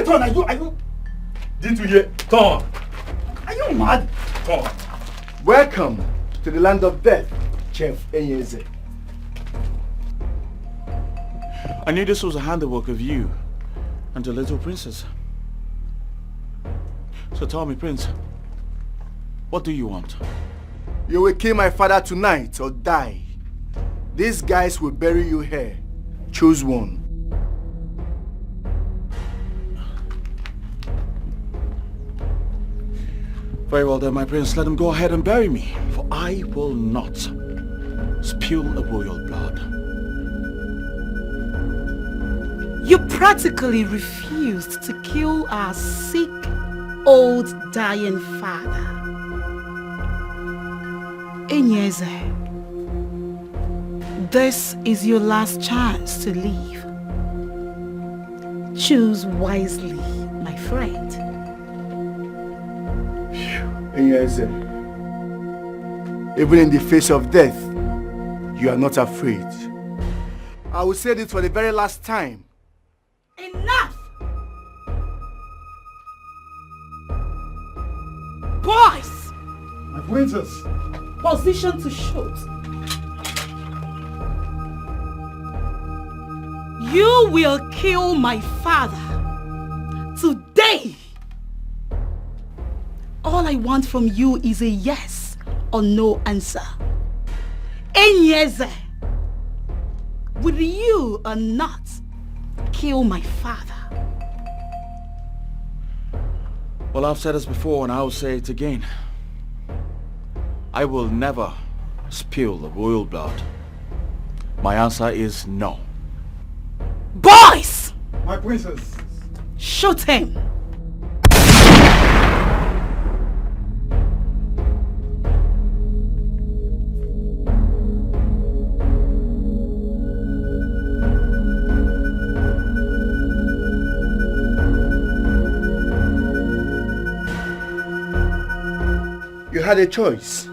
turn. Are you? Didn't you hear? Turn. Are you mad? Turn. Welcome to the land of death, Chef Enyeze. I knew this was a handiwork of you and the little princess. So tell me, Prince, what do you want? You will kill my father tonight or die. These guys will bury you here. Choose one. Very well then, my prince, let him go ahead and bury me, for I will not spill a royal blood. You practically refused to kill our sick, old, dying father. Enyeze, this is your last chance to leave. Choose wisely, my friend. Enyeze, even in the face of death, you are not afraid. I will say this for the very last time. Enough! Boys! My princess. Position to shoot. You will kill my father today. All I want from you is a yes or no answer. Enyeze, will you or not kill my father? Well, I've said this before and I'll say it again. I will never spill the royal blood. My answer is no. Boys! My princess. Shoot him! You had a choice.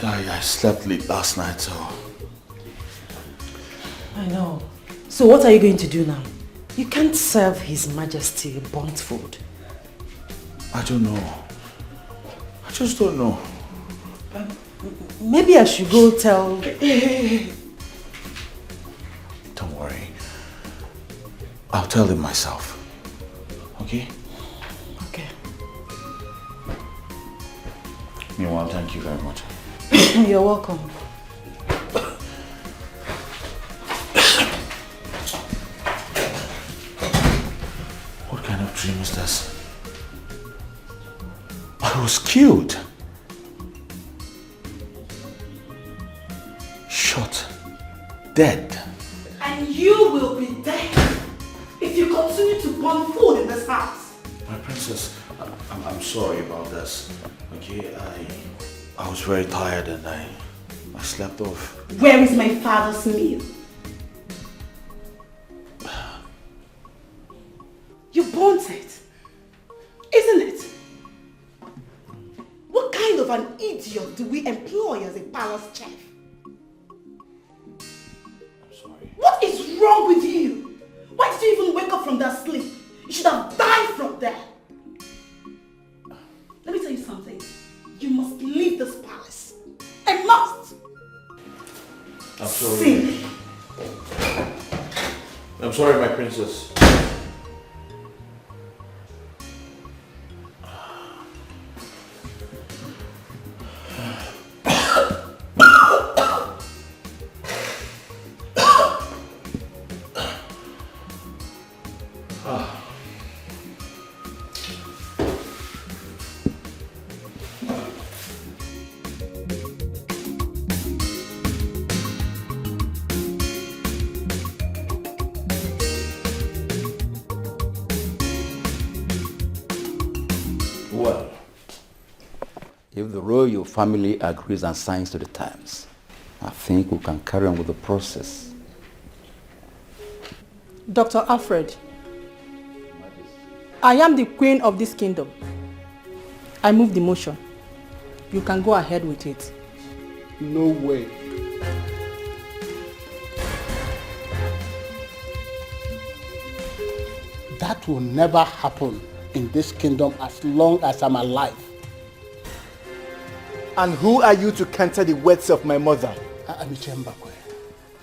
I slept late last night, so... I know. So what are you going to do now? You can't serve His Majesty burnt food. I don't know. I just don't know. Maybe I should go tell... Don't worry. I'll tell him myself. Okay? Okay. Meanwhile, thank you very much. You're welcome. What kind of dream is this? I was killed. Shot. Dead. And you will be dead if you continue to burn food in this house. My princess, I'm sorry about this. Okay, I was very tired and I slept off. Where is my father's meal? You burnt it, isn't it? What kind of an idiot do we employ as a palace chef? I'm sorry. What is wrong with you? Why did you even wake up from that sleep? You should have died from there. Let me tell you something. You must leave this palace. I must. I'm sorry. See. I'm sorry, my princess. Well, if the royal family agrees and signs to the terms, I think we can carry on with the process. Dr. Alfred, I am the queen of this kingdom. I move the motion. You can go ahead with it. No way. That will never happen in this kingdom as long as I'm alive. And who are you to counter the words of my mother? I am Chembakwe,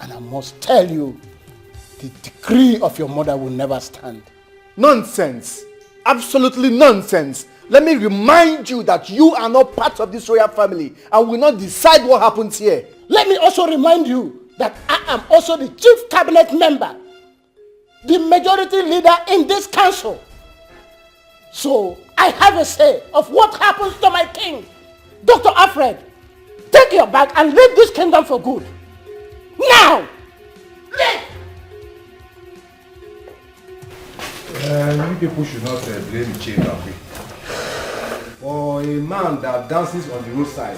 and I must tell you, the decree of your mother will never stand. Nonsense. Absolutely nonsense. Let me remind you that you are not part of this royal family and will not decide what happens here. Let me also remind you that I am also the chief cabinet member, the majority leader in this council. So I have a say of what happens to my king. Dr. Alfred, take your bag and leave this kingdom for good. Now! Leave! You people should not blame Chembakwe. Or a man that dances on the roadside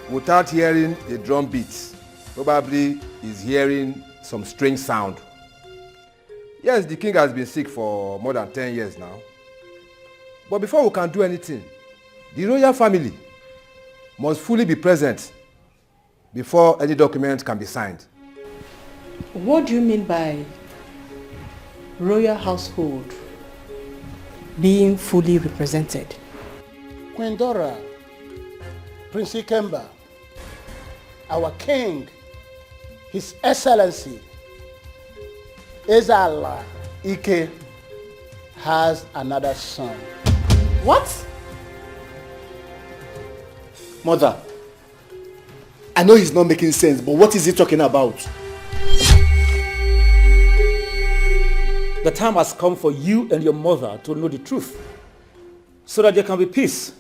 without hearing the drum beats, probably is hearing some strange sound. Yes, the king has been sick for more than 10 years now. But before we can do anything, the royal family must fully be present before any document can be signed. What do you mean by royal household being fully represented? Queen Dora, Prince Ikemba, our king, His Excellency, Ezala Ike has another son. What? Mother, I know he's not making sense, but what is he talking about? The time has come for you and your mother to know the truth, so that there can be peace.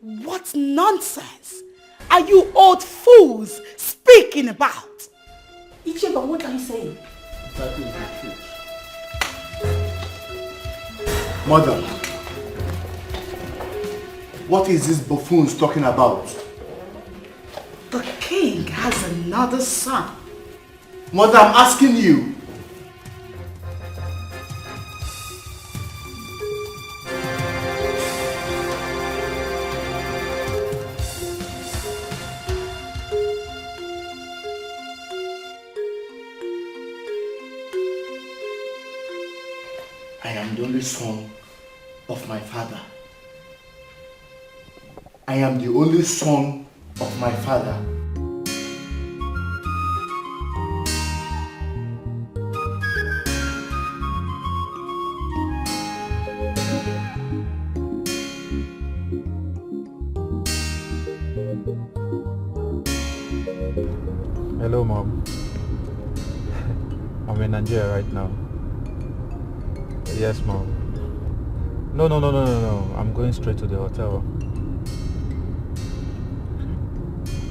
What nonsense are you old fools speaking about? Icheba, what are you saying? That is the truth. Mother, what is this buffoons talking about? The king has another son. Mother, I'm asking you. I am the only son of my father. I am the only son of my father. Hello, Mom. I'm in Nigeria right now. Yes, Mom. No. I'm going straight to the hotel.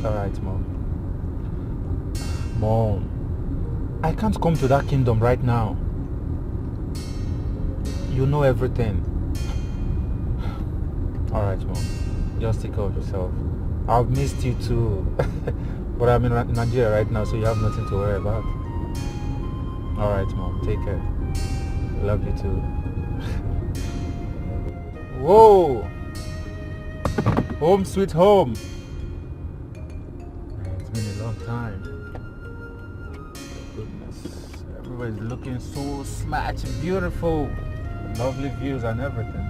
Alright, Mom. Mom, I can't come to that kingdom right now. You know everything. Alright, Mom. Just take care of yourself. I've missed you too. But I'm in Nigeria right now, so you have nothing to worry about. Alright, Mom. Take care. Love you too. Whoa! Home sweet home. It's been a long time. Goodness. Everybody's looking so smart, beautiful. Lovely views and everything.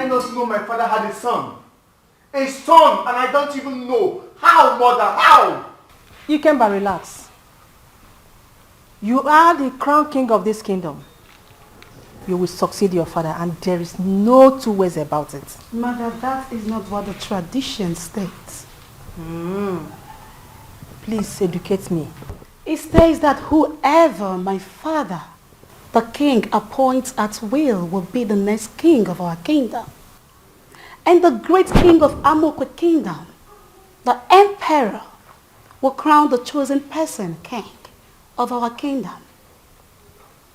I not know my father had a son? A son, and I don't even know. How, mother? How? Ikemba, relax. You are the crown king of this kingdom. You will succeed your father, and there is no two ways about it. Mother, that is not what the tradition states. Please educate me. It states that whoever my father, the king, appoints at will be the next king of our kingdom. And the great king of Amokwe kingdom, the emperor, will crown the chosen person king of our kingdom.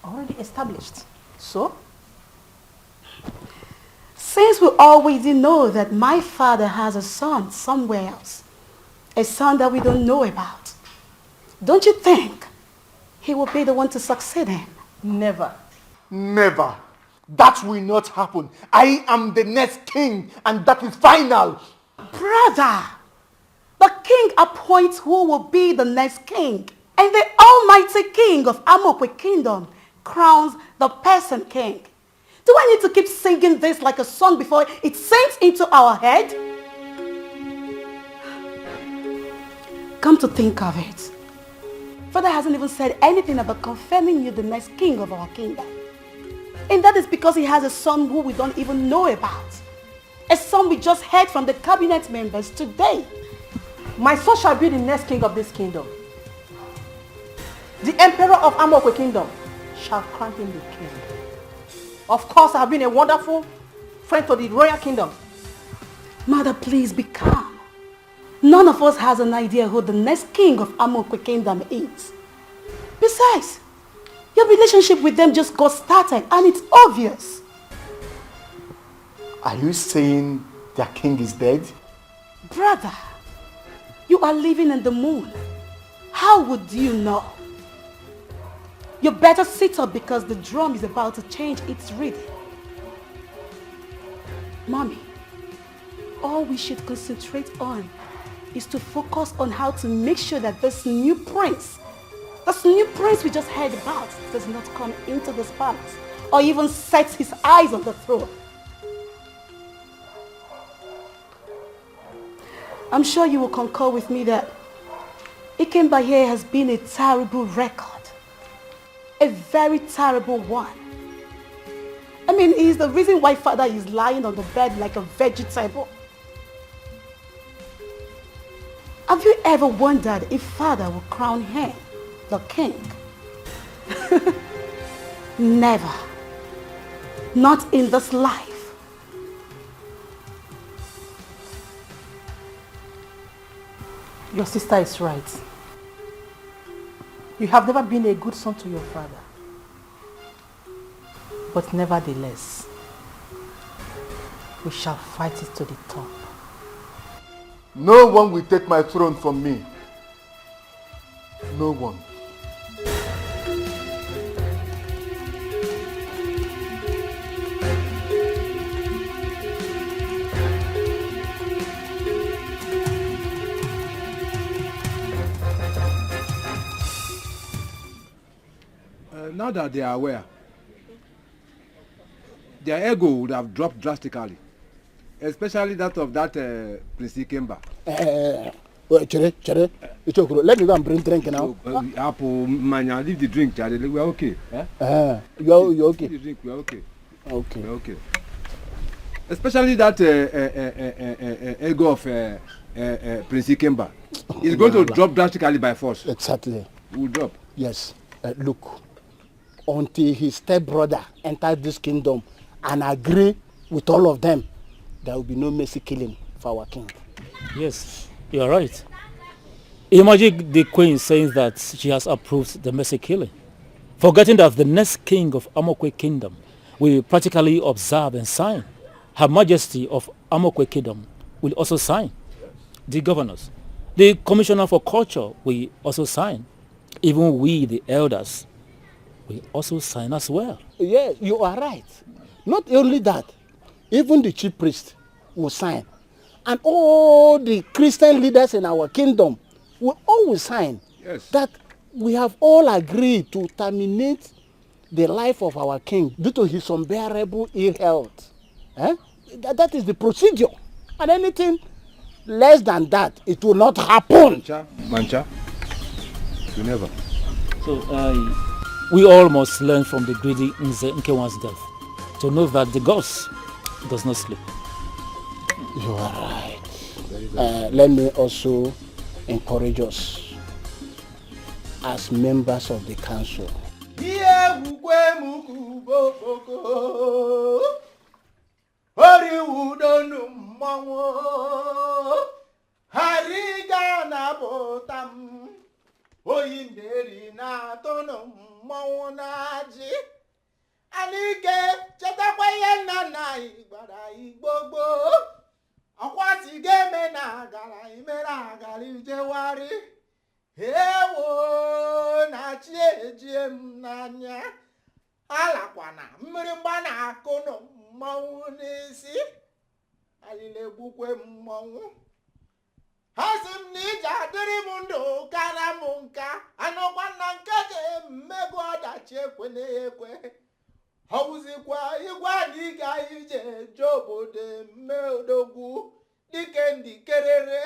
Already established. So? Since we already know that my father has a son somewhere else, a son that we don't know about, don't you think he will be the one to succeed him? Never. Never. That will not happen. I am the next king, and that is final. Brother, the king appoints who will be the next king, and the almighty king of Amokwe kingdom crowns the person king. Do I need to keep singing this like a song before it sinks into our head? Come to think of it, Father hasn't even said anything about confirming you the next king of our kingdom. And that is because he has a son who we don't even know about. A son we just heard from the cabinet members today. My son shall be the next king of this kingdom. The emperor of Amokwe kingdom shall crown him the king. Of course, I have been a wonderful friend to the royal kingdom. Mother, please be calm. None of us has an idea who the next king of Amokwe kingdom is. Besides, your relationship with them just got started and it's obvious. Are you saying their king is dead? Brother, you are living in the moon. How would you know? You better sit up because the drum is about to change its rhythm. Mommy, all we should concentrate on is to focus on how to make sure that this new prince we just heard about does not come into this palace or even sets his eyes on the throne. I'm sure you will concur with me that Ikemba here has been a terrible record. A very terrible one. I mean, he's the reason why father is lying on the bed like a vegetable. Have you ever wondered if father will crown him the king? Never. Not in this life. Your sister is right. You have never been a good son to your father. But nevertheless, we shall fight it to the top. No one will take my throne from me. No one. Now that they are aware, their ego would have dropped drastically, especially that of that Prince Ikemba. Chere, let me go and bring drink now. Apple, mania, leave the drink, Charlie. We're okay. You're okay. Leave the drink, we're okay. Okay. We're okay. Especially that ego of Prince Ikemba. It's going to drop drastically by force. Exactly. Will drop. Yes. Look, until his stepbrother enters this kingdom and agree with all of them, there will be no mercy killing for our king. Yes, you are right. Imagine the queen saying that she has approved the mercy killing, forgetting that the next king of Amokwe kingdom will practically observe and sign. Her Majesty of Amokwe kingdom will also sign. The governors, the commissioner for culture will also sign. Even we, the elders, will also sign as well. Yes, you are right. Not only that, even the chief priest will sign. And all the Christian leaders in our kingdom will always sign. Yes. That we have all agreed to terminate the life of our king due to his unbearable ill health. That is the procedure. And anything less than that, it will not happen. Mancha, you never. So we all must learn from the greedy Nkewan's death to know that the gods does not sleep. You are right. Let me also encourage us as members of the council. Ewo na chieje mnanya alakwana mmiri mgba na akụ no mmanwụ n'isi alile gbukwe mmanwụ hasim ni ja dịrị m ndụ kara m nka anọkwa na nke ga-mmego ọdachi ekwene ekwe ọwụzikwa ịgwa na ị ga ije je obodo mme odogwu dike ndị kerere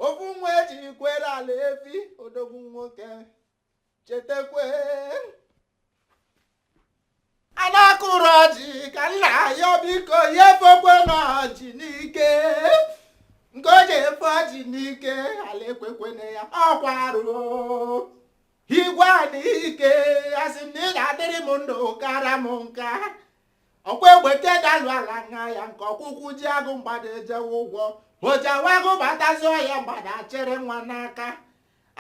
ofu nwa eji kwere ala efi odogwu nwoke chetekwe anakụrụ ọjị ka nna ya biko ya efekwe n'ọjị n'ike nke o ji efe ọjị n'ike ala ekwekwene ya ọkwarụ igwe n'ike asị m na ị ga-adịrị m ndụ kara m nka ọkwa egbete dalụ ala nha ya nke ọkwụkwụ ji agụ mgbada ejewe ụgwọ ojawago batazo ya mgbada chere nwa n'aka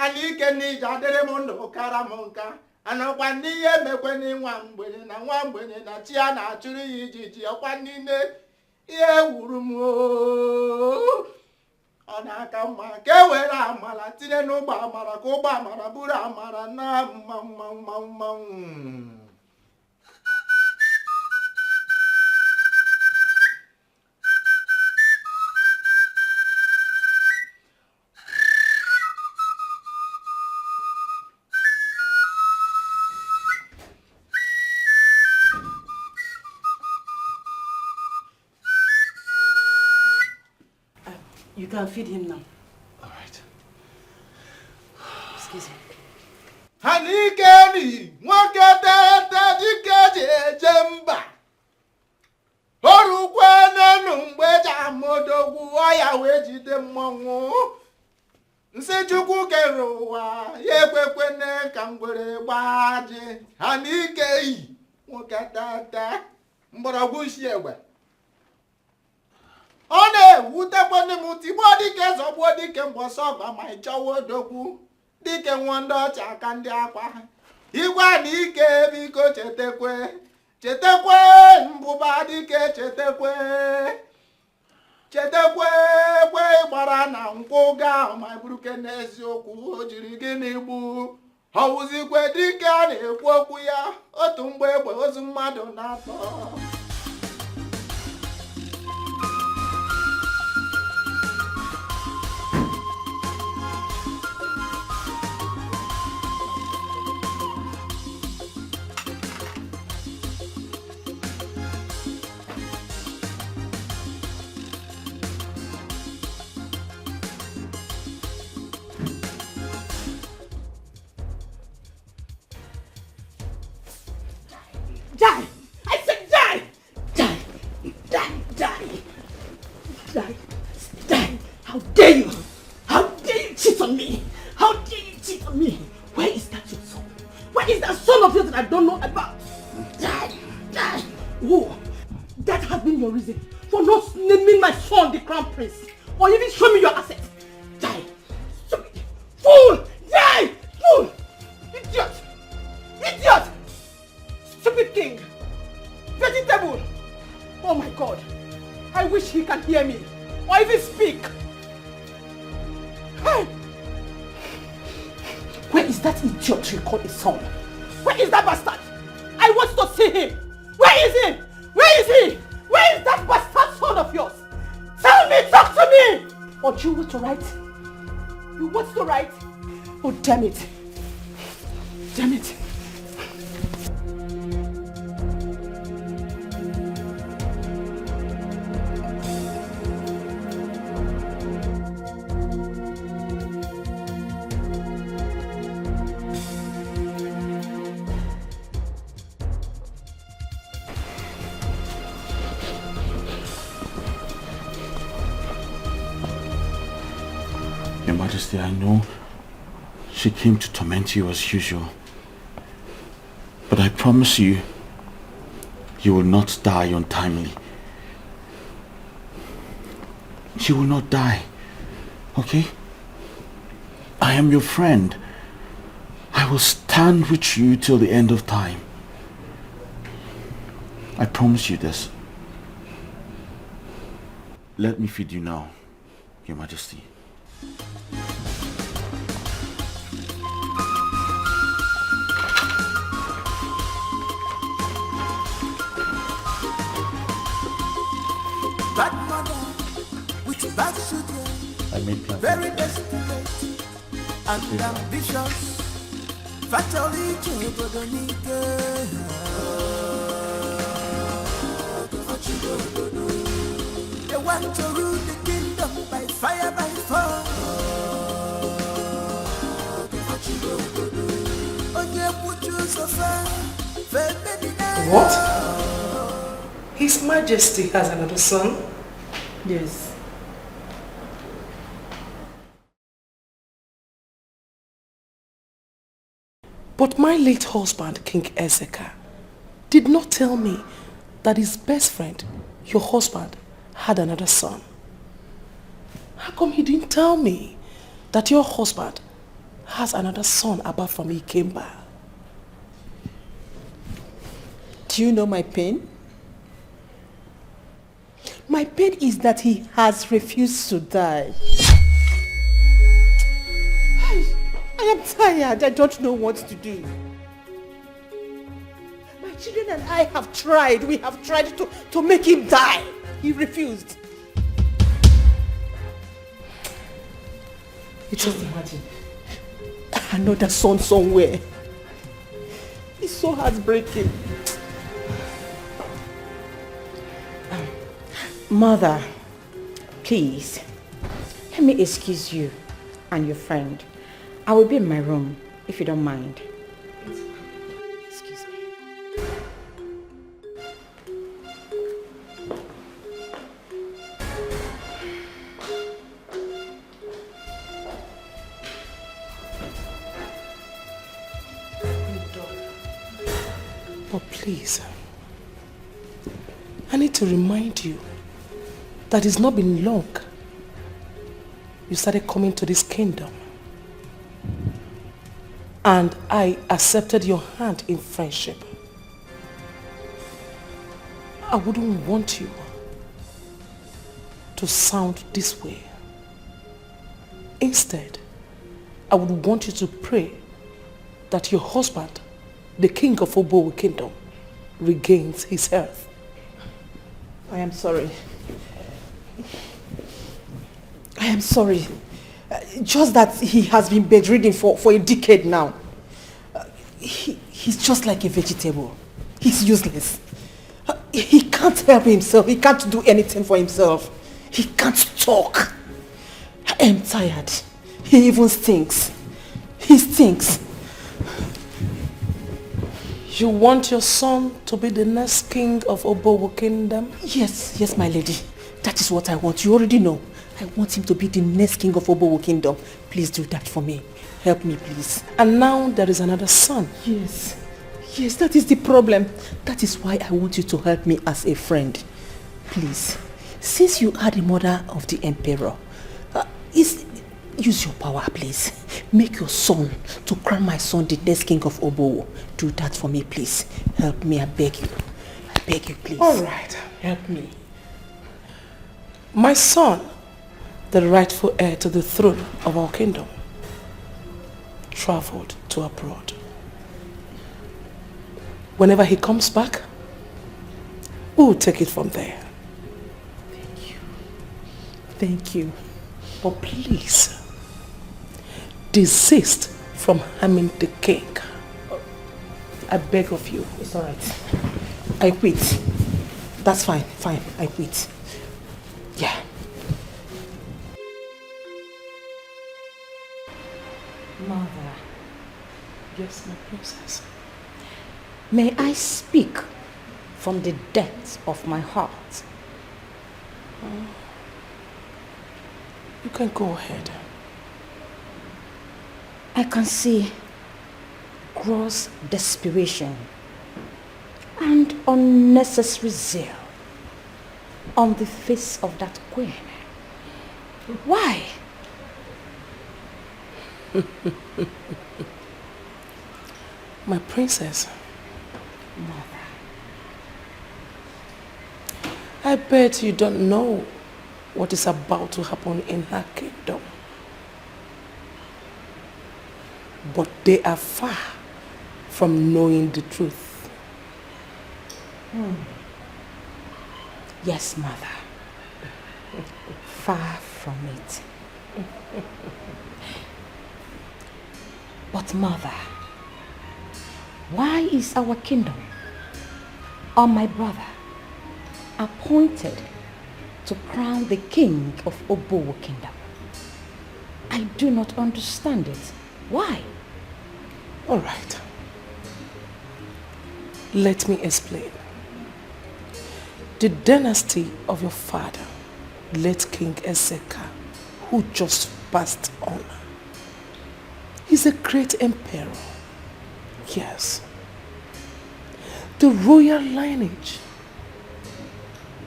ana ike n'ije adịrị m ndụ kara m nka anọkwa n'ihe emekweni nwa mgbenye na chi a na-achụrụ ya ijiji ọkwa niile ihe wuru m ọ na-aka mma ka e were amara tinye n'ụgbọ amara ka ụgbọ amara bụrụ amara na mmanwụ. You can feed him now. All right. Excuse me. Hanikeni nwoke tete dike jeje mba orukwe n'enu mgbe ji amodogwu ọya wee jide mmọnwụ nsị Chukwu kere ụwa ya ekwekwene ka ngwere gbaji Hanikeyi nwoke tete mgbọrọgwụ isi egbe ọ na-ewutekwanị m tigbuo dike zọgbuo dike mbọsọ ọgba ma ịchọwa odogwu dike nwa ndị ọcha aka ndị akwa igwe na ike biko chetekwe mbụba dike chetekwe kwe gbara na nkwụ ga ma buruke n'eziokwu o jiri gịnị gbu ọwụzikwe dike a na-ekwu okwu ya otu mgbe egbe ozu mmadụ na-atọ. Die! I said die! Die! How dare you! How dare you cheat on me! How dare you cheat on me! Where is that your son? Where is that son of yours that I don't know about? Die! Who? That has been your reason for not naming my son the crown prince or even show me your assets. Die! Stupid! Fool! Die! Fool! Idiot! Stupid king! Vegetable! Oh my God! I wish he can hear me or even speak! Hey! Where is that idiot you call a son? Where is that bastard? I want to see him! Where is he? Where is he? Where is that bastard son of yours? Tell me! Talk to me! Or do you want to write? You want to write? Oh damn it! Damn it! Majesty, I know she came to torment you as usual. But I promise you, you will not die untimely. You will not die, okay? I am your friend. I will stand with you till the end of time. I promise you this. Let me feed you now, Your Majesty. Bad mother with bad children, I made plans. very desperate and ambitious. Fatally they want to rule the kingdom by fire, by force. What? His Majesty has another son? Yes. But my late husband, King Ezeka, did not tell me that his best friend, your husband, had another son. How come he didn't tell me that your husband has another son apart from Ikemba? Do you know my pain? My pain is that he has refused to die. I am tired. I don't know what to do. My children and I have tried. We have tried to make him die. He refused. Just imagine. Another son somewhere. It's so heartbreaking. Mother, please, let me excuse you and your friend. I will be in my room, if you don't mind. Excuse me. But please, I need to remind you that it's not been long you started coming to this kingdom. And I accepted your hand in friendship. I wouldn't want you to sound this way. Instead, I would want you to pray that your husband, the king of Obowo Kingdom, regains his health. I am sorry. I am sorry. Just that he has been bedridden for a decade now. He's just like a vegetable. He's useless. He can't help himself. He can't do anything for himself. He can't talk. I am tired. He even stinks. He stinks. You want your son to be the next king of Obowo Kingdom? Yes, my lady. That is what I want. You already know. I want him to be the next king of Obowo Kingdom. Please do that for me. Help me, please. And now there is another son. Yes, that is the problem. That is why I want you to help me as a friend. Please, since you are the mother of the emperor, use your power, please. Make your son to crown my son the next king of Obowo. Do that for me, please. Help me, I beg you. I beg you, please. All right, help me. My son, the rightful heir to the throne of our kingdom, traveled to abroad. Whenever he comes back, we'll take it from there. Thank you. But please, desist from harming the king. I beg of you. It's all right. I quit. That's fine. I quit. Yeah. Mother. Yes, my princess. May I speak from the depths of my heart? You can go ahead. I can see gross desperation and unnecessary zeal on the face of that queen. Why? My princess. Mother. I bet you don't know what is about to happen in her kingdom. But they are far from knowing the truth. Yes, Mother. Far from it. But Mother, why is our kingdom, or my brother, appointed to crown the king of Obowo kingdom? I do not understand it. Why? All right. Let me explain. The dynasty of your father, late King Ezeka, who just passed on, is a great emperor. Yes. The royal lineage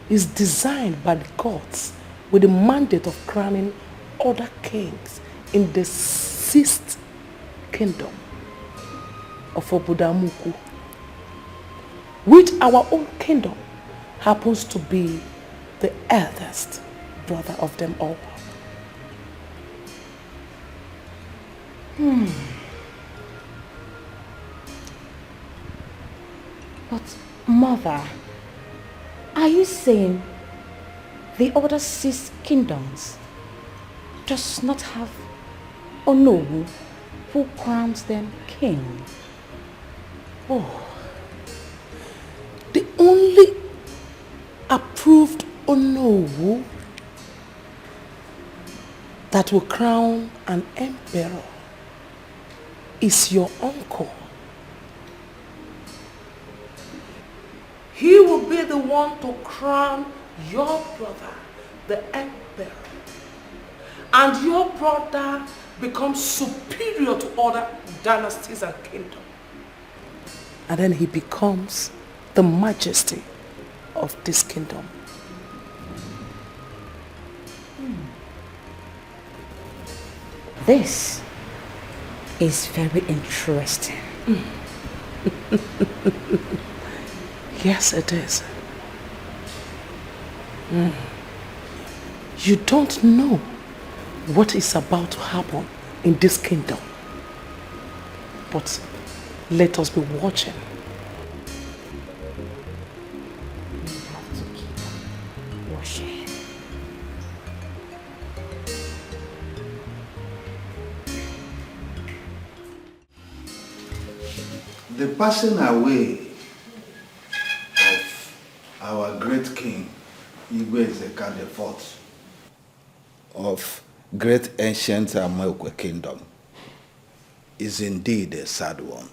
is designed by the gods with the mandate of crowning other kings in the 6th kingdom of Obodamuku, which our own kingdom happens to be the eldest brother of them all. But Mother, are you saying the other 6 kingdoms does not have Onowu who crowns them king? Oh, the only approved Onowu that will crown an emperor is your uncle. He will be the one to crown your brother, the emperor. And your brother becomes superior to other dynasties and kingdoms. And then he becomes the majesty of this kingdom. This is very interesting. Yes, it is. You don't know what is about to happen in this kingdom. But let us be watching. We have to keep watching. The passing away of our great king, Igwe Ezeka IV, of great ancient Amoekwe kingdom, is indeed a sad one.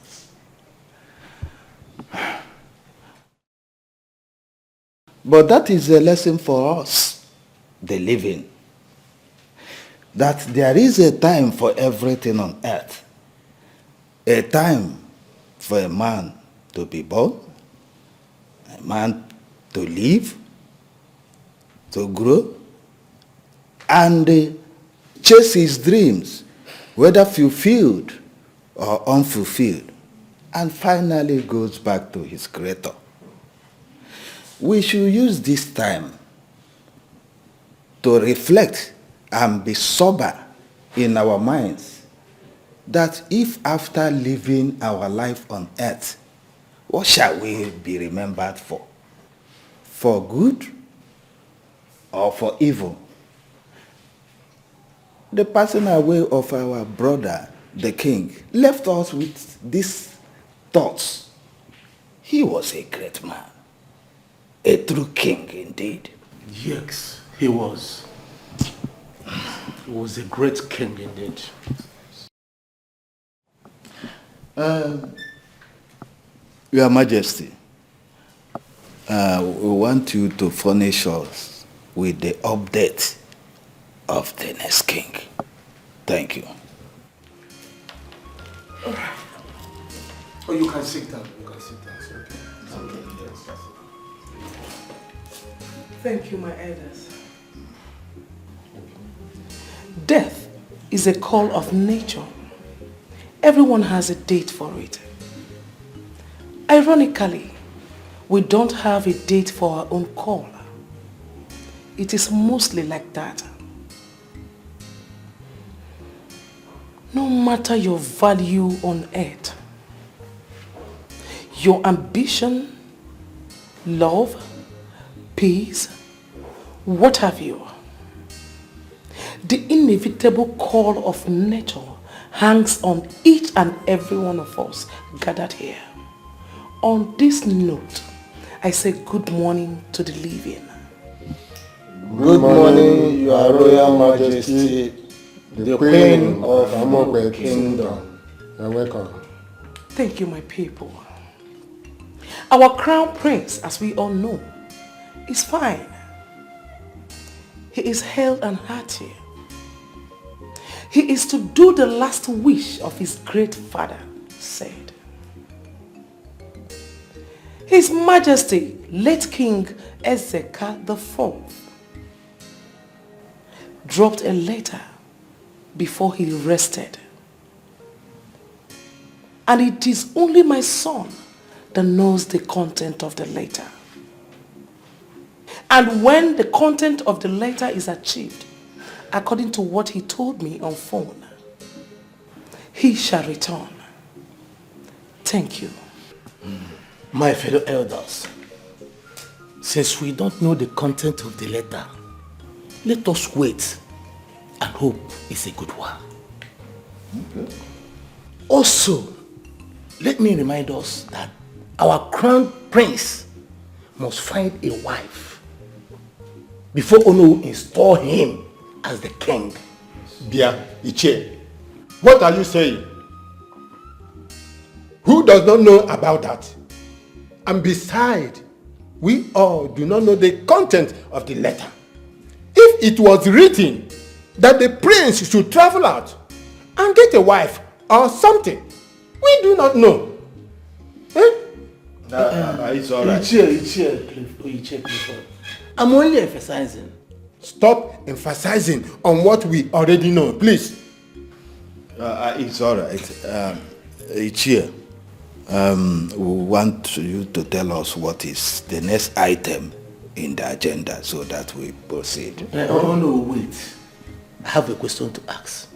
But that is a lesson for us, the living, that there is a time for everything on earth, a time for a man to be born, a man to live, to grow, and chase his dreams, whether fulfilled or unfulfilled, and finally goes back to his creator. We should use this time to reflect and be sober in our minds that if after living our life on earth, what shall we be remembered for? For good or for evil? The passing away of our brother, the king, left us with these thoughts. He was a great man, a true king indeed. Yes, he was. He was a great king indeed. Your Majesty, we want you to furnish us with the update of the next king. Thank you. Oh, you can sit down. You can sit down. It's okay. It's okay. Yes, that's it. Thank you, my elders. Death is a call of nature. Everyone has a date for it. Ironically, we don't have a date for our own call. It is mostly like that. No matter your value on earth, your ambition, love, peace, what have you, the inevitable call of nature hangs on each and every one of us gathered here. On this note, I say good morning to the living. Good morning, Your Royal Majesty, the Queen of Amokwe Kingdom. You're welcome. Thank you, my people. Our crown prince, as we all know, is fine. He is hale and hearty. He is to do the last wish of his great father said. His Majesty, late King Ezeka IV, dropped a letter before he rested. And it is only my son that knows the content of the letter. And when the content of the letter is achieved, according to what he told me on phone, he shall return. Thank you. My fellow elders, since we don't know the content of the letter, let us wait and hope it's a good one. Okay. Also, let me remind us that our crown prince must find a wife before Ono will install him as the king. Bia, Iche, what are you saying? Who does not know about that? And besides, we all do not know the content of the letter. If it was written that the prince should travel out and get a wife or something, we do not know. Eh? It's all right. Iche, I'm only emphasizing. Stop emphasizing on what we already know, please. It's all right. Ichie, we want you to tell us what is the next item in the agenda so that we proceed. Oh no, wait. I have a question to ask.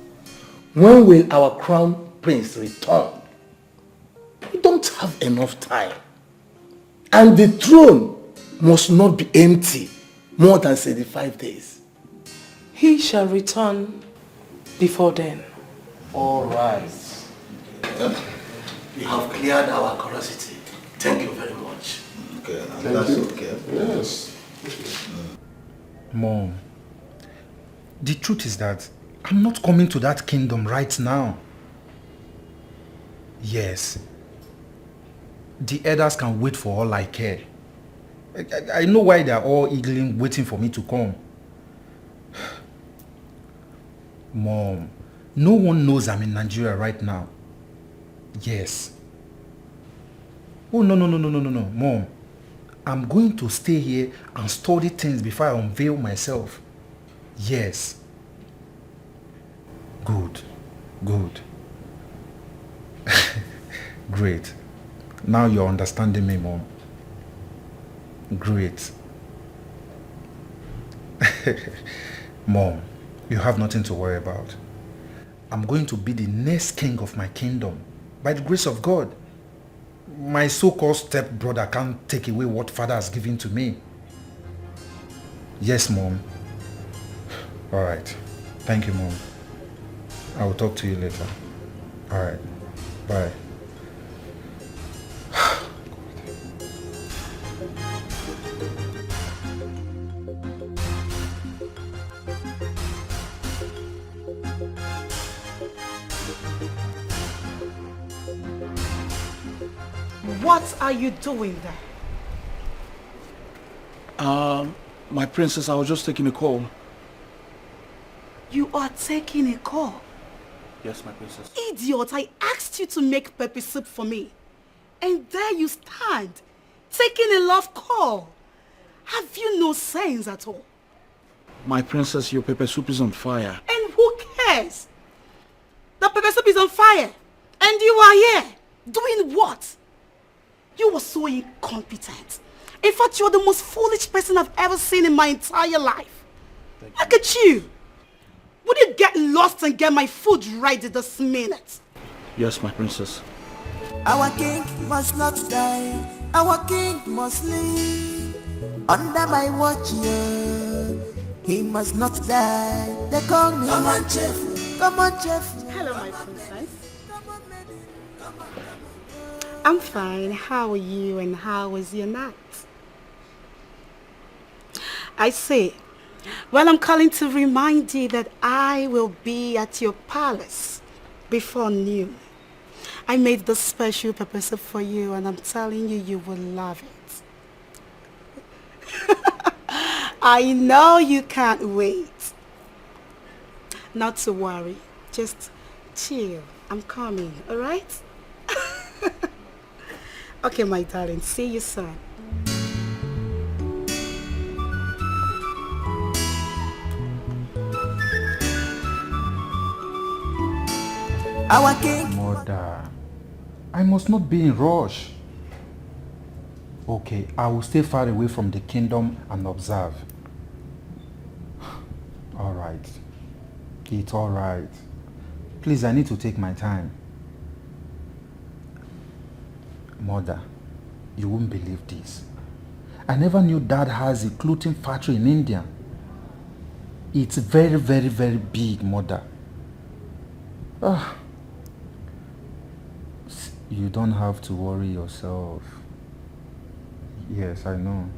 When will our crown prince return? We don't have enough time. And the throne must not be empty more than 75 days. He shall return before then. All right. You have cleared our curiosity. Thank you very much. Okay, that's okay. Yes. Mom, the truth is that I'm not coming to that kingdom right now. Yes. The elders can wait for all I care. I know why they are all eagerly waiting for me to come. Mom, no one knows I'm in Nigeria right now. Yes. Oh, no. Mom, I'm going to stay here and study things before I unveil myself. Yes. Good. Great. Now you're understanding me, Mom. Great. Mom, you have nothing to worry about. I'm going to be the next king of my kingdom by the grace of God. My so-called stepbrother can't take away what Father has given to me. Yes, Mom. All right. Thank you, Mom. I will talk to you later. All right. Bye. What are you doing there? My princess, I was just taking a call. You are taking a call? Yes, my princess. Idiot, I asked you to make pepper soup for me. And there you stand, taking a love call. Have you no sense at all? My princess, your pepper soup is on fire. And who cares? The pepper soup is on fire. And you are here. Doing what? You were so incompetent. In fact, you are the most foolish person I've ever seen in my entire life. Look at you. Would you get lost and get my food ready this minute? Yes, my princess. Our king must not die. Our king must live. Under my watch, yeah. He must not die. They call me. Come on, Jeff. Come on, Jeff. Hello, my princess. I'm fine. How are you and how was your night? I say, well, I'm calling to remind you that I will be at your palace before noon. I made this special pepper soup for you and I'm telling you, you will love it. I know you can't wait. Not to worry. Just chill. I'm coming, alright? Okay, my darling. See you soon. Our king. Mother, I must not be in rush. Okay, I will stay far away from the kingdom and observe. Alright. It's alright. Please, I need to take my time. Mother, you won't believe this. I never knew Dad has a clothing factory in India. It's very, very, very big, Mother. You don't have to worry yourself. Yes, I know.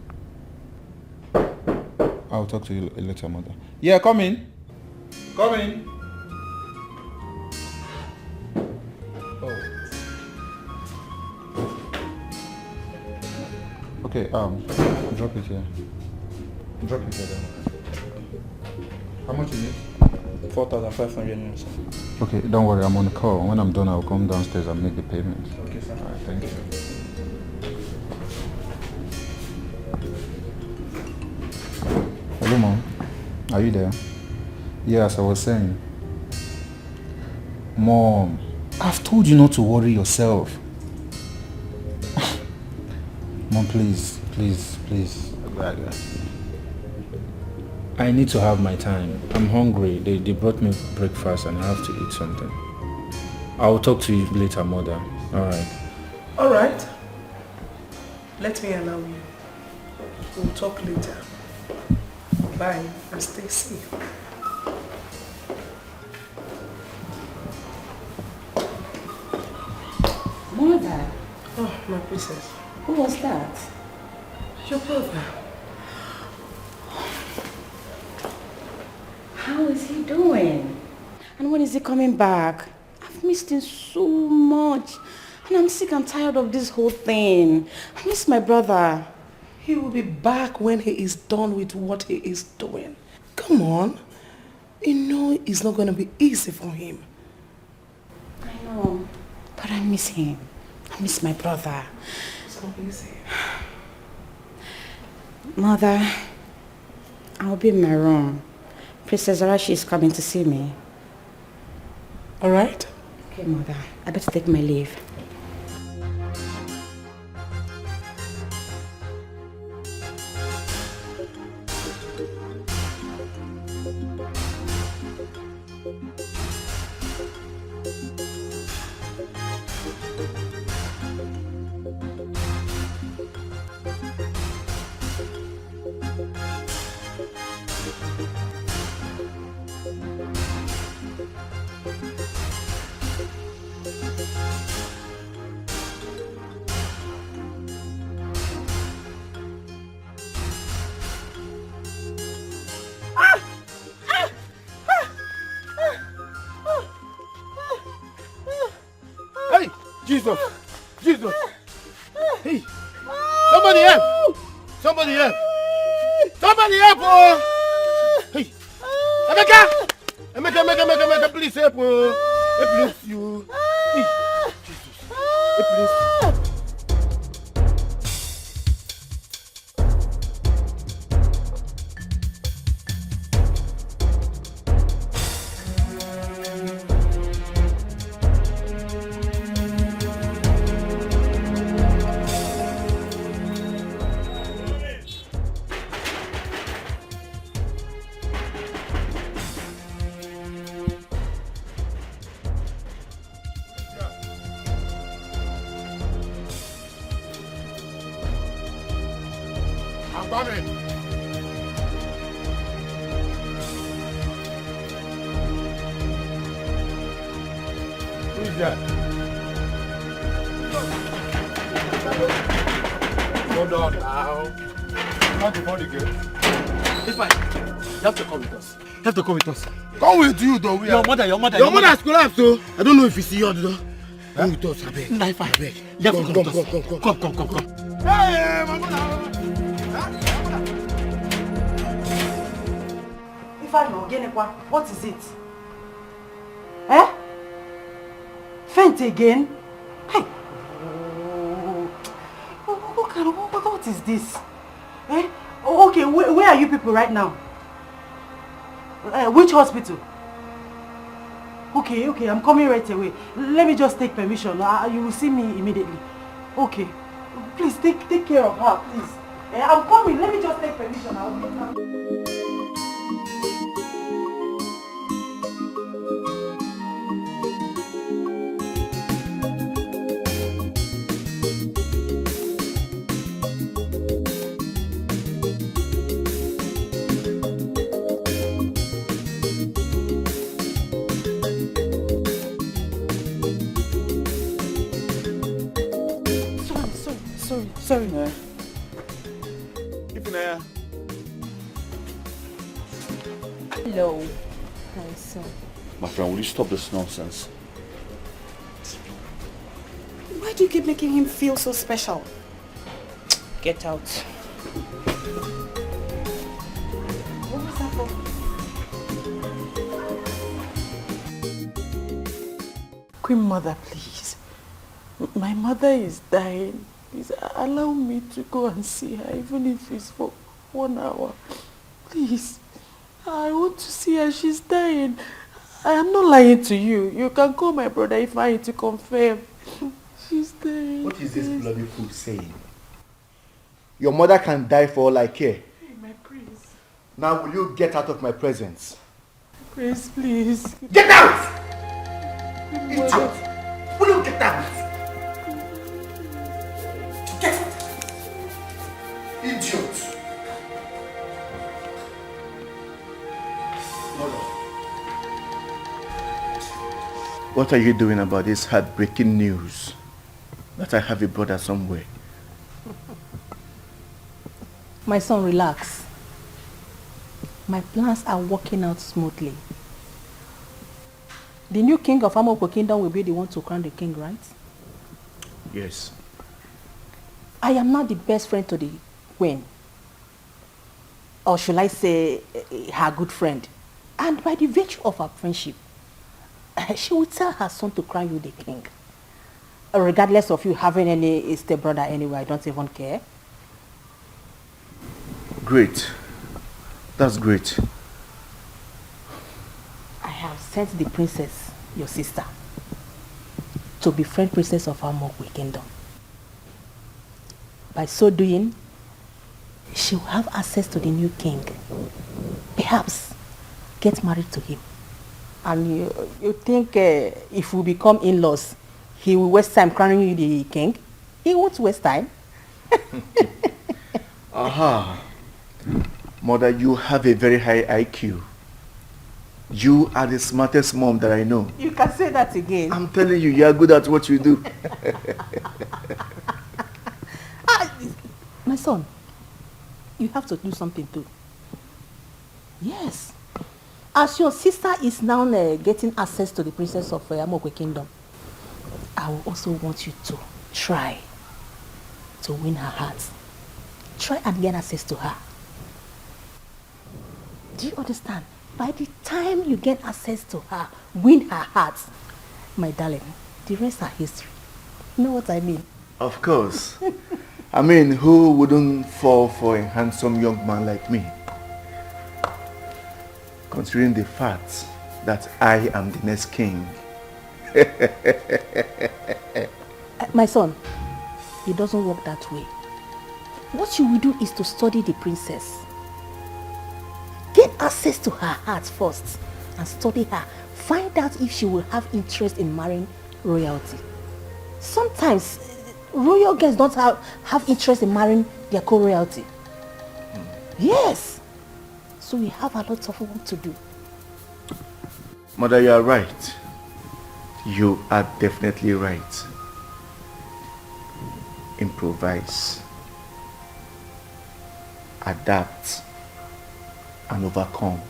I'll talk to you later, Mother. Yeah, come in. Come in. Oh. Okay, drop it here. Drop it here then. How much is it? 4,500. Okay, don't worry, I'm on the call. When I'm done, I'll come downstairs and make the payment. Okay, sir. Alright, thank you. Hello, Mom. Are you there? Yes, I was saying. Mom, I've told you not to worry yourself. Mom, please, please, please. I need to have my time. I'm hungry. They brought me breakfast and I have to eat something. I'll talk to you later, Mother. Alright. Alright. Let me allow you. We'll talk later. Bye and stay safe. Mother. Oh, my princess. Who was that? Your brother. How is he doing? And when is he coming back? I've missed him so much. And I'm sick and tired of this whole thing. I miss my brother. He will be back when he is done with what he is doing. Come on. You know it's not going to be easy for him. I know. But I miss him. I miss my brother. It's not easy. Mother, I'll be in my room. Princess Arashi is coming to see me. Alright? Okay, Mother. I better take my leave. Hey, Jesus! Jesus! Hey! Somebody help! Somebody help! Somebody help! Oh! Hey! Emeka! Emeka, please help! Oh! Hey, please, you! Hey! Jesus! Hey, please! I'm coming. Who is that? Hold on now. Not before the gate. It's fine. You have to come with us. You have to come with us. Come with you, though. Your mother. Your mother has collapsed, though. I don't know if you see your though. Come with us, I beg. Knife, I beg. You have to come with us. Come. Hey, my mother. If I know, what is it? Eh? Faint again? Hey! What is this? Eh? Oh, okay, where are you people right now? Which hospital? Okay, I'm coming right away. Let me just take permission. You will see me immediately. Okay. Please, take care of her, please. I'm coming. Let me just take permission. I'll be back. Sorry. Hello, my son. My friend, will you stop this nonsense? Why do you keep making him feel so special? Get out. What was that for? Queen Mother, please. My mother is dying. Please allow me to go and see her, even if it's for 1 hour. Please. I want to see her. She's dying. I am not lying to you. You can call my brother if I need to confirm. She's dying. What is this bloody fool saying? Your mother can die for all I care. Hey, my prince. Now will you get out of my presence? Prince, please. Get out! Idiot! Will you get out? Get out! Idiot! What are you doing about this heartbreaking news that I have a brother somewhere? My son, relax. My plans are working out smoothly. The new king of Amoko Kingdom will be the one to crown the king, right? Yes. I am now the best friend to the queen. Or should I say, her good friend. And by the virtue of our friendship, she will tell her son to crown you the king. Regardless of you having any stepbrother anyway, I don't even care. Great. That's great. I have sent the princess, your sister, to befriend princess of Amokwe Kingdom. By so doing, she will have access to the new king. Perhaps get married to him. And you think if we become in-laws, he will waste time crowning you the king? He won't waste time. Aha. Mother, you have a very high IQ. You are the smartest mom that I know. You can say that again. I'm telling you, you are good at what you do. My son, you have to do something too. Yes. As your sister is now getting access to the princess of Amokwe Kingdom, I will also want you to try to win her heart. Try and get access to her. Do you understand? By the time you get access to her, win her heart, my darling, the rest are history. You know what I mean? Of course. I mean, who wouldn't fall for a handsome young man like me? Considering the fact that I am the next king. My son, it doesn't work that way. What you will do is to study the princess. Get access to her heart first and study her. Find out if she will have interest in marrying royalty. Sometimes royal girls don't have interest in marrying their co-royalty. Yes. So we have a lot of work to do. Mother, you are right. You are definitely right. Improvise, adapt, and overcome.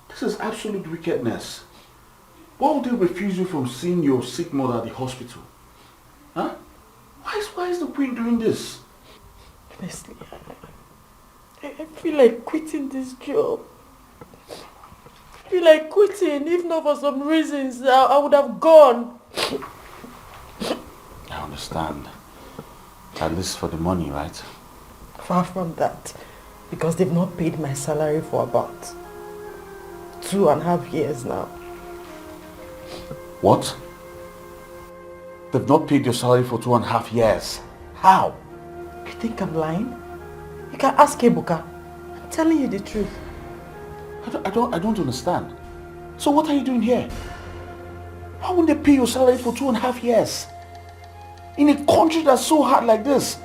This is absolute wickedness. Why would they refuse you from seeing your sick mother at the hospital? Huh? Why is the queen doing this? Honestly, I feel like quitting this job. I feel like quitting. If not for some reasons, I would have gone. I understand. At least for the money, right? Far from that. Because they've not paid my salary for about 2.5 years now. What? They've not paid your salary for 2.5 years. How? You think I'm lying? You can ask Ebuka. I'm telling you the truth. I don't understand. So what are you doing here? Why wouldn't they pay your salary for 2.5 years? In a country that's so hard like this?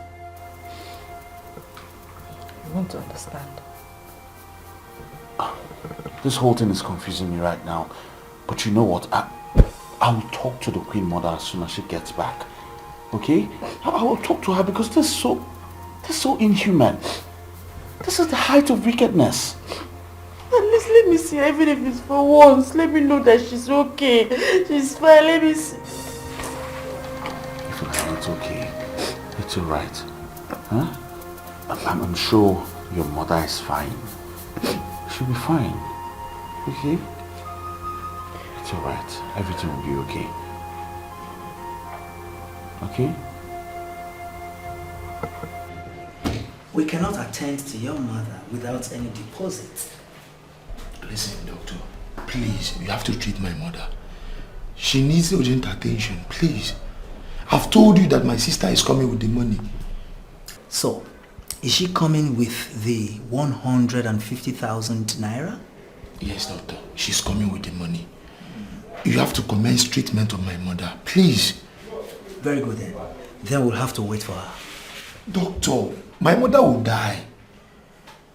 You want to understand? This whole thing is confusing me right now. But you know what? I will talk to the Queen Mother as soon as she gets back. Okay? I will talk to her because this is so inhuman. This is the height of wickedness. At least let me see her, even if it's for once. Let me know that she's okay. She's fine. Let me see. It's okay. It's alright. Huh? I'm sure your mother is fine. She'll be fine. Okay? It's alright. Everything will be okay. Okay? We cannot attend to your mother without any deposit. Listen, doctor. Please, you have to treat my mother. She needs urgent attention, please. I've told you that my sister is coming with the money. So, is she coming with the 150,000 naira? Yes, doctor. She's coming with the money. You have to commence treatment of my mother, please. Very good then. Then we'll have to wait for her. Doctor, my mother will die.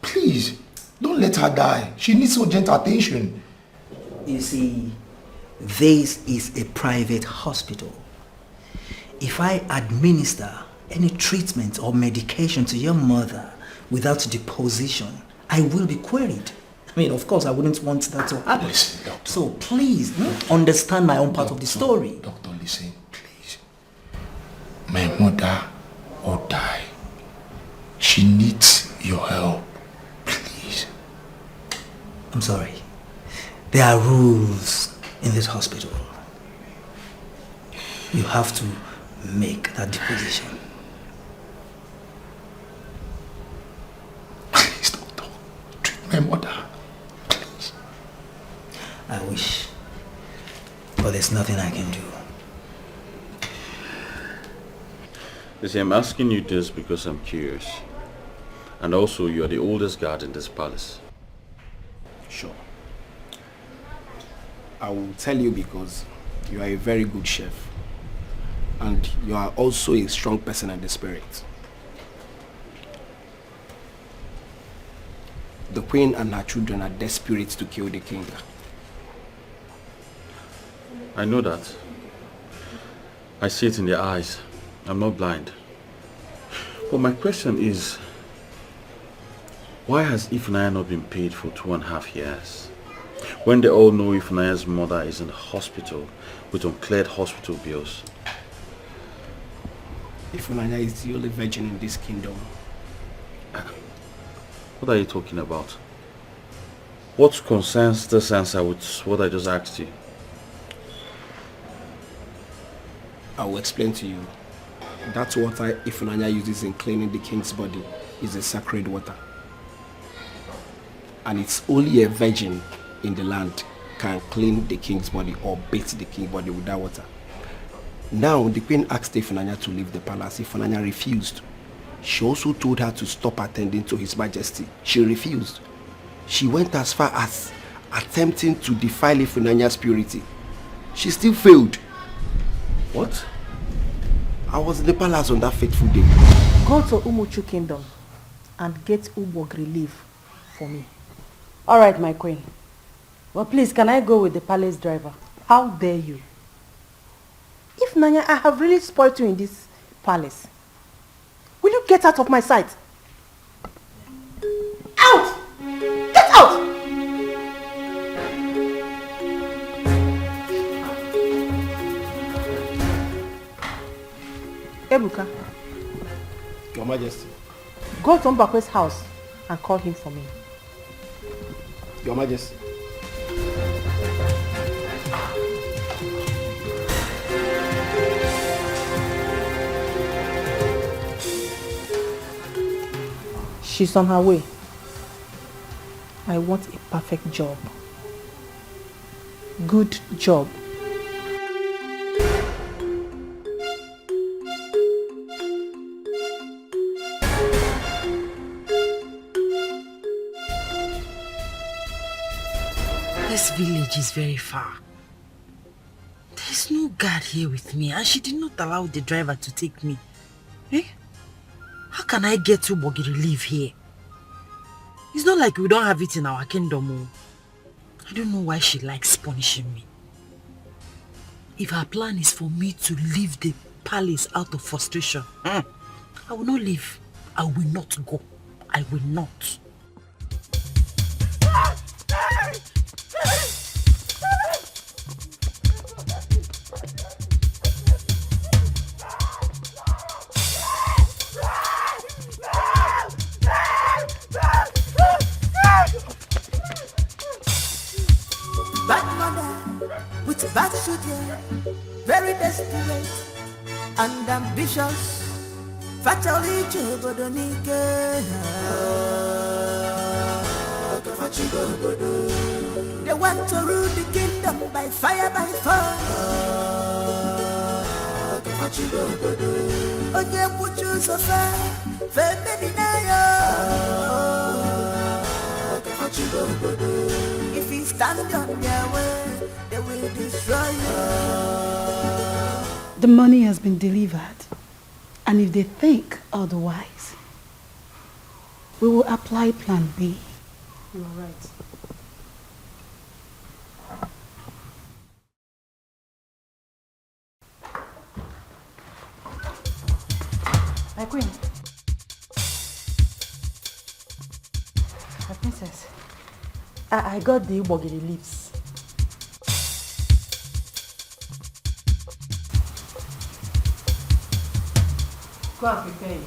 Please, don't let her die. She needs urgent attention. You see, this is a private hospital. If I administer any treatment or medication to your mother without deposition, I will be queried. I mean, of course, I wouldn't want that to happen. Listen, doctor. So please, understand my own part of the story. Doctor, listen, please. My mother will die. She needs your help. Please. I'm sorry. There are rules in this hospital. You have to make that deposition. Please, doctor. Treat my mother. Please. I wish. But there's nothing I can do. You see, I'm asking you this because I'm curious. And also, you are the oldest guard in this palace. Sure. I will tell you because you are a very good chef. And you are also a strong person in the spirit. The queen and her children are desperate to kill the king. I know that. I see it in their eyes. I'm not blind. But my question is, why has Ifunanya not been paid for 2.5 years? When they all know Ifunanya's mother is in the hospital with uncleared hospital bills. Ifunanya is the only virgin in this kingdom. What are you talking about? What concerns this answer with what I just asked you? I will explain to you. That water Ifunanya uses in cleaning the king's body is a sacred water. And it's only a virgin in the land can clean the king's body or bathe the king's body with that water. Now, the queen asked Ifunanya to leave the palace. Ifunanya refused. She also told her to stop attending to his majesty. She refused. She went as far as attempting to defile Ifunanya's purity. She still failed. What? I was in the palace on that fateful day. Go to Umuchu Kingdom and get Ubogri leave for me. All right, my queen. Well, please, can I go with the palace driver? How dare you? If Nanya, I have really spoiled you in this palace. Will you get out of my sight? Out! Get out! Ebuka. Your Majesty. Go to Mbakwe's house and call him for me. Your Majesty. She's on her way. I want a perfect job. Good job. This village is very far. There's no guard here with me, and she did not allow the driver to take me. Eh? How can I get to Bogiri live here? It's not like we don't have it in our kingdom. I don't know why she likes punishing me. If her plan is for me to leave the palace out of frustration, I will not leave. I will not go. I will not. Bad mother with bad children, very desperate and ambitious. Fatally Jobodonike. They want to rule the kingdom by fire, by fire. Onye puchu sofa, femedi nayo. If you stand on their way, they will destroy you. The money has been delivered, and if they think otherwise, we will apply plan B. You are right. My queen. My princess. I got the Ubogiri leaves. Go and prepare it.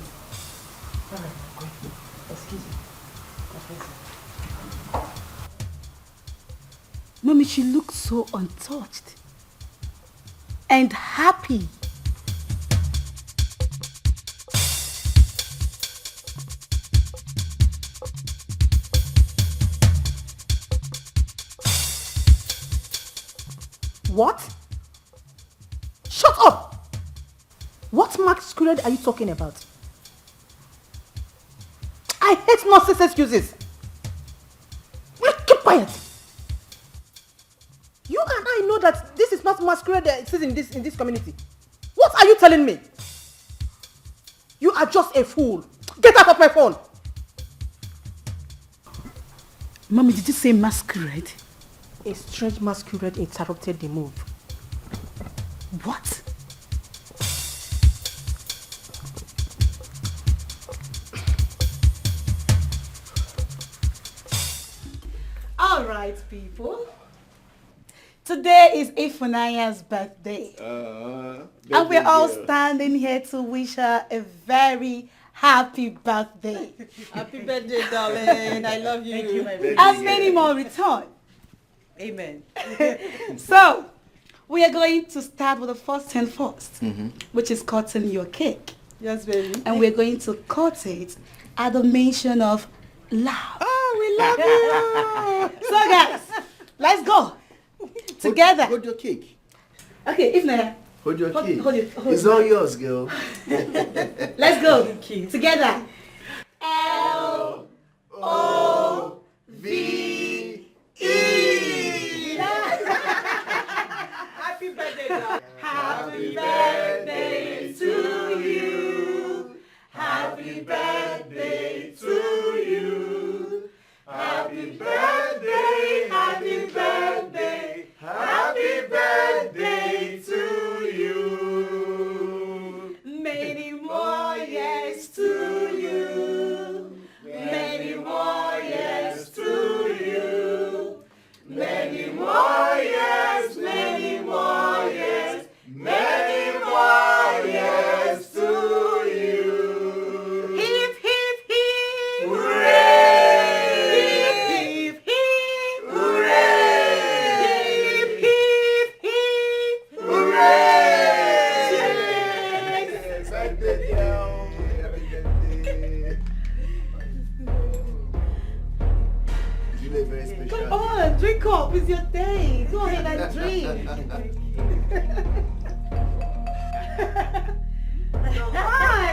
All right, my queen. Excuse me. My princess. Mommy, she looks so untouched and happy. What? Shut up! What masquerade are you talking about? I hate nonsense excuses. Keep quiet. You and I know that this is not masquerade season in this community. What are you telling me? You are just a fool. Get out of my phone. Mommy, did you say masquerade? A strange masquerade interrupted the move. What? All right, people. Today is Ifunaya's birthday. And we're all standing here to wish her a very happy birthday. Happy birthday, darling. I love you. Thank you, my baby. And many more return. Amen. So, we are going to start with the first thing first, which is cutting your cake. Yes, baby. And we're going to cut it at the mention of love. Oh, we love you. So, guys, let's go. Together. Hold your cake. Okay, Ifnaya. Hold your cake. Hold it's all yours, girl. Let's go. Together. L-O-V-E. Happy birthday, darling. Happy birthday to you. Happy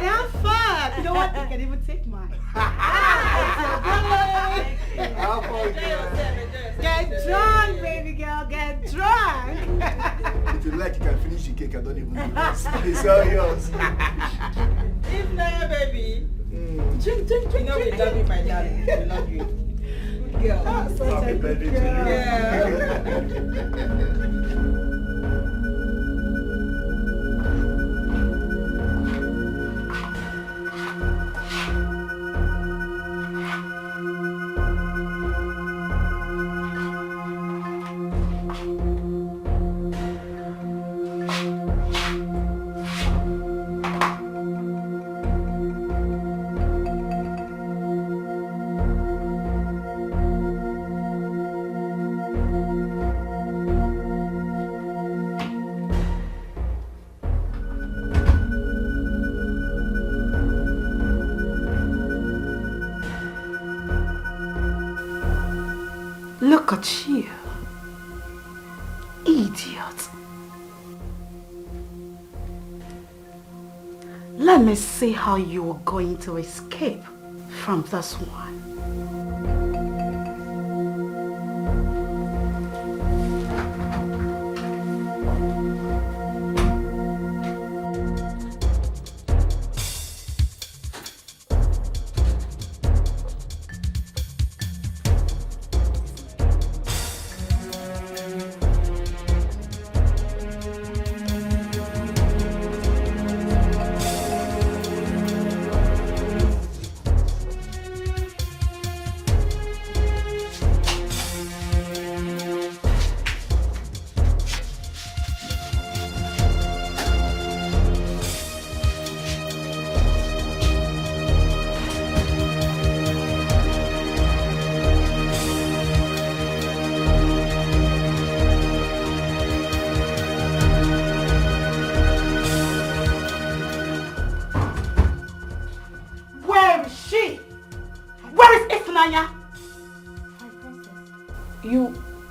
Have fun. You know what? You can even take mine. Get drunk, baby girl. Get drunk. If you like, you can finish the cake. I don't even know. It's all yours. If not, baby. Drink. You know we love you, my darling. We love you. Good girl. Happy birthday to you. Yeah. Look at you. Idiot. Let me see how you are going to escape from this one.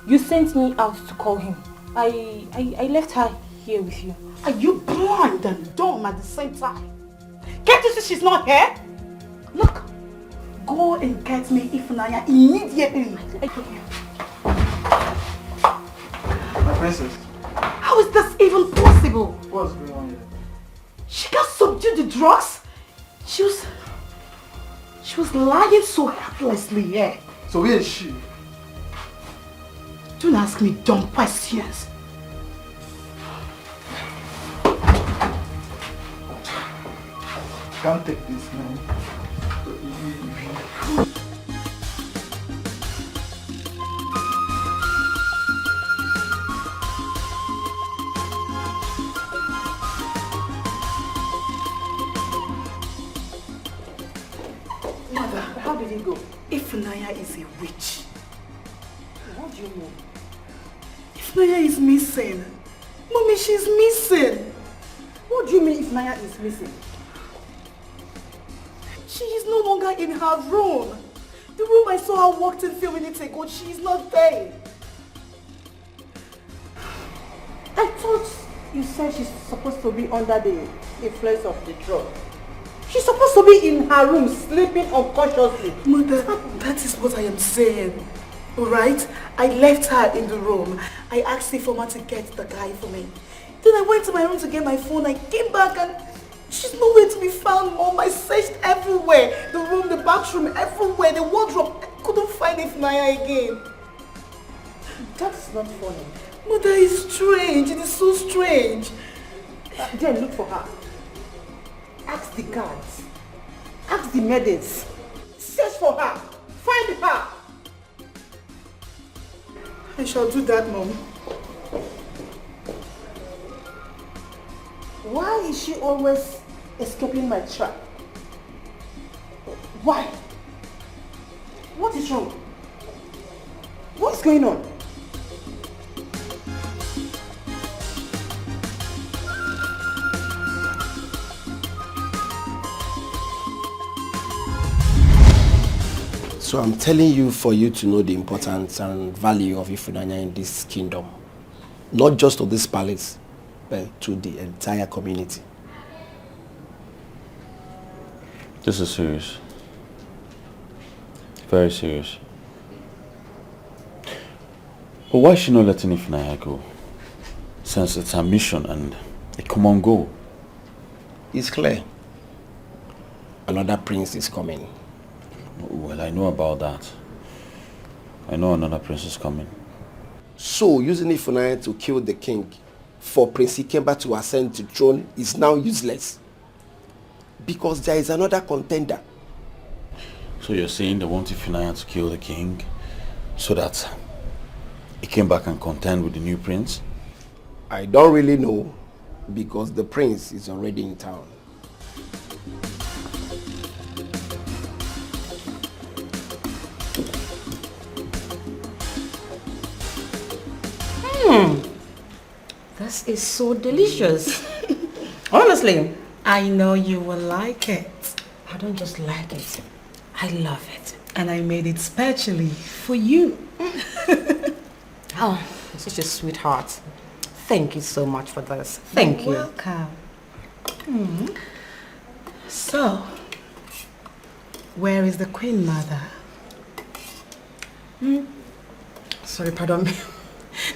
You sent me out to call him. I left her here with you. Are you blind and dumb at the same time? Can't you see she's not here? Look, go and get me Ifunanya immediately. My princess. How is this even possible? What's going on here? She can't subdue the drugs. She was lying so helplessly here. So where is she? Don't ask me dumb questions. Can't take this now. Mother, how did it go? Ifunanya is a witch. What do you mean? Ifunanya is missing. Mommy, she's missing. What do you mean if Naya is missing? She is no longer in her room. The room I saw her walked in a few minutes ago, she is not there. I thought you said she's supposed to be under the influence of the drug. She's supposed to be in her room, sleeping unconsciously. Mother, that is what I am saying. Alright? I left her in the room. I asked the informer to get the guy for me. Then I went to my room to get my phone. I came back and she's nowhere to be found, Mom. I searched everywhere. The room, the bathroom, everywhere. The wardrobe. I couldn't find Ifunanya again. That's not funny. Mother, it's strange. It is so strange. Then look for her. Ask the guards. Ask the medics. Search for her. Find her. I shall do that, Mom. Why is she always escaping my trap? Why? What is wrong? What's going on? So I'm telling you for you to know the importance and value of Ifunanya in this kingdom. Not just to this palace, but to the entire community. This is serious. Very serious. But why is she not letting Ifunanya go? Since it's her mission and a common goal. It's clear. Another prince is coming. Well, I know about that. I know another prince is coming. So, using Ifunanya to kill the king for Prince Ikemba to ascend to the throne is now useless. Because there is another contender. So you're saying they want Ifunanya to kill the king so that Ikemba can contend with the new prince? I don't really know because the prince is already in town. This is so delicious. Honestly, I know you will like it. I don't just like it. I love it. And I made it specially for you. Oh, you're such a sweetheart. Thank you so much for this. Thank you. Welcome. So, where is the Queen Mother? Sorry, pardon me.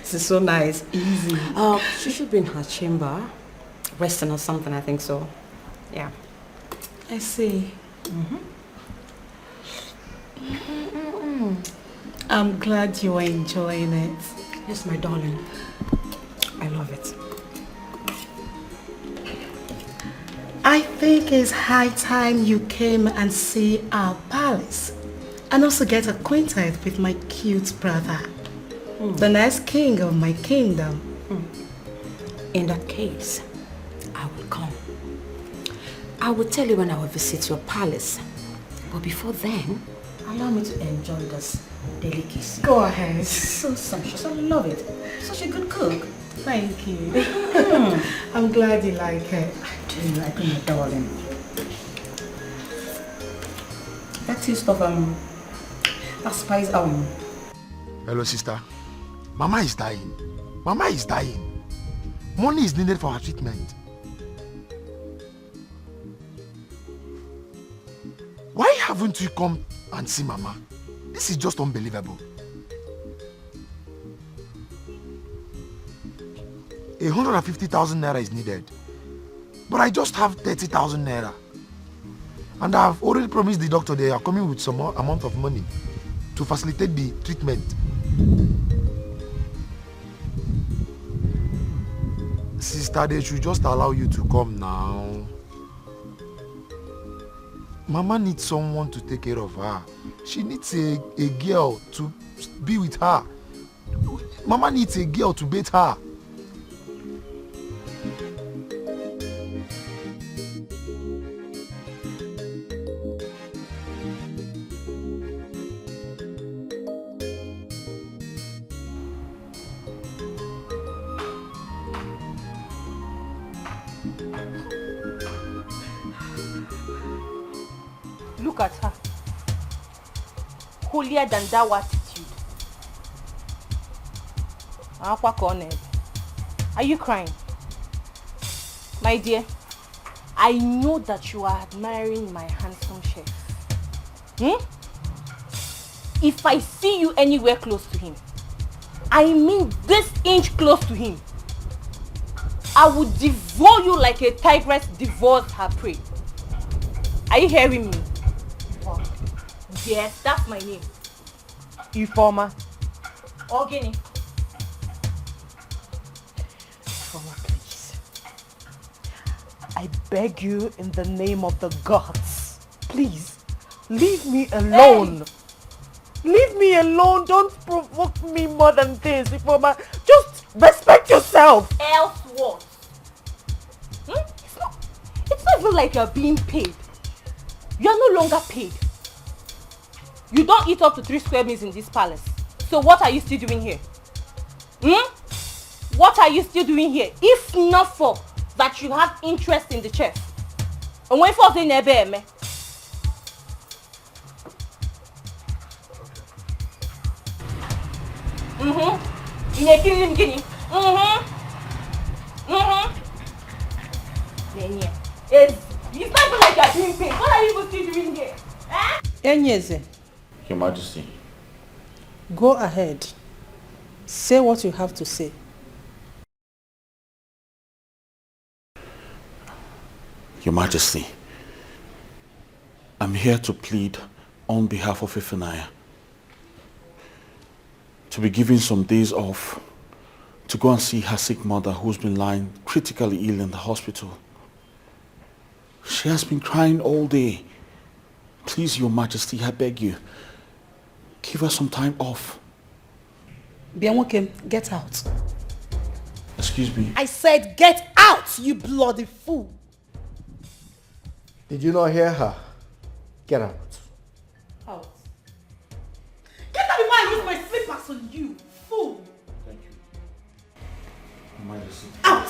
This is so nice. Easy. She should be in her chamber. Resting or something, I think so. Yeah. I see. I'm glad you are enjoying it. Yes, my darling. I love it. I think it's high time you came and see our palace and also get acquainted with my cute brother, the next king of my kingdom. In that case, I will come. I will tell you when I will visit your palace. But before then, allow me to enjoy this delicacy. Go ahead. It's so sumptuous. I love it. Such a good cook. Thank you. I'm glad you like it. I do like it, my darling. That taste of that spice Hello, sister. Mama is dying. Mama is dying. Money is needed for her treatment. Why haven't you come and see Mama? This is just unbelievable. 150,000 naira is needed. But I just have 30,000 naira. And I've already promised the doctor they are coming with some amount of money to facilitate the treatment. Sister, they should just allow you to come now. Mama needs someone to take care of her. She needs a girl to be with her. Mama needs a girl to bathe her. Look at her. Holier than thou attitude. Are you crying? My dear, I know that you are admiring my handsome chef. If I see you anywhere close to him, I mean this inch close to him, I would devour you like a tigress devours her prey. Are you hearing me? Yes, that's my name. Ifeoma. Ogini. Ifeoma, please. I beg you in the name of the gods. Please, leave me alone. Hey. Leave me alone. Don't provoke me more than this, Ifeoma. Just respect yourself. Else what? It's not even like you're being paid. You're no longer paid. You don't eat up to 3 square meals in this palace. So what are you still doing here? What are you still doing here? If not for that you have interest in the chef. And when for the nebe. In a killing guinea. It's not like you're doing things. What are you even still doing here? Enyeze, Your Majesty. go ahead. Say what you have to say. Your Majesty, I'm here to plead on behalf of Ifunanya to be given some days off to go and see her sick mother who's been lying critically ill in the hospital. She has been crying all day. Please, Your Majesty, I beg you, give her some time off. Bianwokem, get out. Excuse me. I said get out, you bloody fool. Did you not hear her? Get out. Out. Get out before I use my slippers on you, fool. Thank you. Your Majesty. Out.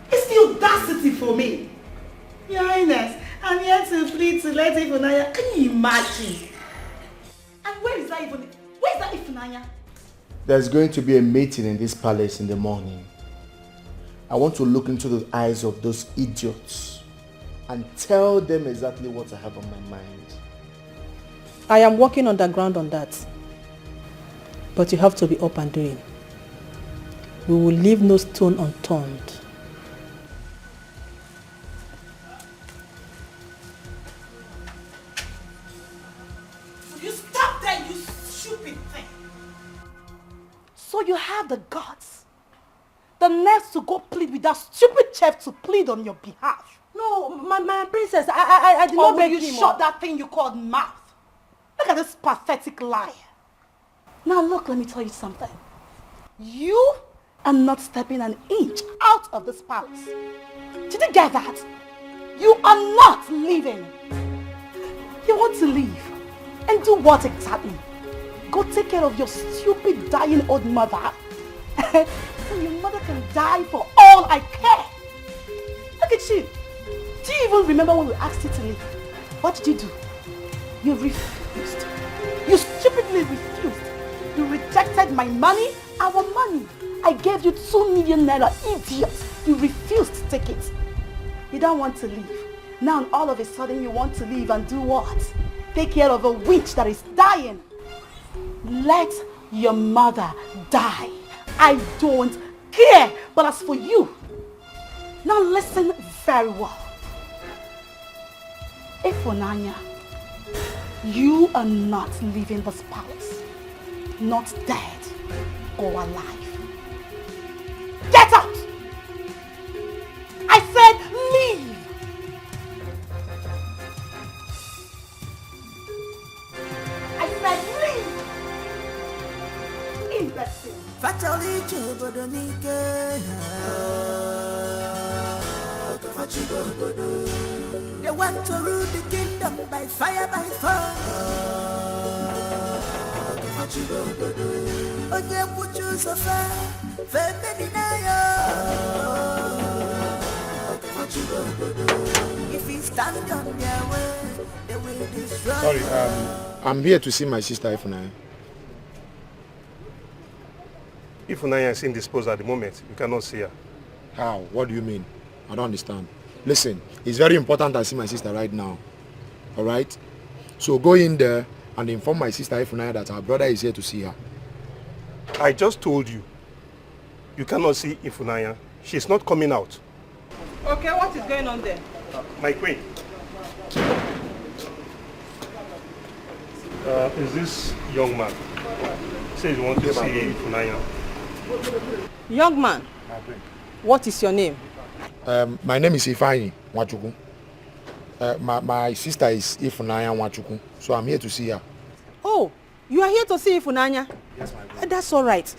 It's the audacity for me. Your Highness, I'm here to plead to let Ifunanya. Can you imagine? And where is that Ifunanya? There's going to be a meeting in this palace in the morning. I want to look into the eyes of those idiots and tell them exactly what I have on my mind. I am working underground on that. But you have to be up and doing. We will leave no stone unturned. You stop there, you stupid thing. So you have the guts, the nerve to go plead with that stupid chef to plead on your behalf. No, my princess, I did not beg you. Shut that thing you called mouth. Look at this pathetic liar. Now look, let me tell you something. You are not stepping an inch out of this palace. Did you get that? You are not leaving. You want to leave. And do what exactly? Go take care of your stupid dying old mother. So your mother can die for all I care. Look at you. Do you even remember when we asked you to leave? What did you do? You refused. You stupidly refused. You rejected my money, our money. I gave you 2 million naira, idiot. You refused to take it. You don't want to leave. Now all of a sudden you want to leave and do what? Take care of a witch that is dying. Let your mother die. I don't care. But as for you, now listen very well. Ifunanya, you are not leaving this palace. Not dead or alive. Get out! I said leave! I said leave! Imbecile! Fatally they want to rule the kingdom by fire, by force. If he stand on their way, they will destroy. Sorry, I'm here to see my sister Ifunanya. Ifunanya is indisposed at the moment. You cannot see her. How? What do you mean? I don't understand. Listen, it's very important I see my sister right now. Alright? So go in there and inform my sister Ifunanya that her brother is here to see her. I just told you. You cannot see Ifunanya. She's not coming out. Okay, what is going on there? My queen. Is this young man? He says he wants to see Ifunanya. Young man, what is your name? My name is Ifeanyi Nwachukwu. My sister is Ifunanya Nwachukwu, so I'm here to see her. Oh, you are here to see Ifunanya? Yes, my brother. That's all right.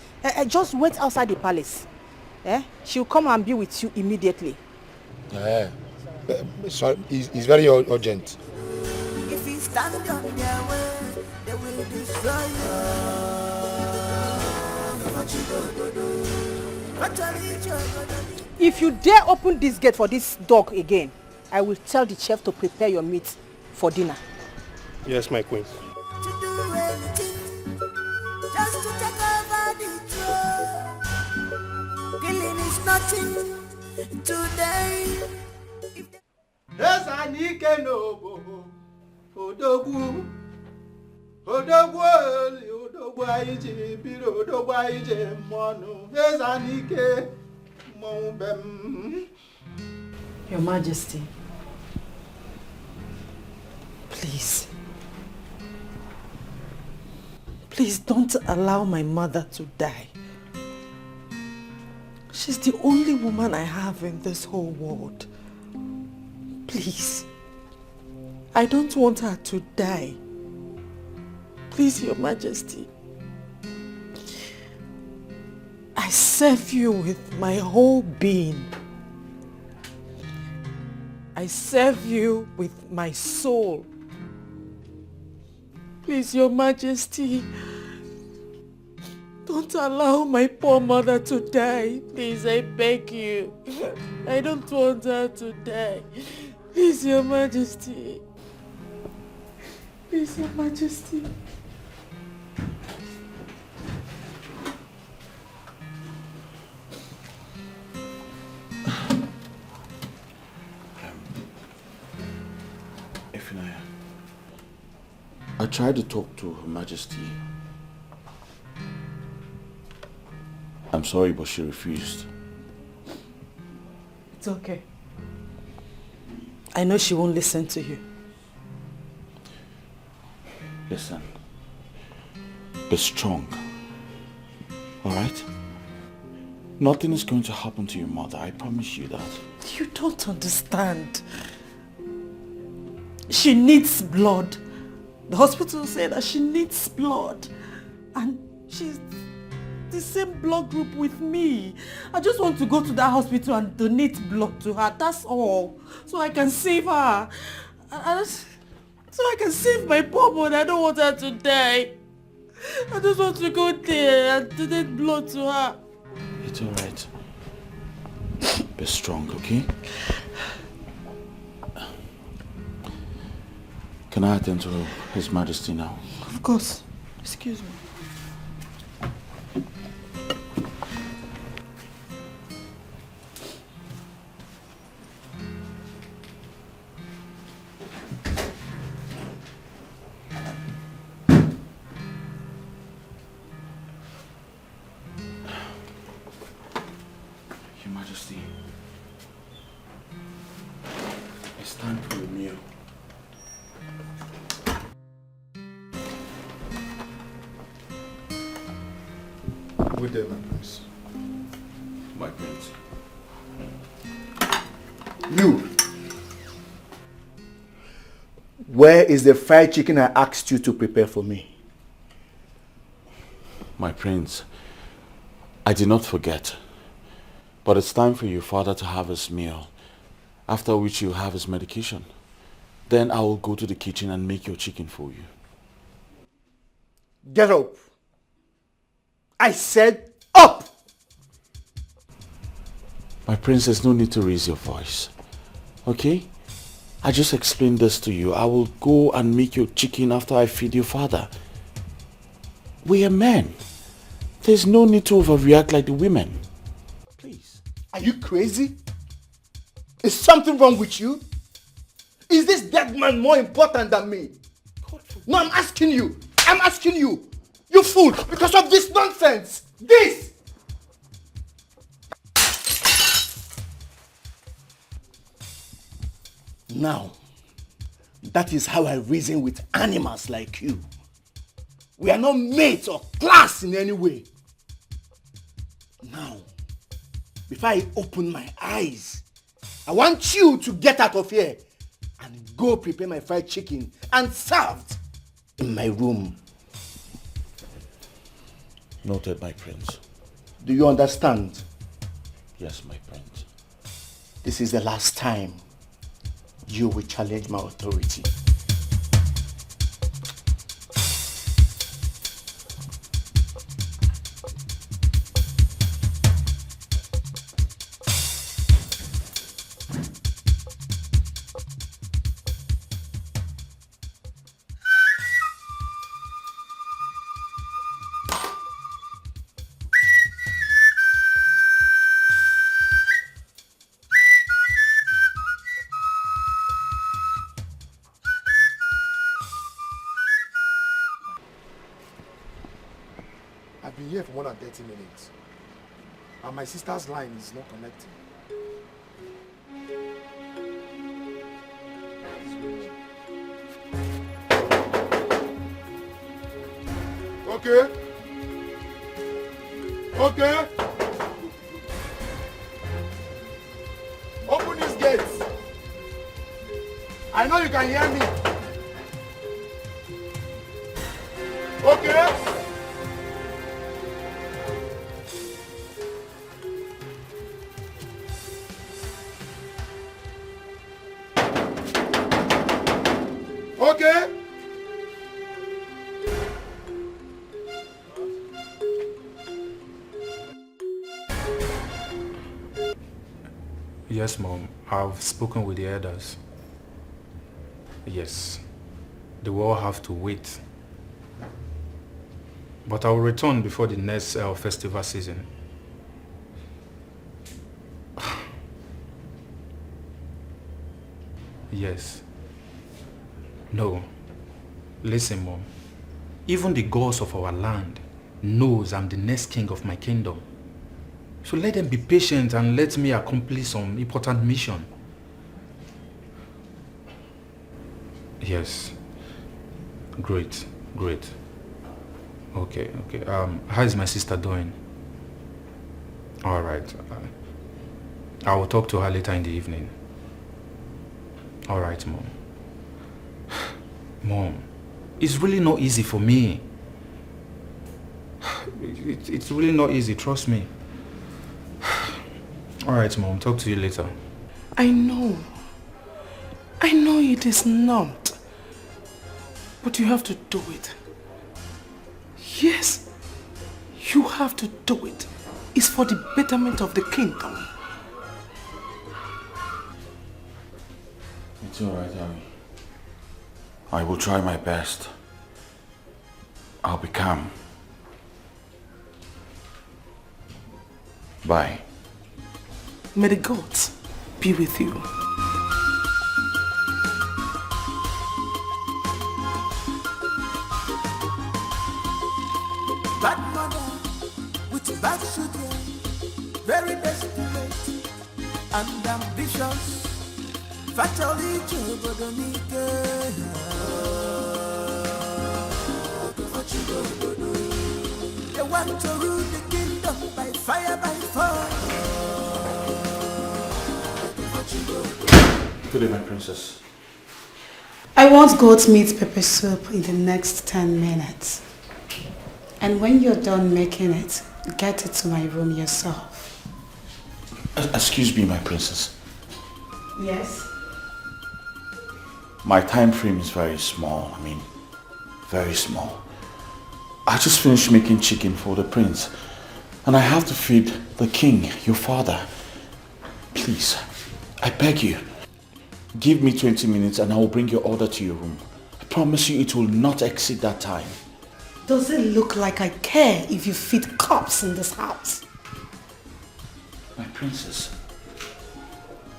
Just wait outside the palace. She'll come and be with you immediately. Sorry, it's very urgent. If he stand on their way, they will destroy you. If you dare open this gate for this dog again, I will tell the chef to prepare your meat for dinner. Yes, my queen. To do anything, just to take over the throne. nothing today. Esanike nobo odogwu odogwu oli odogwu ayije biro odogwu ayije mmonu Esanike mmonu bem. Your Majesty, please don't allow my mother to die. She's the only woman I have in this whole world. Please, I don't want her to die. Please, Your Majesty. I serve you with my whole being. I serve you with my soul. Please, Your Majesty, don't allow my poor mother to die. Please, I beg you. I don't want her to die. Please, Your Majesty. Please, Your Majesty. I tried to talk to Her Majesty. I'm sorry, but she refused. It's okay. I know she won't listen to you. Listen. Be strong. Alright? Nothing is going to happen to your mother. I promise you that. You don't understand. She needs blood. The hospital said that she needs blood. And she's the same blood group with me. I just want to go to that hospital and donate blood to her. That's all. So I can save her. So I can save my poor mother. I don't want her to die. I just want to go there and donate blood to her. It's alright. Be strong, okay? Can I attend to His Majesty now? Of course. Excuse me. Your Majesty, it's time for a meal. Good day, my prince. My prince. You. Where is the fried chicken I asked you to prepare for me? My prince, I did not forget. But it's time for your father to have his meal, after which you'll have his medication. Then I will go to the kitchen and make your chicken for you. Get up. I said up! My prince, there's no need to raise your voice. Okay? I just explained this to you. I will go and make your chicken after I feed your father. We are men. There's no need to overreact like the women. Are you crazy? Is something wrong with you? Is this dead man more important than me? No, I'm asking you. I'm asking you. You fool, because of this nonsense. This! Now, that is how I reason with animals like you. We are not mates or class in any way. Now, before I open my eyes, I want you to get out of here and go prepare my fried chicken and serve it in my room. Noted, my prince. Do you understand? Yes, my prince. This is the last time you will challenge my authority. here for more than 30 minutes. And my sister's line is not connecting. Okay. Okay. Open these gates. I know you can hear me. Okay. Okay. Yes, Mom. I've spoken with the elders. Yes. They will all have to wait. But I will return before the next festival season. Yes. No. Listen, Mom. Even the gods of our land knows I'm the next king of my kingdom. So let them be patient and let me accomplish some important mission. Yes. Great. Great. Okay. How is my sister doing? All right. I will talk to her later in the evening. All right, Mom. Mom, it's really not easy for me. It's really not easy, trust me. All right, Mom, talk to you later. I know it is not. But you have to do it. Yes, you have to do it. It's for the betterment of the kingdom. It's all right, Abby. I will try my best. I'll be calm. Bye. May the gods be with you. Bad mother with bad children, very desperate and ambitious. Fatally they want to rule the kingdom by fire, by force. Good day, my princess. I want goat's meat pepper soup in the next 10 minutes. And when you're done making it, get it to my room yourself. Excuse me, my princess. Yes? My time frame is very small. Very small. I just finished making chicken for the prince. And I have to feed the king, your father. Please, I beg you. Give me 20 minutes and I will bring your order to your room. I promise you it will not exceed that time. Does it look like I care if you feed cops in this house? My princess,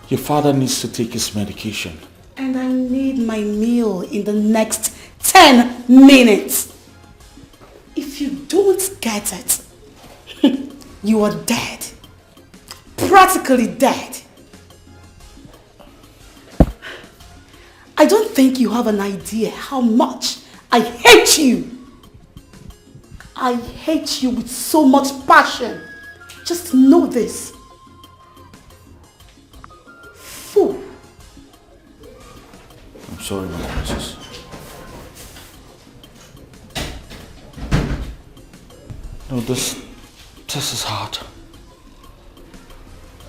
your father needs to take his medication. And I need my meal in the next 10 minutes. If you don't get it, you are dead. Practically dead. I don't think you have an idea how much I hate you. I hate you with so much passion. Just know this. Fool. I'm sorry, my princess. No, this is hard.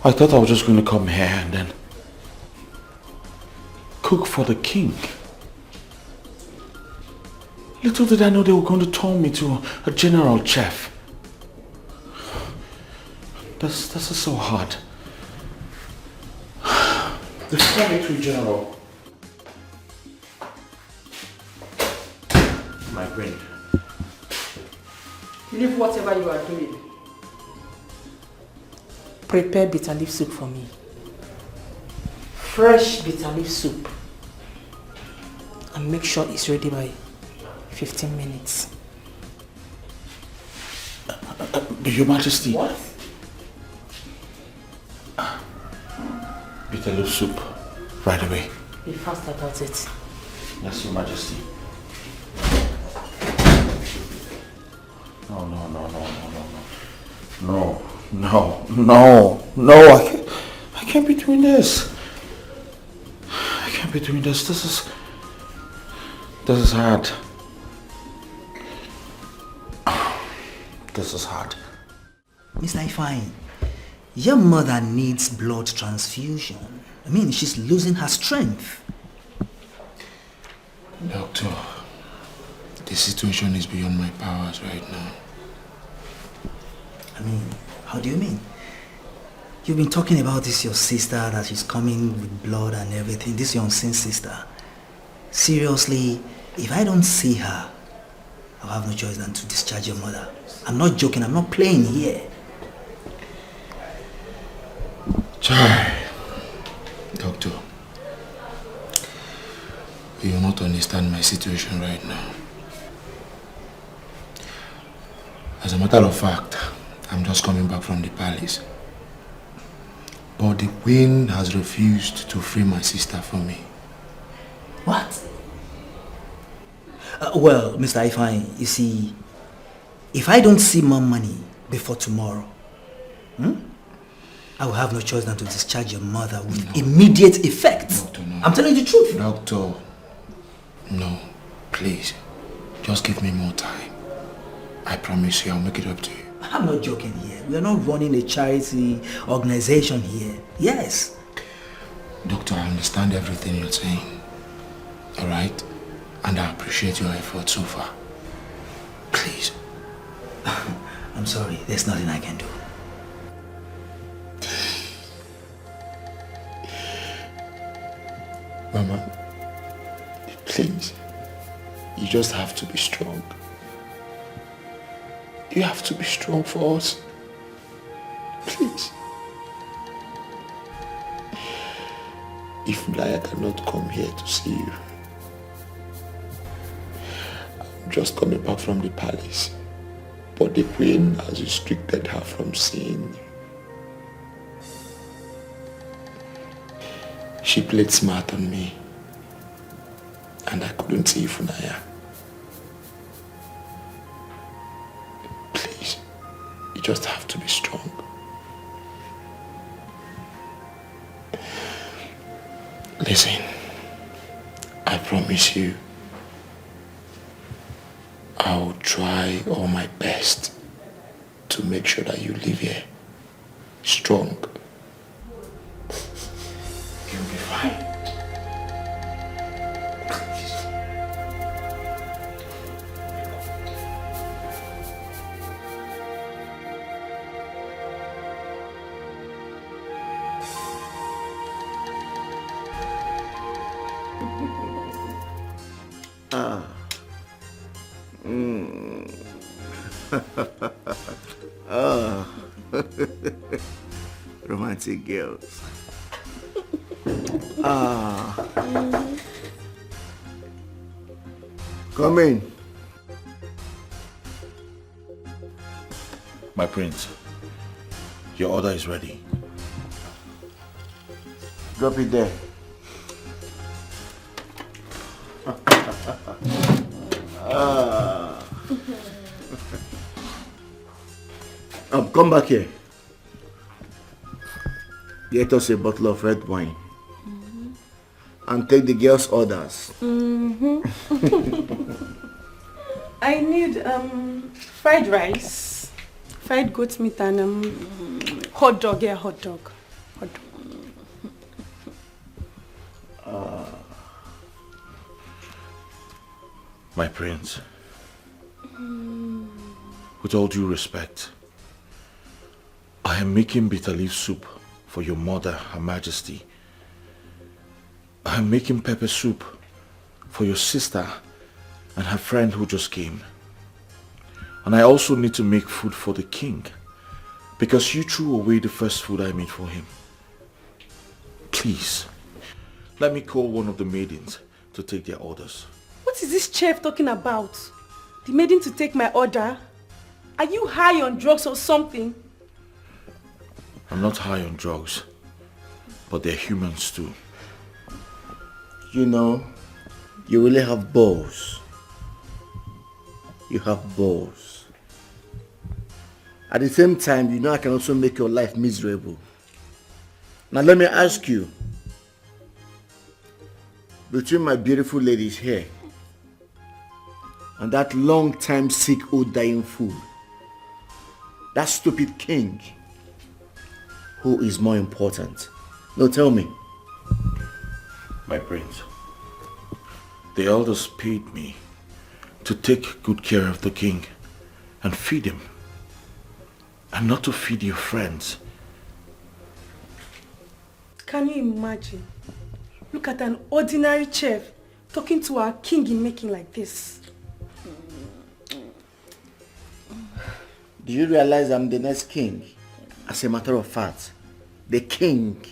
I thought I was just going to come here and then cook for the king. Little did I know they were going to turn me to a general chef. This is so hard. The Secretary General. My brain. Leave whatever you are doing. Prepare bitter leaf soup for me. Fresh bitter leaf soup. And make sure it's ready by 15 minutes. But Your Majesty. What? Bitter leaf soup. Right away. Be fast about it. Yes, Your Majesty. No. I can't be doing this. I can't be doing this. This is hard. This is hard. Mr. Ifeanyi, your mother needs blood transfusion. I mean, she's losing her strength. Doctor, the situation is beyond my powers right now. I mean, how do you mean? You've been talking about this, your sister, that she's coming with blood and everything. This your unseen sister. Seriously, if I don't see her, I'll have no choice than to discharge your mother. I'm not joking, I'm not playing here. Doctor, you will not understand my situation right now. As a matter of fact, I'm just coming back from the palace. But the queen has refused to free my sister from me. What? Well, Mr. Ifeanyi, you see, if I don't see more money before tomorrow, I will have no choice than to discharge your mother with immediate effect. Doctor, no. I'm telling you the truth. Doctor, no, please, just give me more time. I promise you I'll make it up to you. I'm not joking here. We are not running a charity organization here. Yes. Doctor, I understand everything you're saying. Alright? And I appreciate your effort so far. Please. I'm sorry, there's nothing I can do. Mama, please, you just have to be strong. You have to be strong for us. Please. If Mlaya cannot come here to see you, I'm just coming back from the palace. But the queen has restricted her from seeing you. She played smart on me, and I couldn't see Funaya. Please, you just have to be strong. Listen, I promise you, I'll try all my best to make sure that you live here strong. You'll be fine. Romantic girls. Come in. My prince, your order is ready. Drop it there. Come back here. Get us a bottle of red wine. And take the girls' orders. I need fried rice, fried goat meat, and hot dog. Yeah, hot dog. My prince, with all due respect, I am making bitter leaf soup for your mother, Her Majesty. I am making pepper soup for your sister and her friend who just came. And I also need to make food for the king, because you threw away the first food I made for him. Please, let me call one of the maidens to take their orders. What is this chef talking about? The maiden to take my order? Are you high on drugs or something? I'm not high on drugs, but they're humans too. You know, you really have balls. You have balls. At the same time, you know I can also make your life miserable. Now let me ask you, between my beautiful ladies here and that long-time sick old dying fool, that stupid king, who is more important? No, tell me. My prince, the elders paid me to take good care of the king and feed him, and not to feed your friends. Can you imagine? Look at an ordinary chef talking to our king in making like this. Do you realize I'm the next king? As a matter of fact, the king.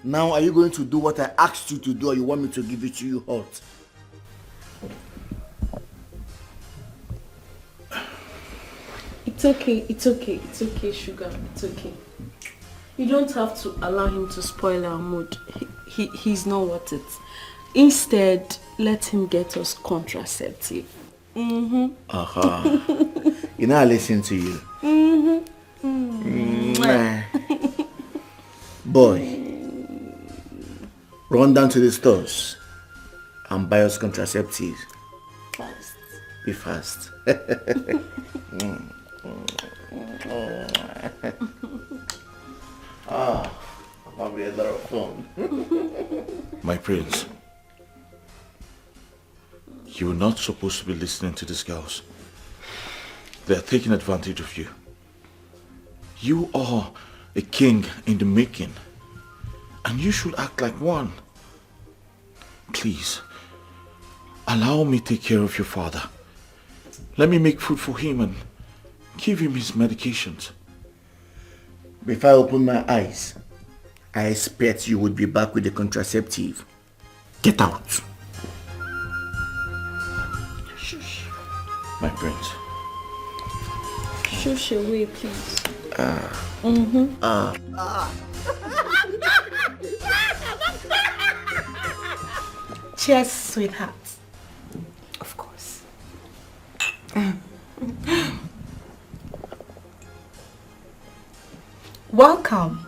Now, are you going to do what I asked you to do, or you want me to give it to you hot? It's okay, sugar, it's okay. You don't have to allow him to spoil our mood. He's not worth it. Instead, let him get us contraceptive. Aha. You know I listen to you. Boy, run down to the stores and buy us contraceptives. Fast. Be fast. That'll be a lot of fun. My prince, you were not supposed to be listening to these girls. They are taking advantage of you. You are a king in the making, and you should act like one. Please, allow me to take care of your father. Let me make food for him and give him his medications. Before I open my eyes, I expect you would be back with the contraceptive. Get out. Shush. My prince. Shush away, please. Cheers, sweetheart. Of course. Welcome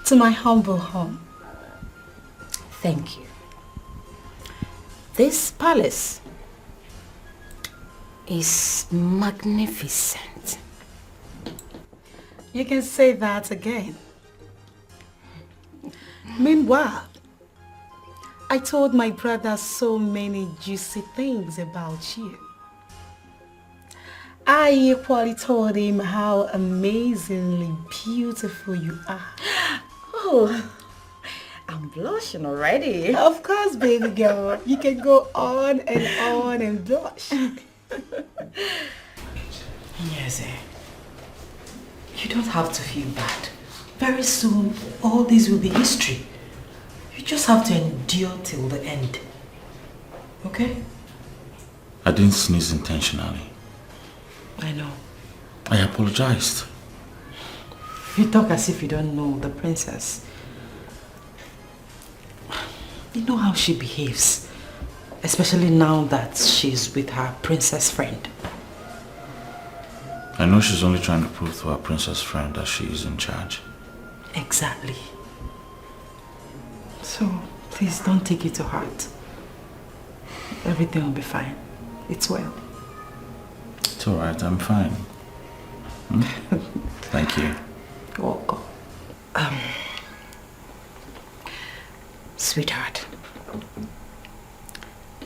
to my humble home. Thank you. This palace is magnificent. You can say that again. Meanwhile, I told my brother so many juicy things about you. I equally told him how amazingly beautiful you are. Oh, I'm blushing already. Of course, baby girl. You can go on and blush. Yes, you don't have to feel bad. Very soon, all this will be history. You just have to endure till the end. Okay? I didn't sneeze intentionally. I know. I apologized. You talk as if you don't know the princess. You know how she behaves. Especially now that she's with her princess friend. I know she's only trying to prove to her princess friend that she is in charge. Exactly. So, please don't take it to heart. Everything will be fine. It's well. It's alright, I'm fine. Thank you. You're welcome. Sweetheart,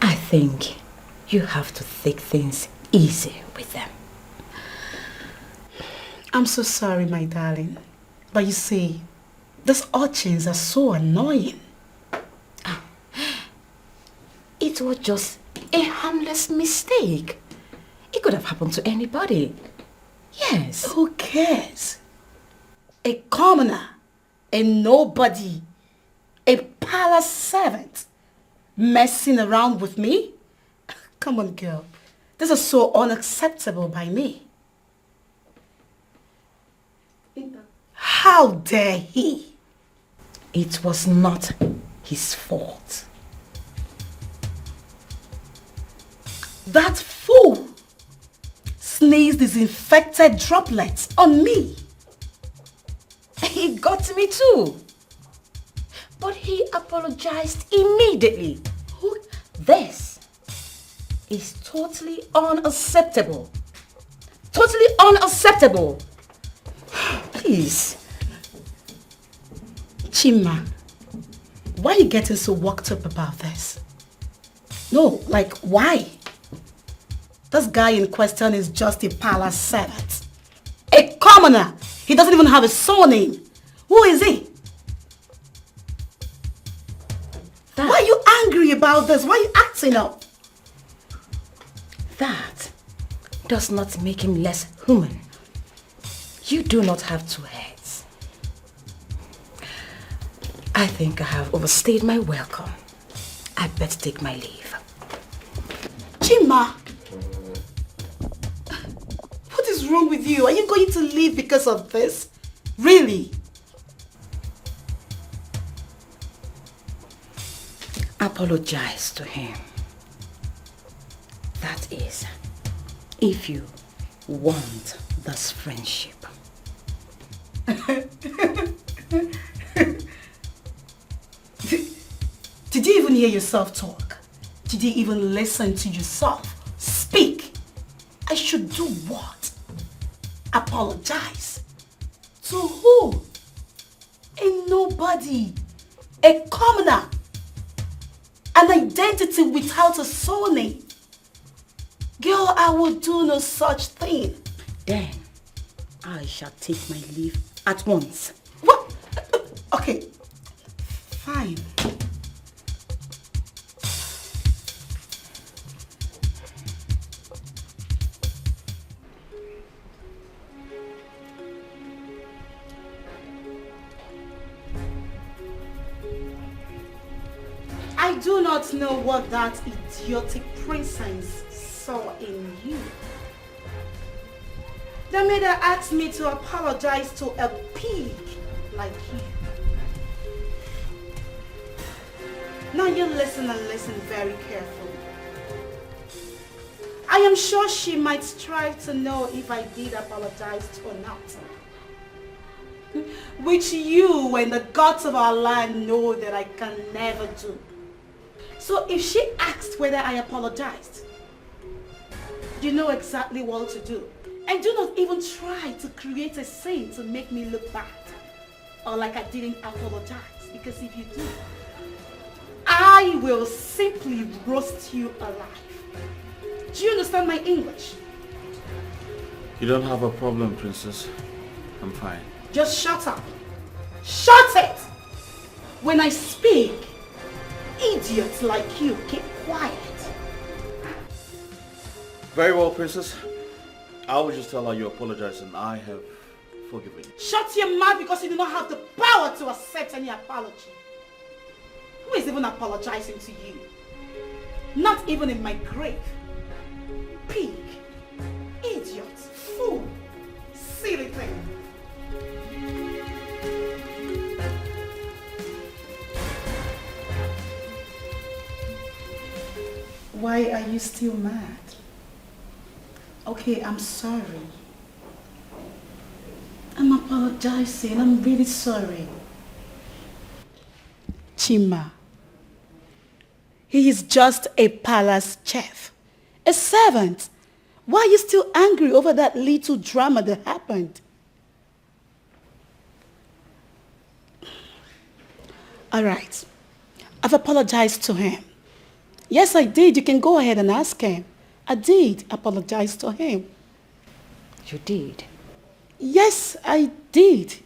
I think you have to take things easy with them. I'm so sorry, my darling. But you see, these urchins are so annoying. It was just a harmless mistake. It could have happened to anybody. Yes. Who cares? A commoner, a nobody, a palace servant messing around with me? Come on, girl. This is so unacceptable by me. How dare he? It was not his fault. That fool sneezed disinfected droplets on me. He got me too. But he apologized immediately. This is totally unacceptable. Totally unacceptable. Please. Chima, why are you getting so worked up about this? No, like why? This guy in question is just a palace servant. A commoner. He doesn't even have a surname. Who is he? Why are you angry about this? Why are you acting up? That does not make him less human. You do not have two heads. I think I have overstayed my welcome. I better take my leave. Chima! What is wrong with you? Are you going to leave because of this? Really? Apologize to him. That is, if you want this friendship. Did you even hear yourself talk? Did you even listen to yourself speak? I should do what? Apologize? To who? A nobody. A commoner. An identity without a surname. Girl, I will do no such thing. Then, I shall take my leave at once. What? Okay, fine. I do not know what that idiotic princess saw in you. That made her ask me to apologize to a pig like you. Now you listen and listen very carefully. I am sure she might strive to know if I did apologize or not. Which you and the gods of our land know that I can never do. So if she asked whether I apologized, you know exactly what to do. And do not even try to create a scene to make me look bad or like I didn't apologize, because if you do, I will simply roast you alive. Do you understand my English? You don't have a problem, princess. I'm fine. Just shut up. Shut it! When I speak, idiots like you keep quiet. Very well, princess. I will just tell her you apologize and I have forgiven you. Shut your mouth, because you do not have the power to accept any apology. Who is even apologizing to you? Not even in my grave. Pig, idiot, fool, silly thing. Why are you still mad? Okay, I'm sorry. I'm apologizing. I'm really sorry. Chima, he is just a palace chef, a servant. Why are you still angry over that little drama that happened? All right, I've apologized to him. Yes, I did. You can go ahead and ask him. I did apologize to him. You did? Yes, I did.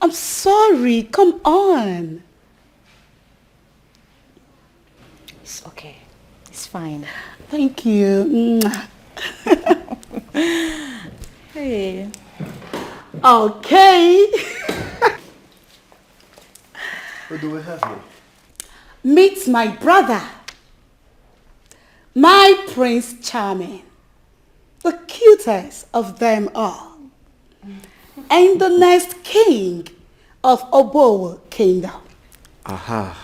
I'm sorry. Come on. It's okay. It's fine. Thank you. Hey. Okay. What do we have here? Meet my brother. my Prince Charming, the cutest of them all, and the next king of Obowo Kingdom. Aha.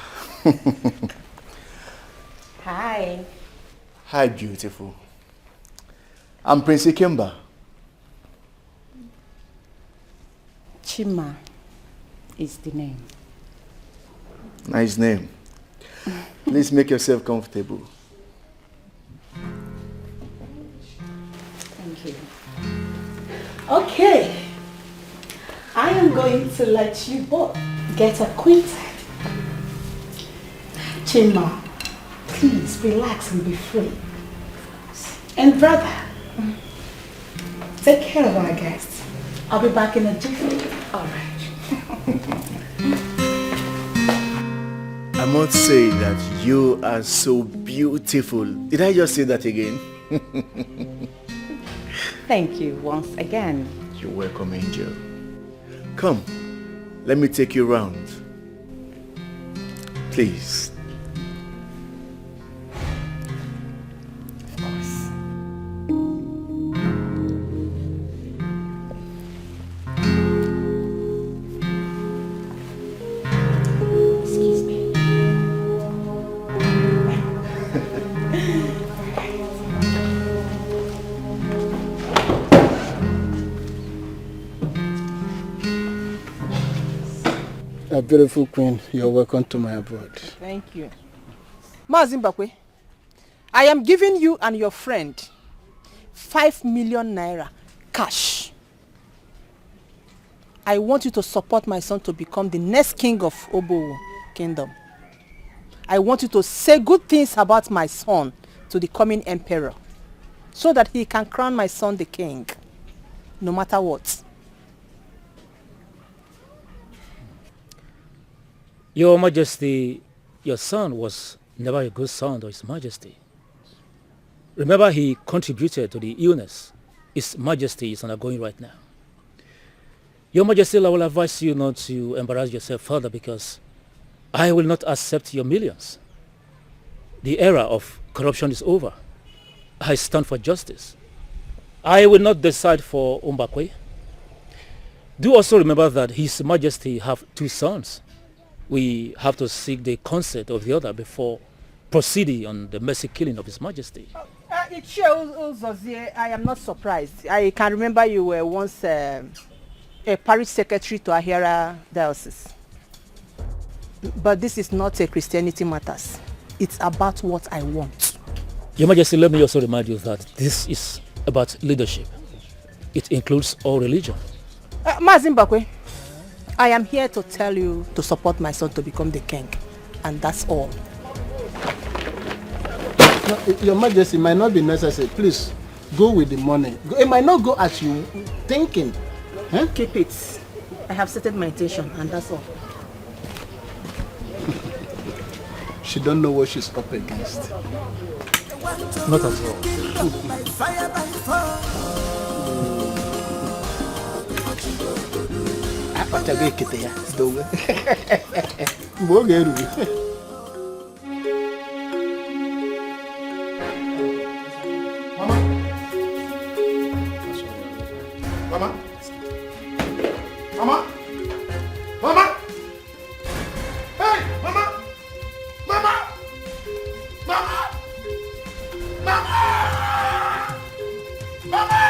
Hi. Hi, beautiful. I'm Prince Ikemba. Chima is the name. Nice name. Please make yourself comfortable. Thank you. Okay. I am going to let you both get acquainted. Chima, please relax and be free. And brother, take care of our guests. I'll be back in a jiffy. All right. I must say that you are so beautiful. Did I just say that again? Thank you once again. You're welcome, angel. Come, let me take you round. Please. Of course. Excuse me. A beautiful queen, you're welcome to my abode. Thank you. Mazimbakwe, I am giving you and your friend 5 million naira cash. I want you to support my son to become the next king of Obowo Kingdom. I want you to say good things about my son to the coming emperor so that he can crown my son the king, no matter what. Your Majesty, your son was never a good son to His Majesty. Remember, he contributed to the illness His Majesty is undergoing right now. Your Majesty, I will advise you not to embarrass yourself further because I will not accept your millions. The era of corruption is over. I stand for justice. I will not decide for Umbakwe. Do also remember that His Majesty have 2 sons. We have to seek the consent of the other before proceeding on the mercy killing of His Majesty. I am not surprised. I can remember you were once a parish secretary to Ahira Diocese. But this is not a Christianity matters. It's about what I want. Your Majesty, let me also remind you that this is about leadership. It includes all religion. Mazimbakwe, I am here to tell you to support my son to become the king. And that's all. No, Your Majesty, it might not be necessary. Please, go with the money. It might not go as you thinking. Huh? Keep it. I have stated my intention and that's all. She don't know what she's up against. Not at all. Mama? Mama? Mama? Hey, Mama? Mama? Mama? Mama? Mama?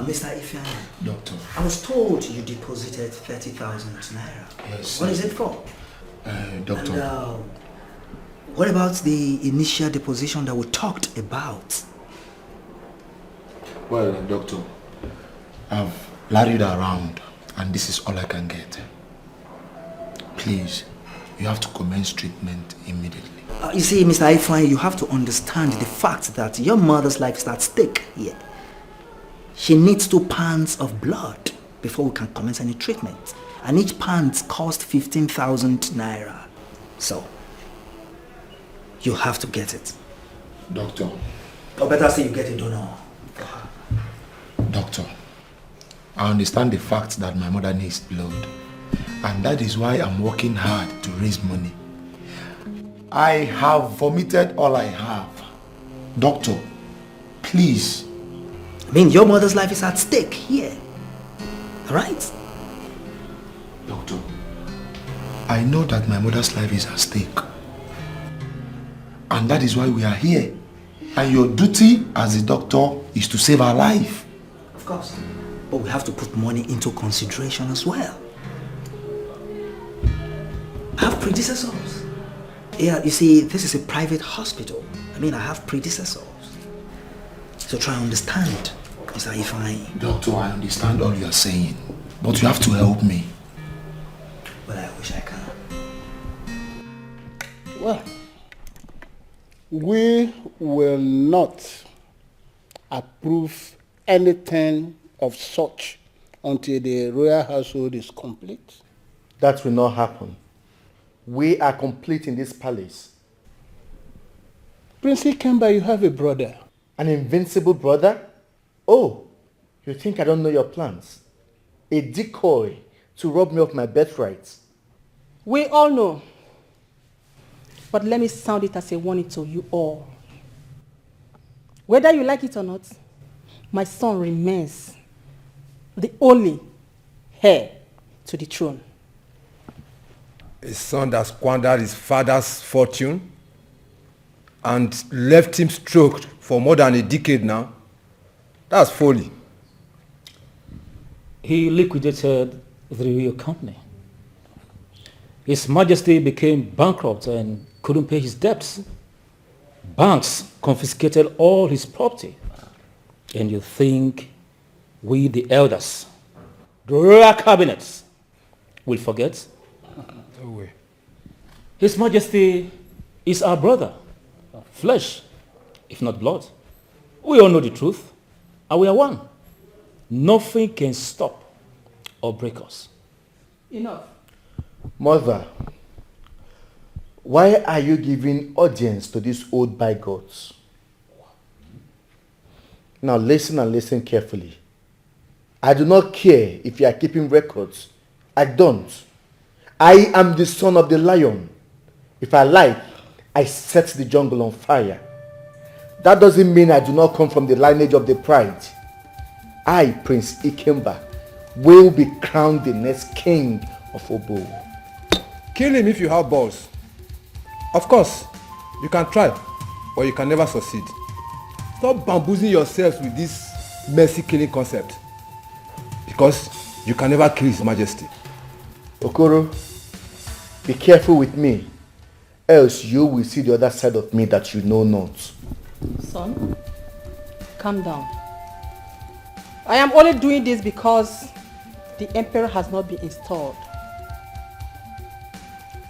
Mr. Ifeanyi. Doctor. I was told you deposited 30,000 naira. Yes. What is it for? Doctor. And, what about the initial deposition that we talked about? Well, doctor, I've larried around and this is all I can get. Please, you have to commence treatment immediately. You see, Mr. Ifeanyi, you have to understand the fact that your mother's life is at stake here. She needs 2 pounds of blood before we can commence any treatment. And each pants cost 15,000 naira. So, you have to get it. Doctor. Or better say you get a donor. Doctor, I understand the fact that my mother needs blood. And that is why I'm working hard to raise money. I have vomited all I have. Doctor, please. I mean, your mother's life is at stake here. Alright? Doctor, I know that my mother's life is at stake. And that is why we are here. And your duty as a doctor is to save her life. Of course. But we have to put money into consideration as well. I have predecessors. Yeah, you see, this is a private hospital. I mean, I have predecessors. So try and understand, Mr. Ifeanyi. Doctor, I understand all you are saying. But you have to help me. Well, I wish I can. Well, we will not approve anything of such until the royal household is complete. That will not happen. We are complete in this palace. Prince Ikemba, you have a brother. An invincible brother? Oh, you think I don't know your plans? A decoy to rob me of my birthright. We all know. But let me sound it as a warning to you all. Whether you like it or not, my son remains the only heir to the throne. A son that squandered his father's fortune and left him stroked for more than a decade now. That's folly. He liquidated the real company. His Majesty became bankrupt and couldn't pay his debts. Banks confiscated all his property. And you think we, the elders, the royal cabinets, will forget? No way. His Majesty is our brother, flesh, if not blood. We all know the truth, and we are one. Nothing can stop or break us. Enough. Mother, why are you giving audience to these old bigots? Now listen and listen carefully. I do not care if you are keeping records. I don't. I am the son of the lion. If I like, I set the jungle on fire. That doesn't mean I do not come from the lineage of the pride. I, Prince Ikemba, will be crowned the next king of Obo. Kill him if you have balls. Of course, you can try, but you can never succeed. Stop bamboozling yourselves with this mercy killing concept. Because you can never kill His Majesty. Okoro, be careful with me, else you will see the other side of me that you know not. Son, calm down. I am only doing this because the emperor has not been installed.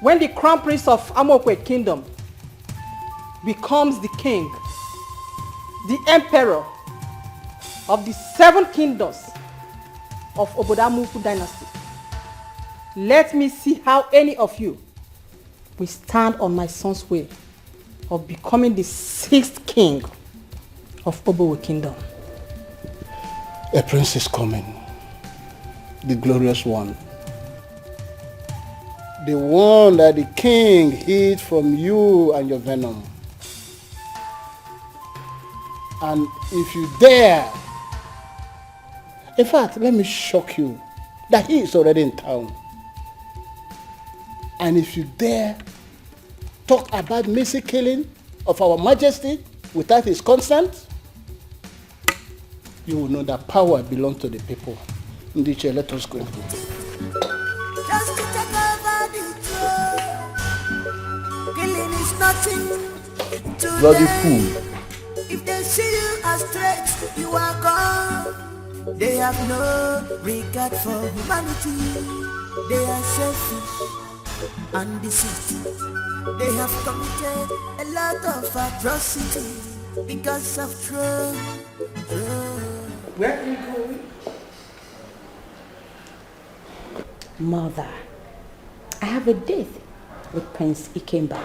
When the crown prince of Amokwe kingdom becomes the king, the emperor of the 7 kingdoms of Obodamuku dynasty, let me see how any of you will stand on my son's way of becoming the 6th king of Obowe kingdom. A prince is coming, the glorious one. The one that the king hid from you and your venom. And if you dare, in fact, let me shock you, that he is already in town. And if you dare talk about mercy killing of our Majesty without his consent, you will know that power belongs to the people. Ndiche, let us go. Just to take over the throne. Killing is nothing to Bloody them. fool. If they see you as threats, you are gone. They have no regard for humanity. They are selfish and deceitful. They have committed a lot of atrocity because of throne. Where are you going? Mother, I have a date with Prince Ikemba.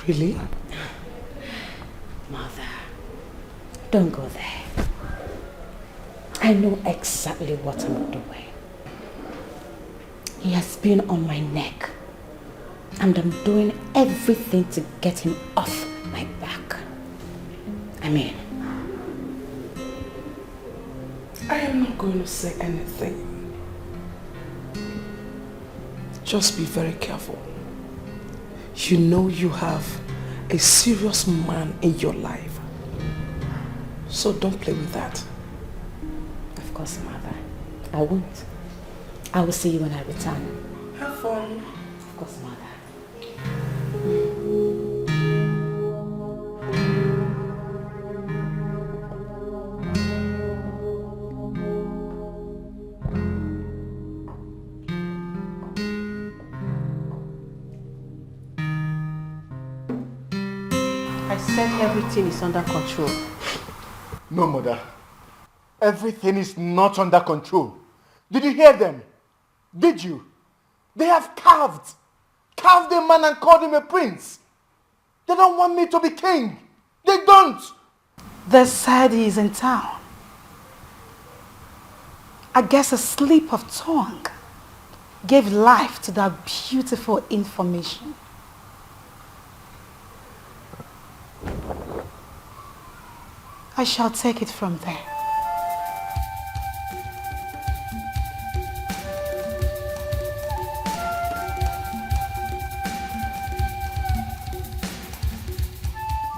Really? Mother, don't go there. I know exactly what I'm doing. He has been on my neck, and I'm doing everything to get him off my back. I mean, I am not going to say anything. Just be very careful. You know you have a serious man in your life. So don't play with that. Of course, Mother. I won't. I will see you when I return. Have fun. Of course, Mother. I said everything is under control. No, Mother. Everything is not under control. Did you hear them? Did you? They have carved a man and called him a prince. They don't want me to be king. They don't. They said he is in town. I guess a slip of tongue gave life to that beautiful information. I shall take it from there.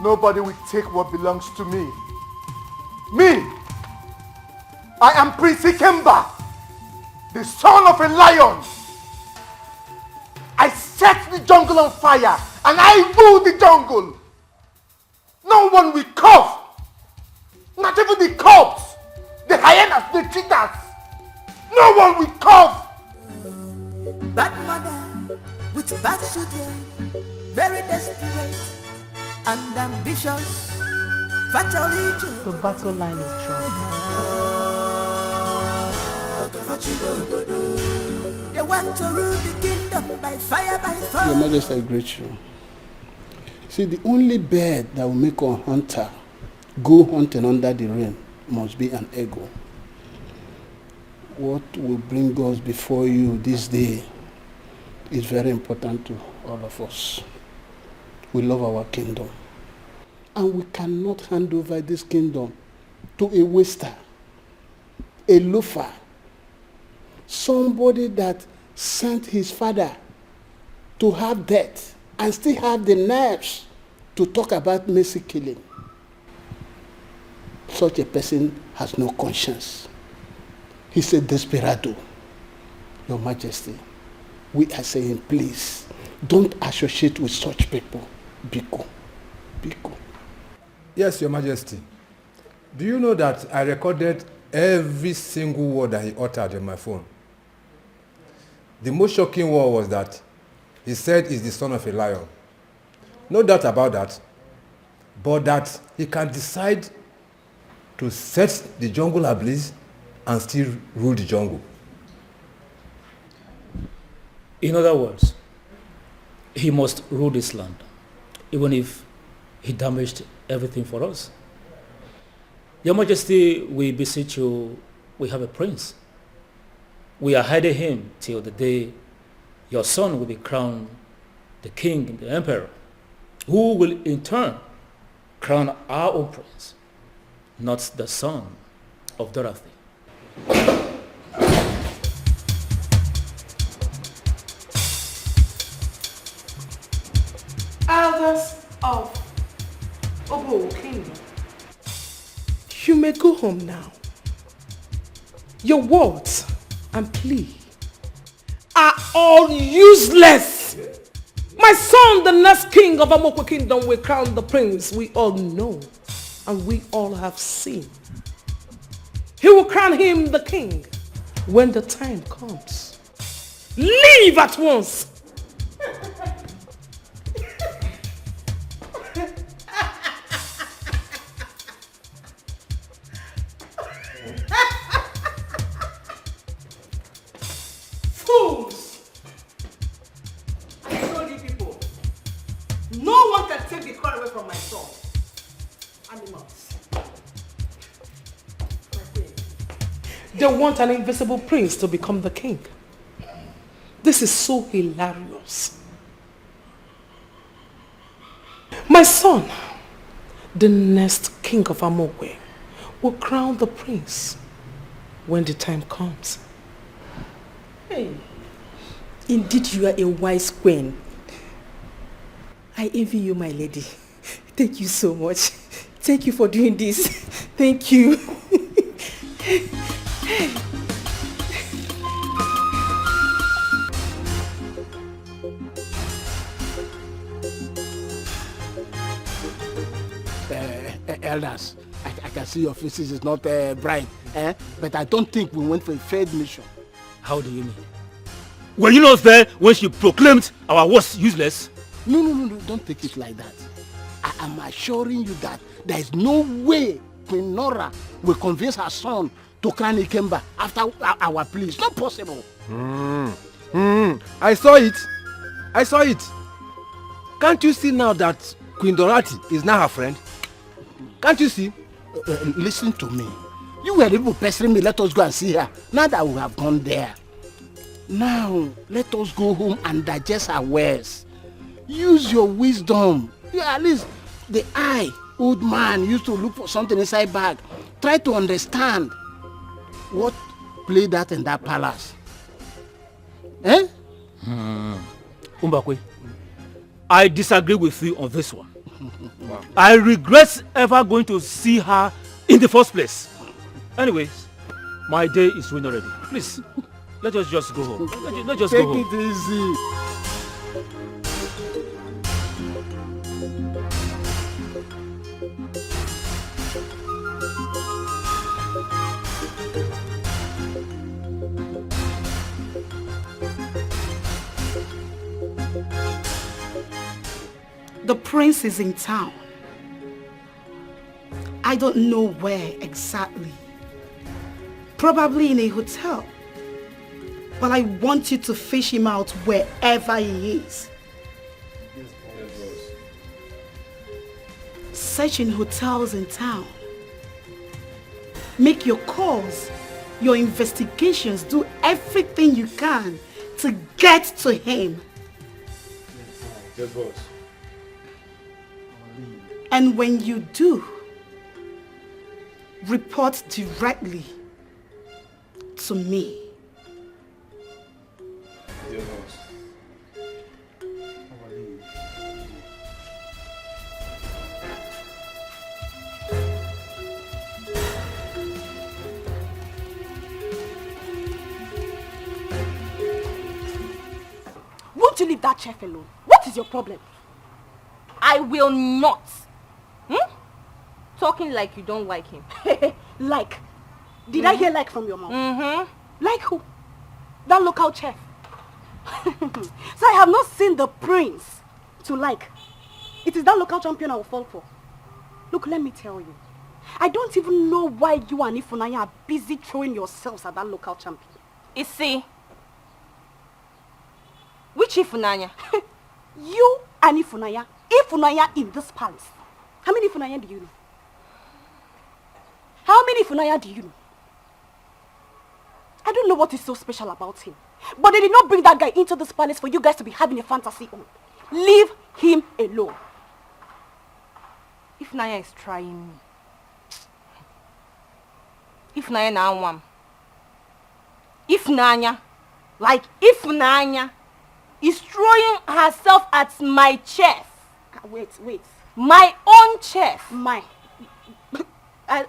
Nobody will take what belongs to me. Me! I am Prince Ikemba, the son of a lion. I set the jungle on fire and I rule the jungle. No one will cough. Not even the cops, the hyenas, the cheetahs. No one will cough. Bad mother with bad children, very desperate and ambitious. The battle line is drawn. They want to rule the kingdom by fire, by force. Your Majesty, I greet you. See, the only bird that will make a hunter go hunting under the rain must be an eagle. What will bring us before you this day is very important to all of us. We love our kingdom. And we cannot hand over this kingdom to a waster, a loafer, somebody that sent his father to have death and still have the nerves to talk about mercy killing. Such a person has no conscience. He's a desperado. Your Majesty, we are saying, please, don't associate with such people. Biko. Biko. Yes, Your Majesty. Do you know that I recorded every single word that he uttered on my phone? The most shocking word was that he said he's the son of a lion. No doubt about that. But that he can decide to set the jungle ablaze and still rule the jungle. In other words, he must rule this land, even if he damaged everything for us. Your Majesty, we beseech you, we have a prince. We are hiding him till the day your son will be crowned the king, the emperor, who will in turn crown our own prince, not the son of Dorothy. Elders of Obo Kingdom, you may go home now. Your words and plea are all useless. My son, the next king of Amokwe Kingdom, will crown the prince we all know and we all have seen. He will crown him the king when the time comes. Leave at once. animals. They want an invisible prince to become the king. This is so hilarious. My son, the next king of Amokwe, will crown the prince when the time comes. Hey, indeed you are a wise queen. I envy you, my lady. Thank you so much. Thank you for doing this. Thank you. Elders, I can see your faces is not bright, but I don't think we went for a failed mission. How do you mean? Were you not there when she proclaimed our words useless? No, don't take it like that. I am assuring you that there is no way Queen Nora will convince her son to crown Ikemba after our plea. It's not possible. I saw it. Can't you see now that Queen Dorothy is now her friend? Can't you see? Listen to me. You were able to pester me, let us go and see her. Now that we have gone there. Now, let us go home and digest our words. Use your wisdom. At least the old man, used to look for something inside bag. Try to understand what played out in that palace. Umbakwe, I disagree with you on this one. Wow. I regret ever going to see her in the first place. Anyways, my day is ruined already. Please, let us just go home. Let's just go home. Take it easy. The prince is in town. I don't know where exactly. Probably in a hotel. But I want you to fish him out wherever he is. Search in hotels in town. Make your calls, your investigations, do everything you can to get to him. Yes, boss. And when you do, report directly to me. Yes, boss. Won't you leave that chef alone? What is your problem? I will not. Talking like you don't like him. Like? Did I hear like from your mouth? Mm-hmm. Like who? That local chef. So I have not seen the prince to like. It is that local champion I will fall for. Look, let me tell you. I don't even know why you and Ifunanya are busy throwing yourselves at that local champion. You see? Which Ifunanya? You and Ifunanya. Ifunanya in this palace. How many Ifunanya do you know? How many Ifunanya do you know? I don't know what is so special about him. But they did not bring that guy into this palace for you guys to be having a fantasy on. Leave him alone. Ifunanya is trying me. Ifunanya na one. Ifunanya, like Ifunanya, is throwing herself at my chef. Wait. My own chef. My how?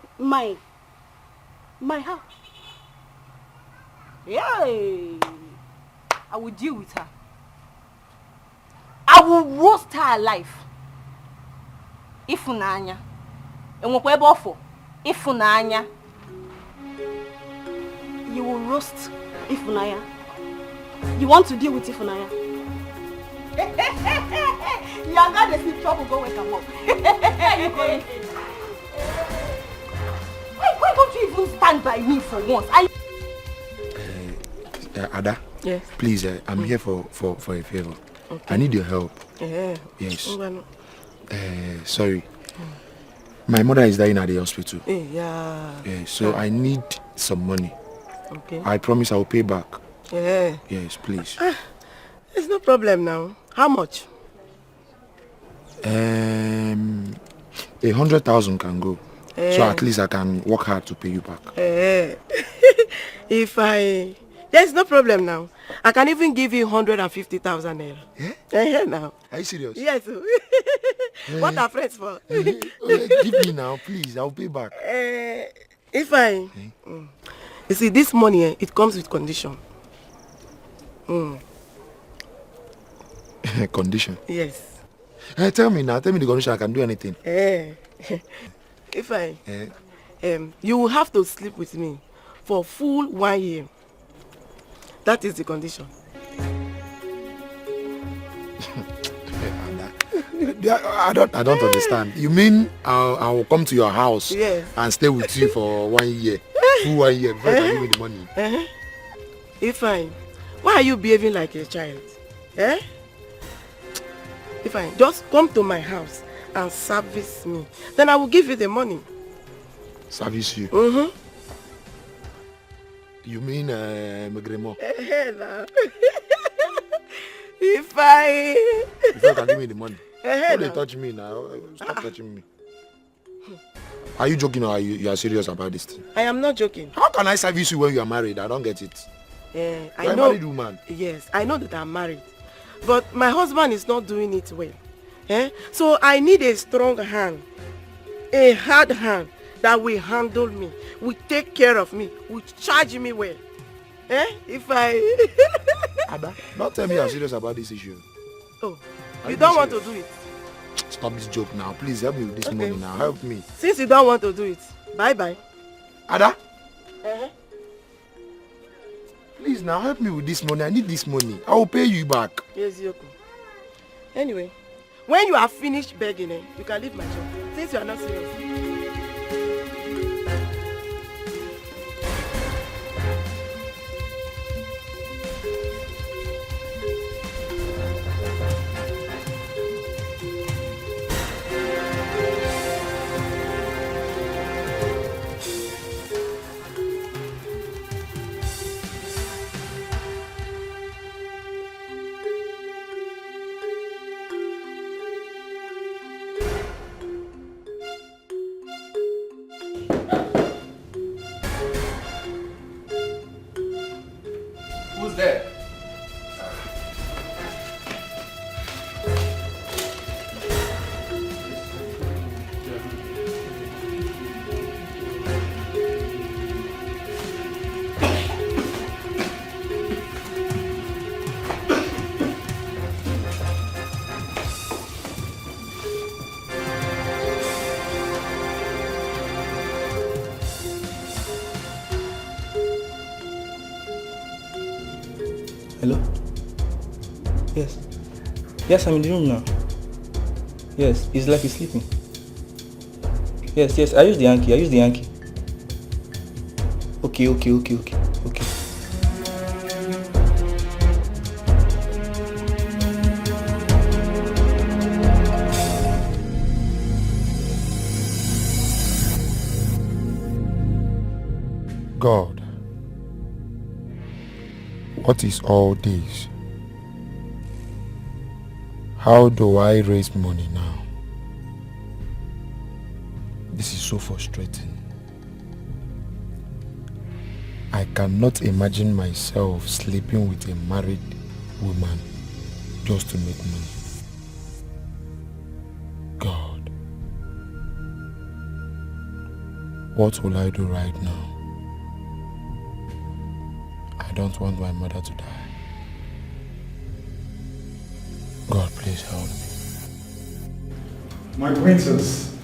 Yay! I will deal with her. I will roast her alive. Ifunanya. Enwokwebofo. Ifunanya. You will roast Ifunanya. You want to deal with Ifunanya? You are going to see trouble go wake up. Why don't you even stand by me for once? Ada, yes. Please, I'm here for a favor. Okay. I need your help. Yeah. Yes. Sorry. My mother is dying at the hospital. Yeah. Yeah, so I need some money. Okay. I promise I will pay back. Yeah. Yes, please. There's no problem now. How much? 100,000 can go. So at least I can work hard to pay you back. There's no problem now. I can even give you 150,000 naira. Yeah? Now. Are you serious? Yes. What are friends for? Give me now, please. I'll pay back. You see, this money, it comes with condition. Condition? Yes. Tell me now. Tell me the condition. I can do anything. You will have to sleep with me for full 1 year. That is the condition. I don't understand. You mean I will come to your house and stay with you for 1 year? Full 1 year before I give me the money? Why are you behaving like a child? Just come to my house and service me. Then I will give you the money. Service you? You mean Magremo? If you can give me the money. Don't they touch me now? Stop touching me. Are you joking or you are serious about this thing? I am not joking. How can I service you when you are married? I don't get it. I know. Married woman. Yes, I know that I'm married. But my husband is not doing it well. So I need a strong hand. A hard hand that will handle me, will take care of me, will charge me well. Ada, don't tell me you're serious about this issue. Oh, you don't want to do it? Stop this joke now. Please help me with this money now. Help me. Since you don't want to do it, bye-bye. Ada? Please now help me with this money. I need this money. I will pay you back. Yes, Yoko. Anyway, when you are finished begging, you can leave my job. Since you are not serious. Who's there? Hello? Yes. Yes, I'm in the room now. Yes, it's like he's sleeping. Yes, I use the Yankee. Okay. God, what is all this? How do I raise money now? This is so frustrating. I cannot imagine myself sleeping with a married woman just to make money. God, what will I do right now? I don't want my mother to die. God, please help me. My princess,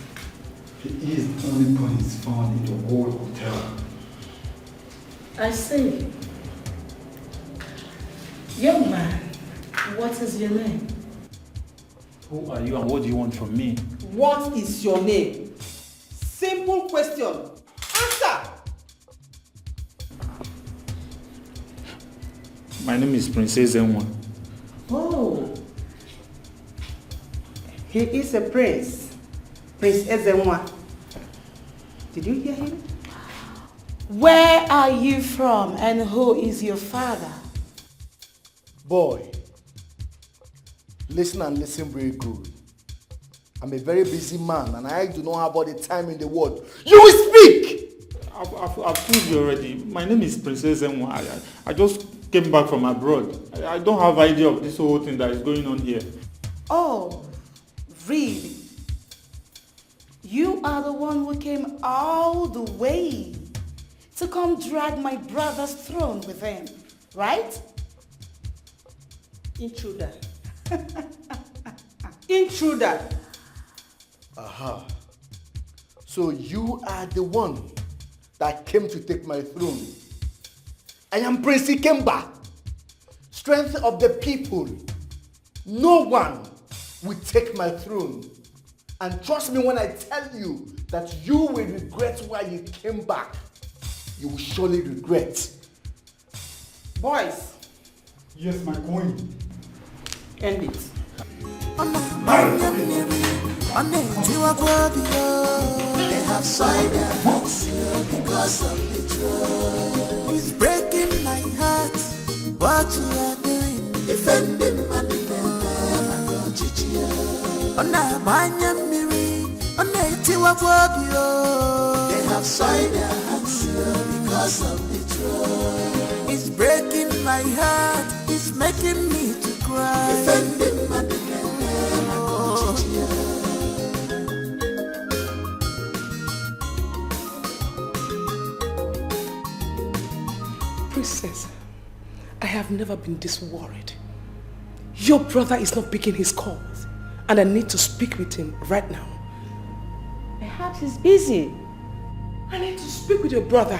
he is the only prince found in the whole hotel. I see. Young man, what is your name? Who are you and what do you want from me? What is your name? Simple question. Answer! My name is Princess Enwa. Oh. He is a prince. Prince Ezenwa. Did you hear him? Where are you from and who is your father? Boy, listen and listen very good. I'm a very busy man and I do not have all the time in the world. You will speak! I've told you already. My name is Princess Enwa. I just came back from abroad. I don't have idea of this whole thing that is going on here. Oh, really? You are the one who came all the way to come drag my brother's throne with him, right? Intruder. Intruder. Aha. So you are the one that came to take my throne. I am Prince Ikemba, strength of the people. No one will take my throne. And trust me when I tell you that you will regret why you came back. You will surely regret. Boys. Yes, my queen. End it. They have soiled their hearts because of the truth. It's breaking my heart what you are doing. Defending my they have soiled their hearts because of the truth. It's breaking my heart, it's making me to cry. Defending my Princess, I have never been this worried. Your brother is not picking his calls, and I need to speak with him right now. Perhaps he's busy. I need to speak with your brother.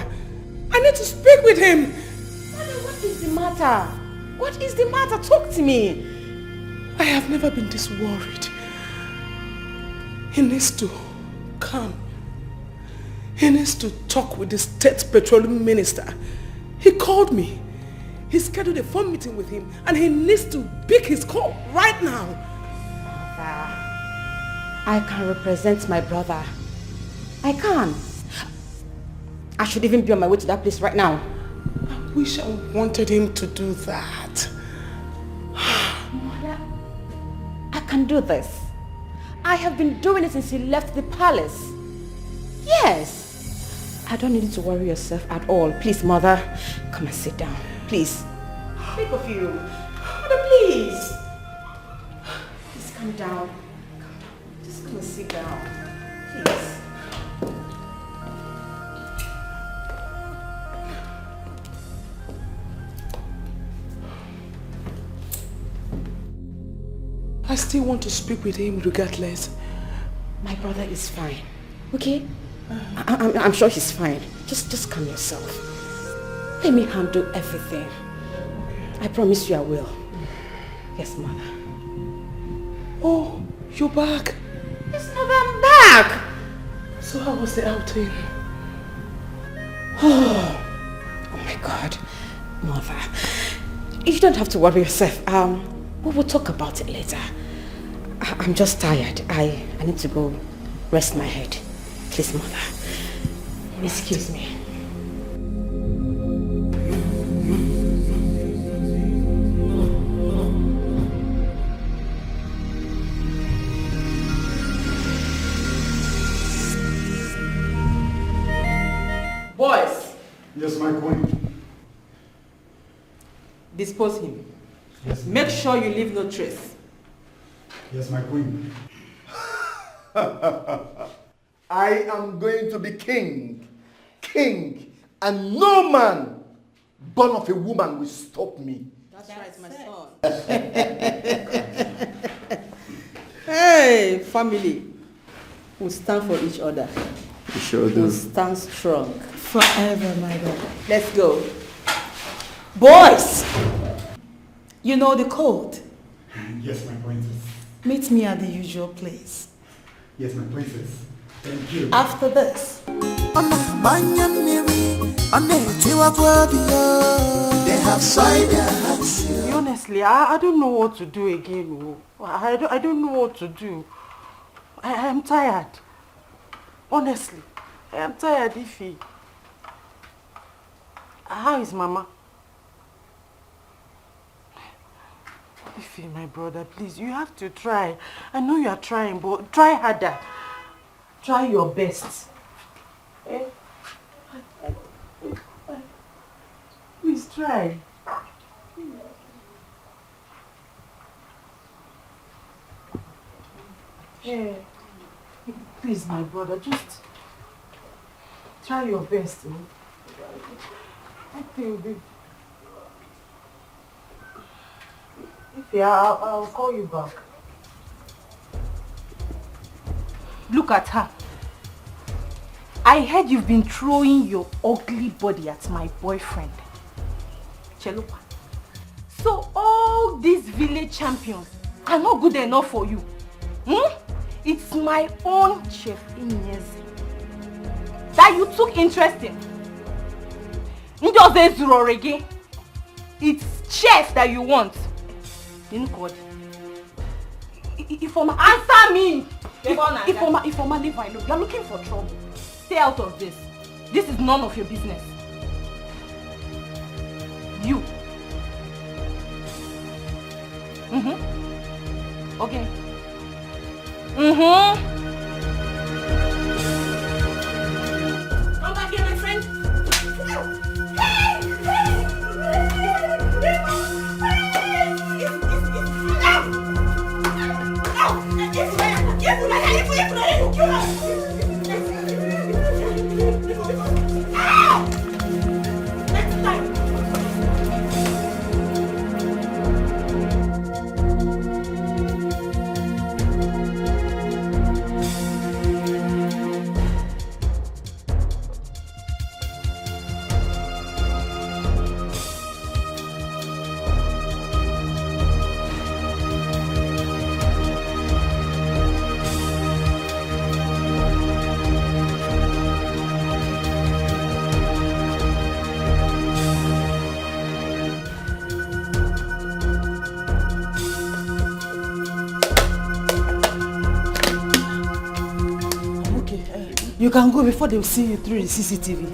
I need to speak with him. Mother, what is the matter? What is the matter? Talk to me. I have never been this worried. He needs to come. He needs to talk with the State Petroleum Minister. He called me. He scheduled a phone meeting with him and he needs to pick his call right now. I can represent my brother. I can. I should even be on my way to that place right now. I wish I wanted him to do that. Mother, I can do this. I have been doing it since he left the palace. Yes. I don't need you to worry yourself at all. Please, Mother, come and sit down. Please. Think of you. Mother, please. Please come down. Just come and sit down. Please. I still want to speak with him regardless. My brother is fine. Okay? I'm sure he's fine. Just calm yourself. Let me handle everything. I promise you I will. Yes, Mother. Oh, you're back. Yes, Mother, I'm back. So how was the outing? Oh my God. Mother, you don't have to worry yourself. We will talk about it later. I'm just tired. I need to go rest my head. Please, Mother. Excuse me. Boys. Yes, my queen. Dispose him. Yes. Make sure you leave no trace. Yes, my queen. I am going to be king, and no man born of a woman will stop me. That's right, my son. Hey, family. We'll stand for each other. We sure do. We'll stand strong. Forever, my God. Let's go. Boys! You know the code. Yes, my princess. Meet me at the usual place. Yes, my princess. Thank you. After this. They have soiled their hearts. Honestly, I don't know what to do again. I don't know what to do. I am tired. Honestly. I am tired, Ify. How is Mama? Ify, my brother, please, you have to try. I know you are trying, but try harder. Try your best. Eh? Please try. Yeah. Please, my brother, just try your best. I think if I'll call you back. Look at her. I heard you've been throwing your ugly body at my boyfriend. Chelupa. So all these village champions are not good enough for you. It's my own chef Inyezi that you took interest in. It's chef that you want. Ifoma, answer me! Ifoma, leave my look. You're looking for trouble. Stay out of this. This is none of your business. You. Okay. Come back here, my friend. You can go before they will see you through the CCTV.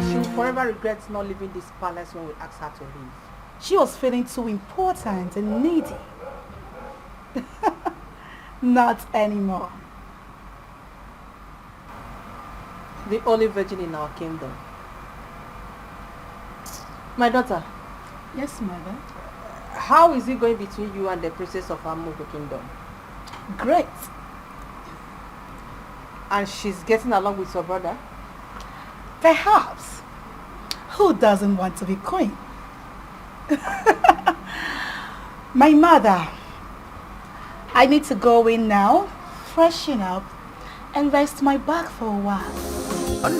She will forever regret not leaving this palace when we asked her to leave. She was feeling too important and needy. Not anymore. The only virgin in our kingdom. My daughter. Yes, mother. How is it going between you and the princess of Amoko kingdom? Great. And she's getting along with your brother? Perhaps. Who doesn't want to be queen? My mother. I need to go in now, freshen up, and rest my back for a while. They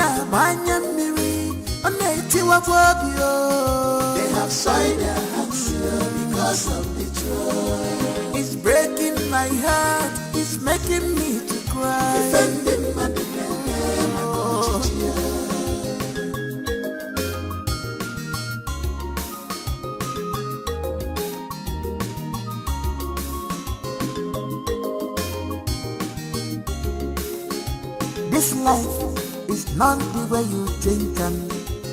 have soiled their hearts because of the joy. It's breaking my heart, it's making me to cry. Defending my This life is not the way you think, and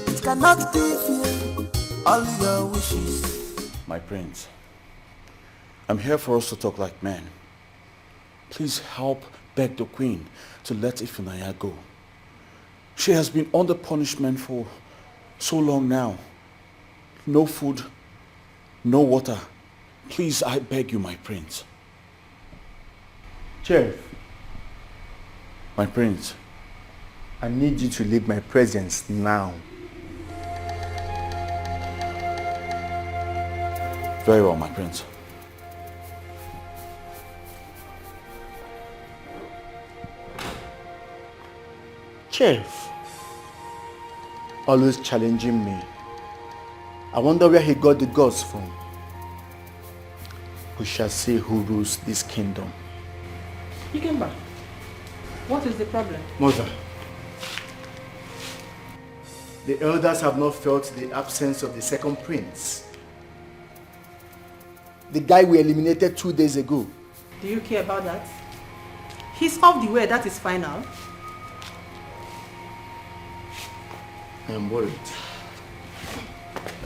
it cannot give you all your wishes. My prince, I'm here for us to talk like men. Please help beg the queen to let Ifunanya go. She has been under punishment for so long now. No food, no water. Please, I beg you, my prince. Chef, my prince, I need you to leave my presence now. Very well, my prince. Chef, always challenging me. I wonder where he got the gods from. We shall see who rules this kingdom. Ikemba, what is the problem? Mother, The elders have not felt the absence of the second prince. The guy we eliminated 2 days ago. Do you care about that? He's off the way, that is final. I am worried.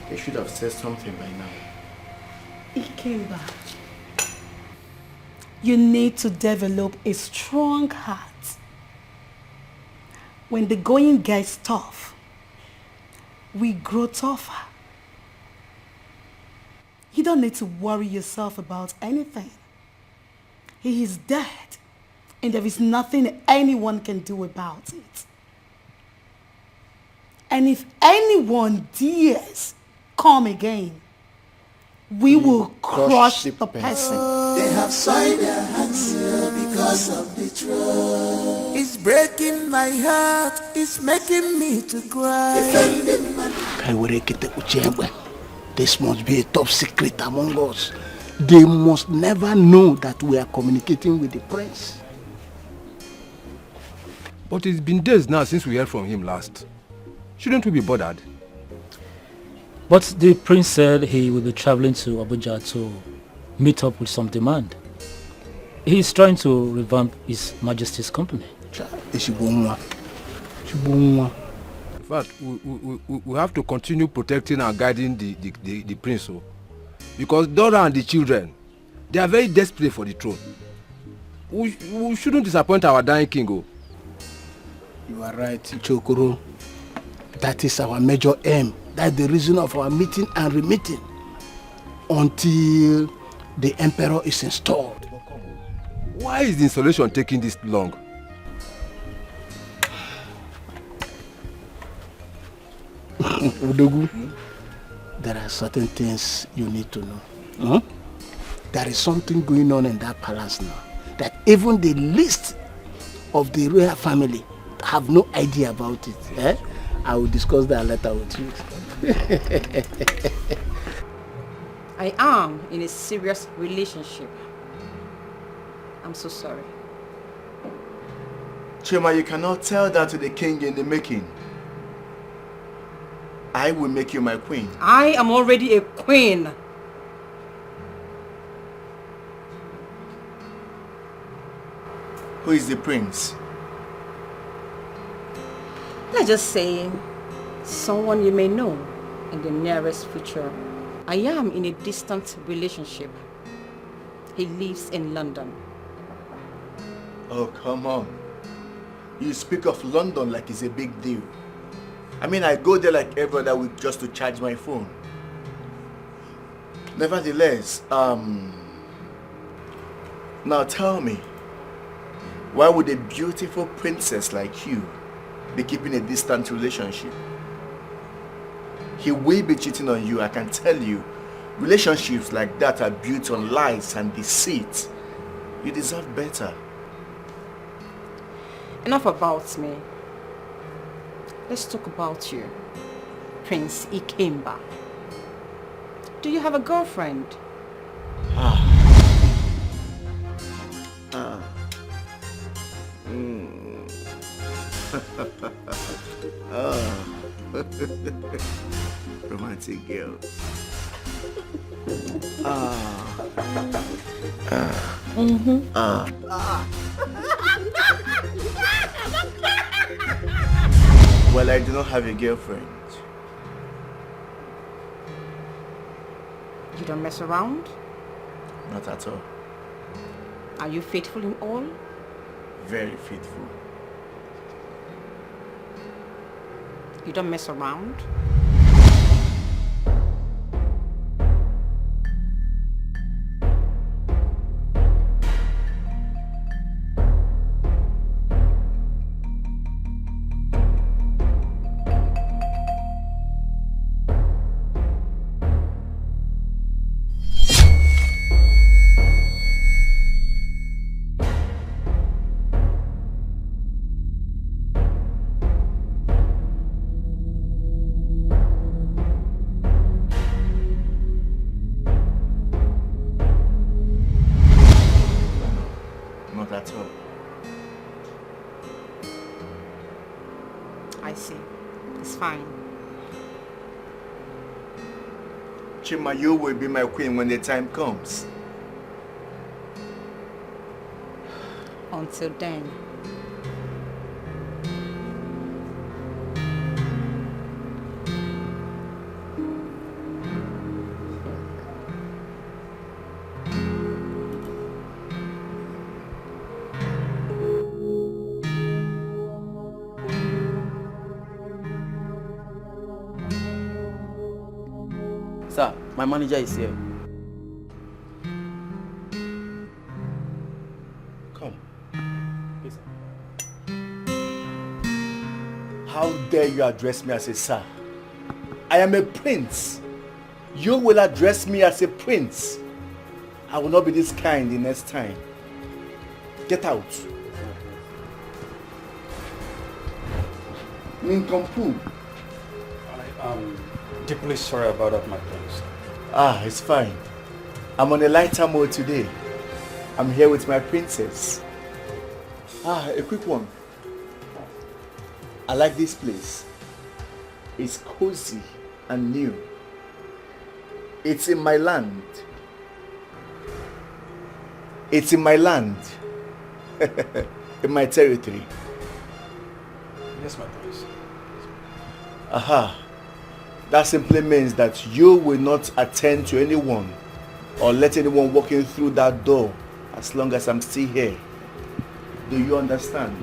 They should have said something by now. Ikemba, you need to develop a strong heart. When the going gets tough, we grow tougher. You don't need to worry yourself about anything. He is dead, and there is nothing anyone can do about it. And if anyone dares come again, we will crush the person. They have soiled their hands because of the truth. It's breaking my heart, it's making me to cry. This must be a top secret among us. They must never know that we are communicating with the prince. But it's been days now since we heard from him last. Shouldn't we be bothered? But the prince said he will be traveling to Abuja to meet up with some demand. He's trying to revamp His Majesty's company. In fact, we have to continue protecting and guiding the prince. Because Dora and the children, they are very desperate for the throne. We shouldn't disappoint our dying king. You are right, Chokoro. That is our major aim. That's the reason of our meeting and remeeting. Until the emperor is installed. Why is the installation taking this long? Udogu, there are certain things you need to know. Huh? There is something going on in that palace now that even the least of the royal family have no idea about it. Eh? I will discuss that later with you. I am in a serious relationship. I'm so sorry. Chima, you cannot tell that to the king in the making. I will make you my queen. I am already a queen. Who is the prince? Let's just say someone you may know in the nearest future. I am in a distant relationship. He lives in London. Oh, come on. You speak of London like it's a big deal. I mean, I go there like every other week just to charge my phone. Nevertheless, now tell me, why would a beautiful princess like you be keeping a distant relationship? He will be cheating on you, I can tell you. Relationships like that are built on lies and deceit. You deserve better. Enough about me. Let's talk about you, Prince Ikemba. Do you have a girlfriend? Romantic girl. Well, I do not have a girlfriend. You don't mess around? Not at all. Are you faithful in all? Very faithful. You don't mess around? Not at all. I see. It's fine. Chima, you will be my queen when the time comes. Until then. Sir, my manager is here. Come. How dare you address me as a sir? I am a prince. You will address me as a prince. I will not be this kind the next time. Get out. Nincompoop. I am deeply sorry about that, my prince. Ah, it's fine. I'm on a lighter mode today. I'm here with my princess. Ah, a quick one. I like this place. It's cozy and new. It's in my land. It's in my land. In my territory. Yes, my prince. Aha. That simply means that you will not attend to anyone or let anyone walking through that door as long as I'm still here. Do you understand?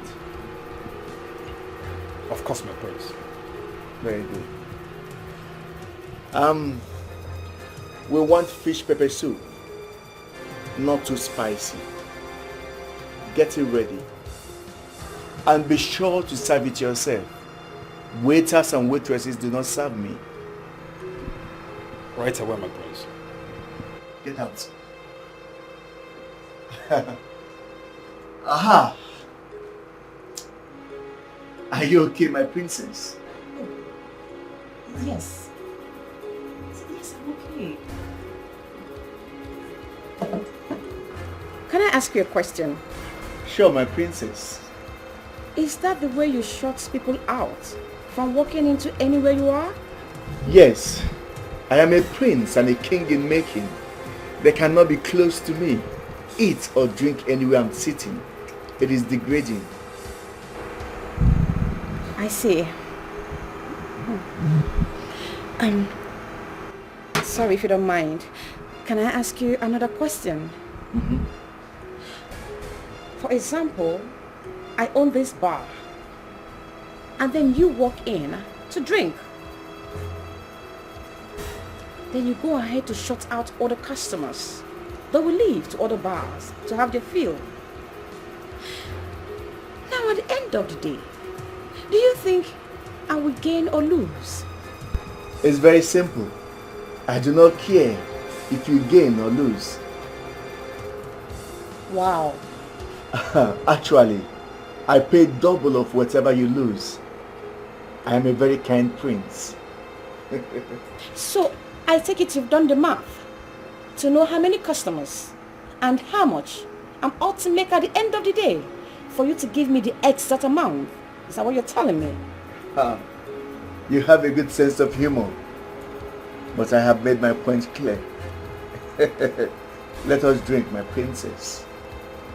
Of course, my prince. Very good. We want fish pepper soup. Not too spicy. Get it ready. And be sure to serve it yourself. Waiters and waitresses do not serve me. Right away, my prince. Get out. Aha! Are you okay, my princess? Yes. Yes, I'm okay. Can I ask you a question? Sure, my princess. Is that the way you shut people out from walking into anywhere you are? Yes. I am a prince and a king in making. They cannot be close to me. Eat or drink anywhere I'm sitting. It is degrading. I see. Sorry if you don't mind. Can I ask you another question? Mm-hmm. For example, I own this bar. And then you walk in to drink. Then you go ahead to shut out other customers. They will leave to other bars to have their fill. Now at the end of the day, do you think I will gain or lose? It's very simple. I do not care if you gain or lose. Wow. Actually, I pay double of whatever you lose. I am a very kind prince. So, I take it you've done the math to know how many customers and how much I'm ought to make at the end of the day for you to give me the exact amount. Is that what you're telling me? You have a good sense of humor, but I have made my point clear. Let us drink, my princess.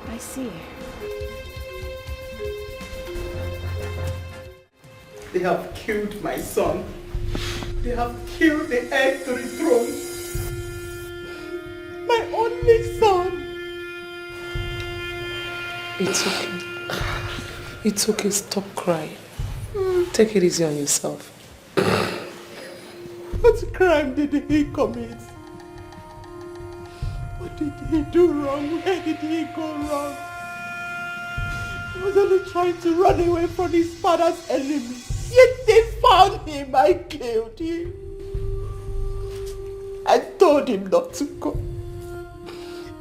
I see. They have killed my son. They have killed the heir to the throne. My only son. It's okay. It's okay. Stop crying. Take it easy on yourself. What crime did he commit? What did he do wrong? Where did he go wrong? He was only trying to run away from his father's enemies. Yet they found him. I killed him. I told him not to go.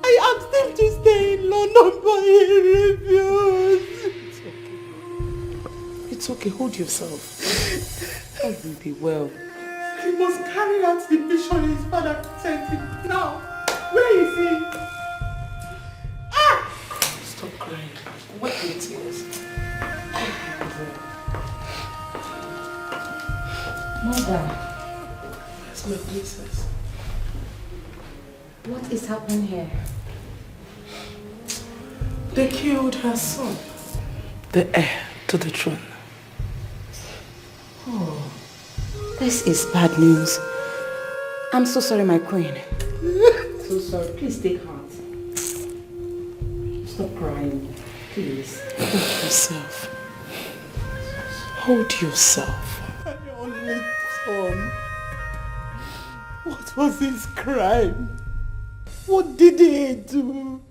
I asked him to stay in London, but he refused. It's okay. Hold yourself. All will be well. He must carry out the mission his father sent him. Now, where is he? Ah! Stop crying. Wipe your tears. Mother. That's my princess. What is happening here? They killed her son, the heir to the throne. Oh, this is bad news. I'm so sorry, my queen. So sorry. Please take heart. Stop crying. Please. Hold yourself. Hold yourself. My only son. What was his crime? What did he do?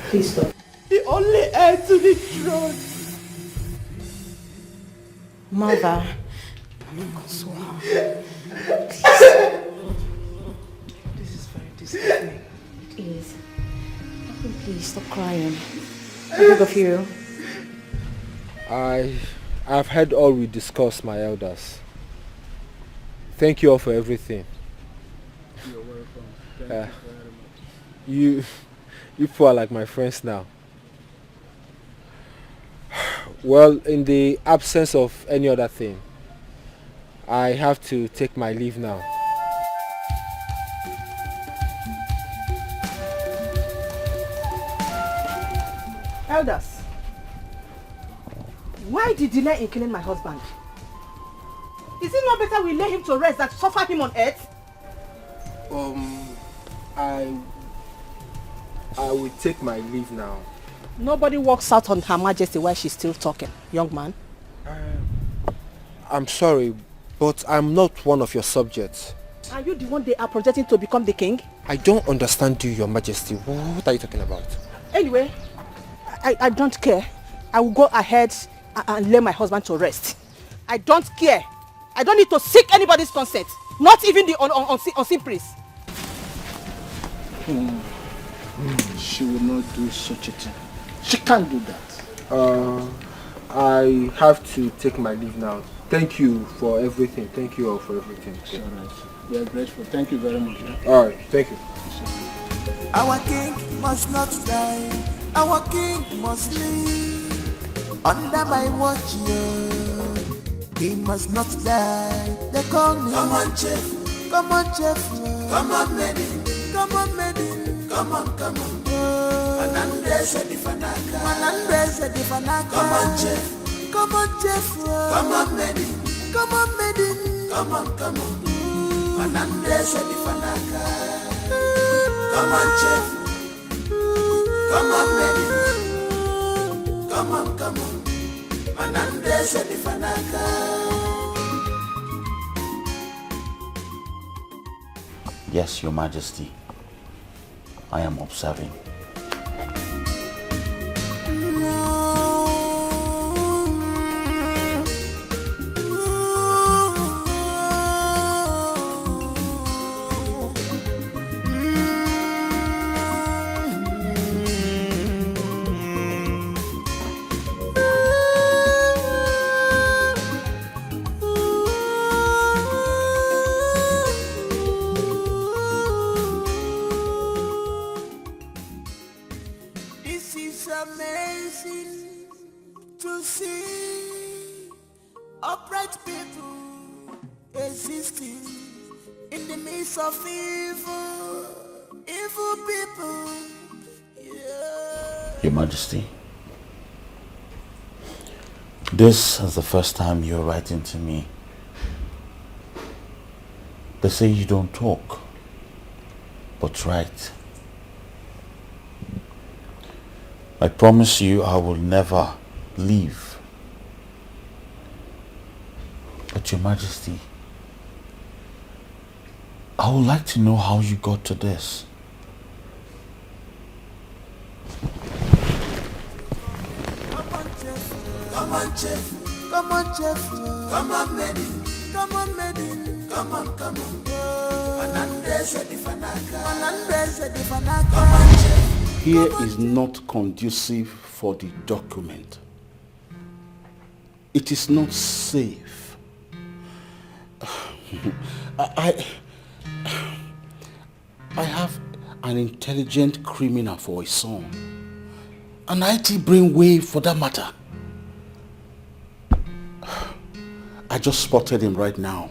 Please stop. The only heir to the throne. Mother. This is very disturbing. Please. Please stop crying. I beg of you. I've heard all we discussed, my elders. Thank you all for everything. You're welcome. Thank you very much. You four are like my friends now. Well, in the absence of any other thing, I have to take my leave now. Elders, why the delay in killing my husband? Is it not better we lay him to rest than suffer him on earth? I will take my leave now. Nobody walks out on Her Majesty while she's still talking, young man. I'm sorry, but I'm not one of your subjects. Are you the one they are projecting to become the king? I don't understand you, your majesty. What are you talking about? Anyway, I don't care. I will go ahead and lay my husband to rest. I don't care. I don't need to seek anybody's consent. Not even the unseen priest. She will not do such a thing. She can't do that. I have to take my leave now. Thank you for everything. Thank you all for everything. It's all right. We are grateful. Thank you very much. All right. Thank you. Our king must not die. Our king must live under my watch. Yeah. He must not die. They call me. Come on, chef. Come on, chef. Come on, maiden. Come on, maiden. Come on, come on. Manandese di fanaka. Manandese di fanaka. Come on, chef. Come on, chef. Come on, maiden. Come on, maiden. Come on, come on. Manandese di fanaka. Come on, chef. Come on, maiden. Come on, come on. Manandese di fanaka. Yes, Your Majesty. I am observing. Your Majesty, this is the first time you're writing to me. They say you don't talk, but write. I promise you I will never leave. But Your Majesty, I would like to know how you got to this. Come on, chef. Come on, chef. Come on, maiden. Come on, maiden. Come on, come on. Manandese di fanaka. Manandese di fanaka. Come on, chef. Here is not conducive for the document. It is not safe. I have an intelligent criminal for a son. An IT brainwave for that matter. I just spotted him right now.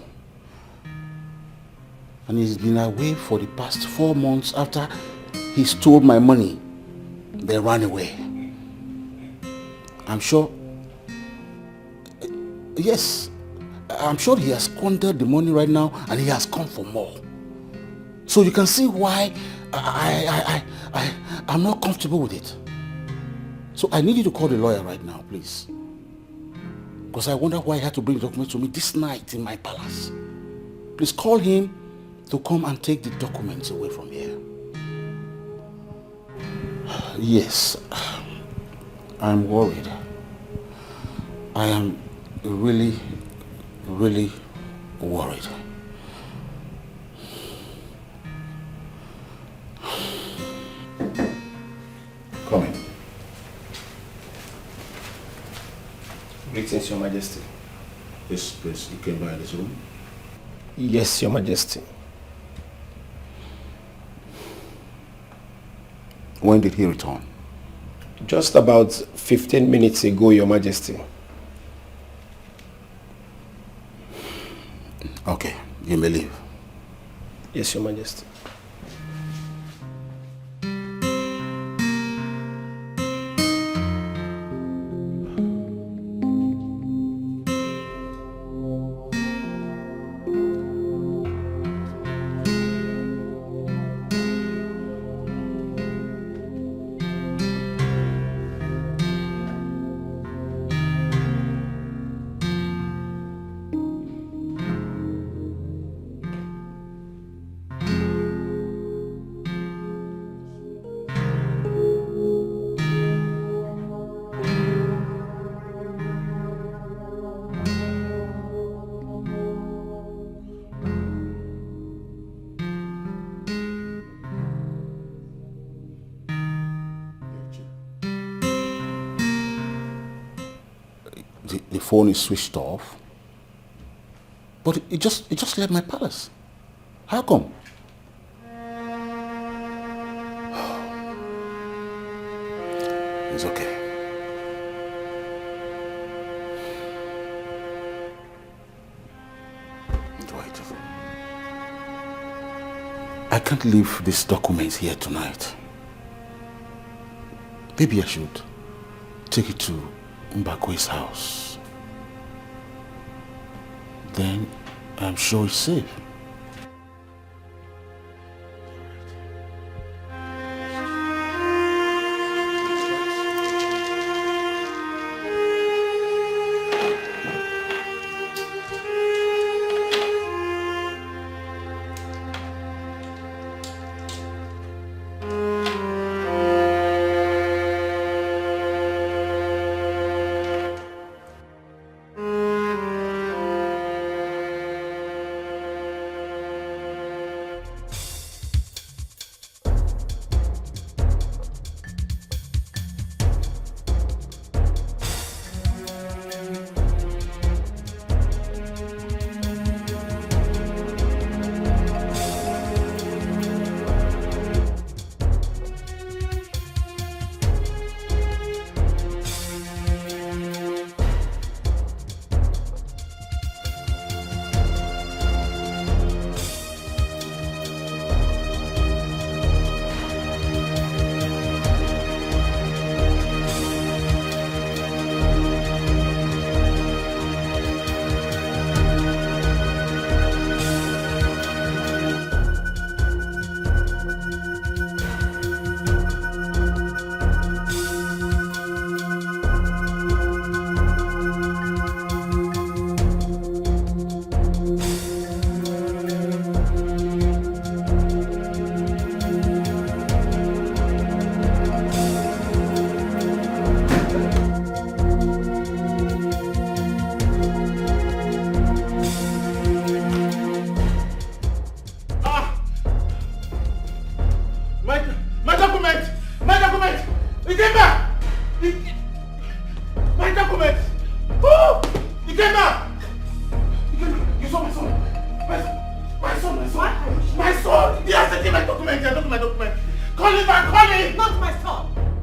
And he's been away for the past 4 months after he stole my money, then ran away. I'm sure, yes, I'm sure he has squandered the money right now and he has come for more. So you can see why I'm not comfortable with it. So I need you to call the lawyer right now, please. Because I wonder why he had to bring the documents to me this night in my palace. Please call him to come and take the documents away from here. Yes, I'm worried. I am really, really worried. Come in. Greetings, Your Majesty. Yes, please, you came by this room? Yes, Your Majesty. When did he return? Just about 15 minutes ago, Your Majesty. Okay, you may leave. Yes, Your Majesty. The phone is switched off, but it just left my palace. How come? It's okay. Wait. I can't leave these documents here tonight. Maybe I should take it to Mbakwe's house. Then I'm sure it's safe.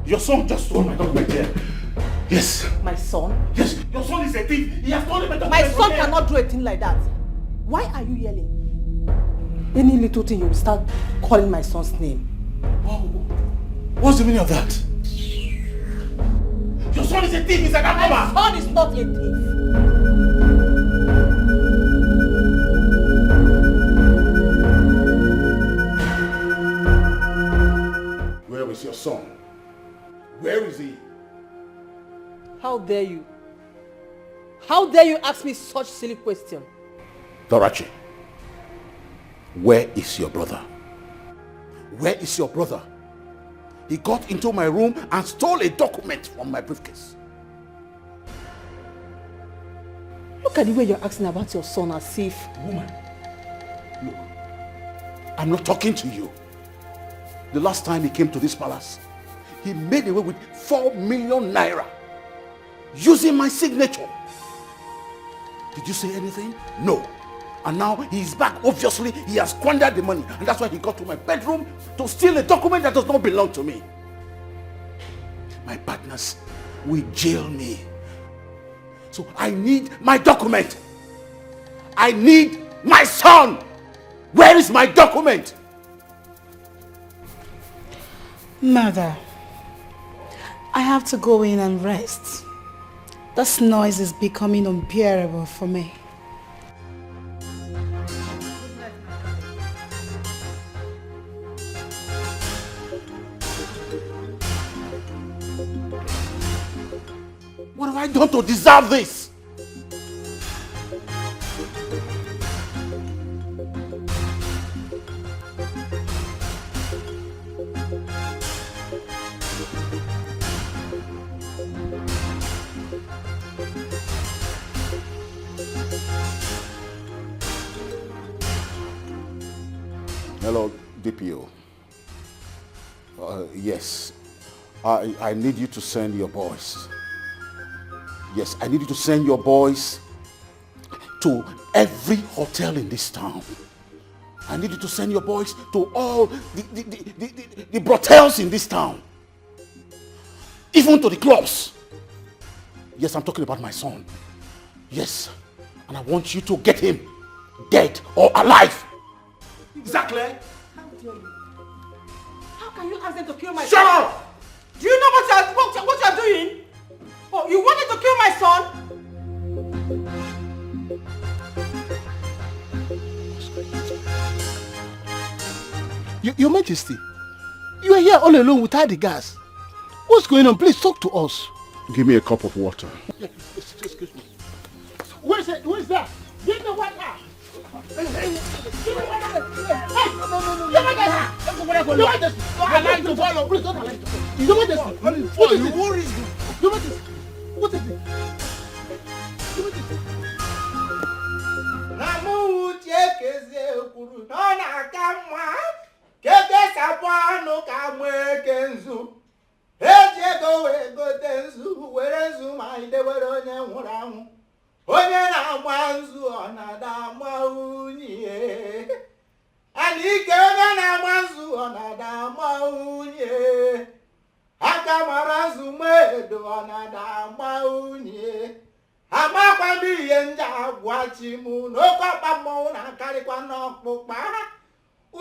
Your son just stole my document here. Yes. My son? Yes, your son is a thief. He has stolen my document. My son cannot do a thing like that. Why are you yelling? Any little thing you will start calling my son's name. What's the meaning of that? Your son is a thief, he's an My abnormal. son is not a thief. Where is your son? Where is he? How dare you? How dare you ask me such silly question? Dorachi, where is your brother? Where is your brother? He got into my room and stole a document from my briefcase. Look at the way you're asking about your son as if... Woman, look, I'm not talking to you. The last time he came to this palace, he made away with 4 million naira using my signature. Did you say anything? No. And now he's back. Obviously, he has squandered the money. And that's why he got to my bedroom to steal a document that does not belong to me. My partners will jail me. So I need my document. I need my son. Where is my document? Mother, I have to go in and rest. This noise is becoming unbearable for me. What have I done to deserve this? Hello, DPO. Yes, I need you to send your boys. Yes, I need you to send your boys to every hotel in this town. I need you to send your boys to all the brothels in this town. Even to the clubs. Yes, I'm talking about my son. Yes, and I want you to get him dead or alive. Exactly. How dare you? How can you ask them to kill my Shut son? up! Do you know what you're doing? Oh, you wanted to kill my son? Your Majesty, you are here all alone without the gas. What's going on? Please talk to us. Give me a cup of water. Excuse me. Where's that? Give me water. Hey, give me water. Hey, no. Your Majesty. I like to follow. Please don't allow it. Your Majesty. What is it? What is it? Your Majesty. What is it? Your Majesty. Namu uche keze kwuru na ọ na-aka mma keke sapụ anụ ka nweke nzu eji ego wee gote nzu were nzu ma idewere onye nwụrụ anwụ onye na-agba nzu ọ na-ada ama unyi ana ike onye na-agba nzu ọ na-ada ama unyi aka mara nzu medo ọ na-ada ama unyi amakwa ndị ihe ndị agwachi m n'oke ọkpa mmọnwụ na-akarịkwa n'ọkpụkpa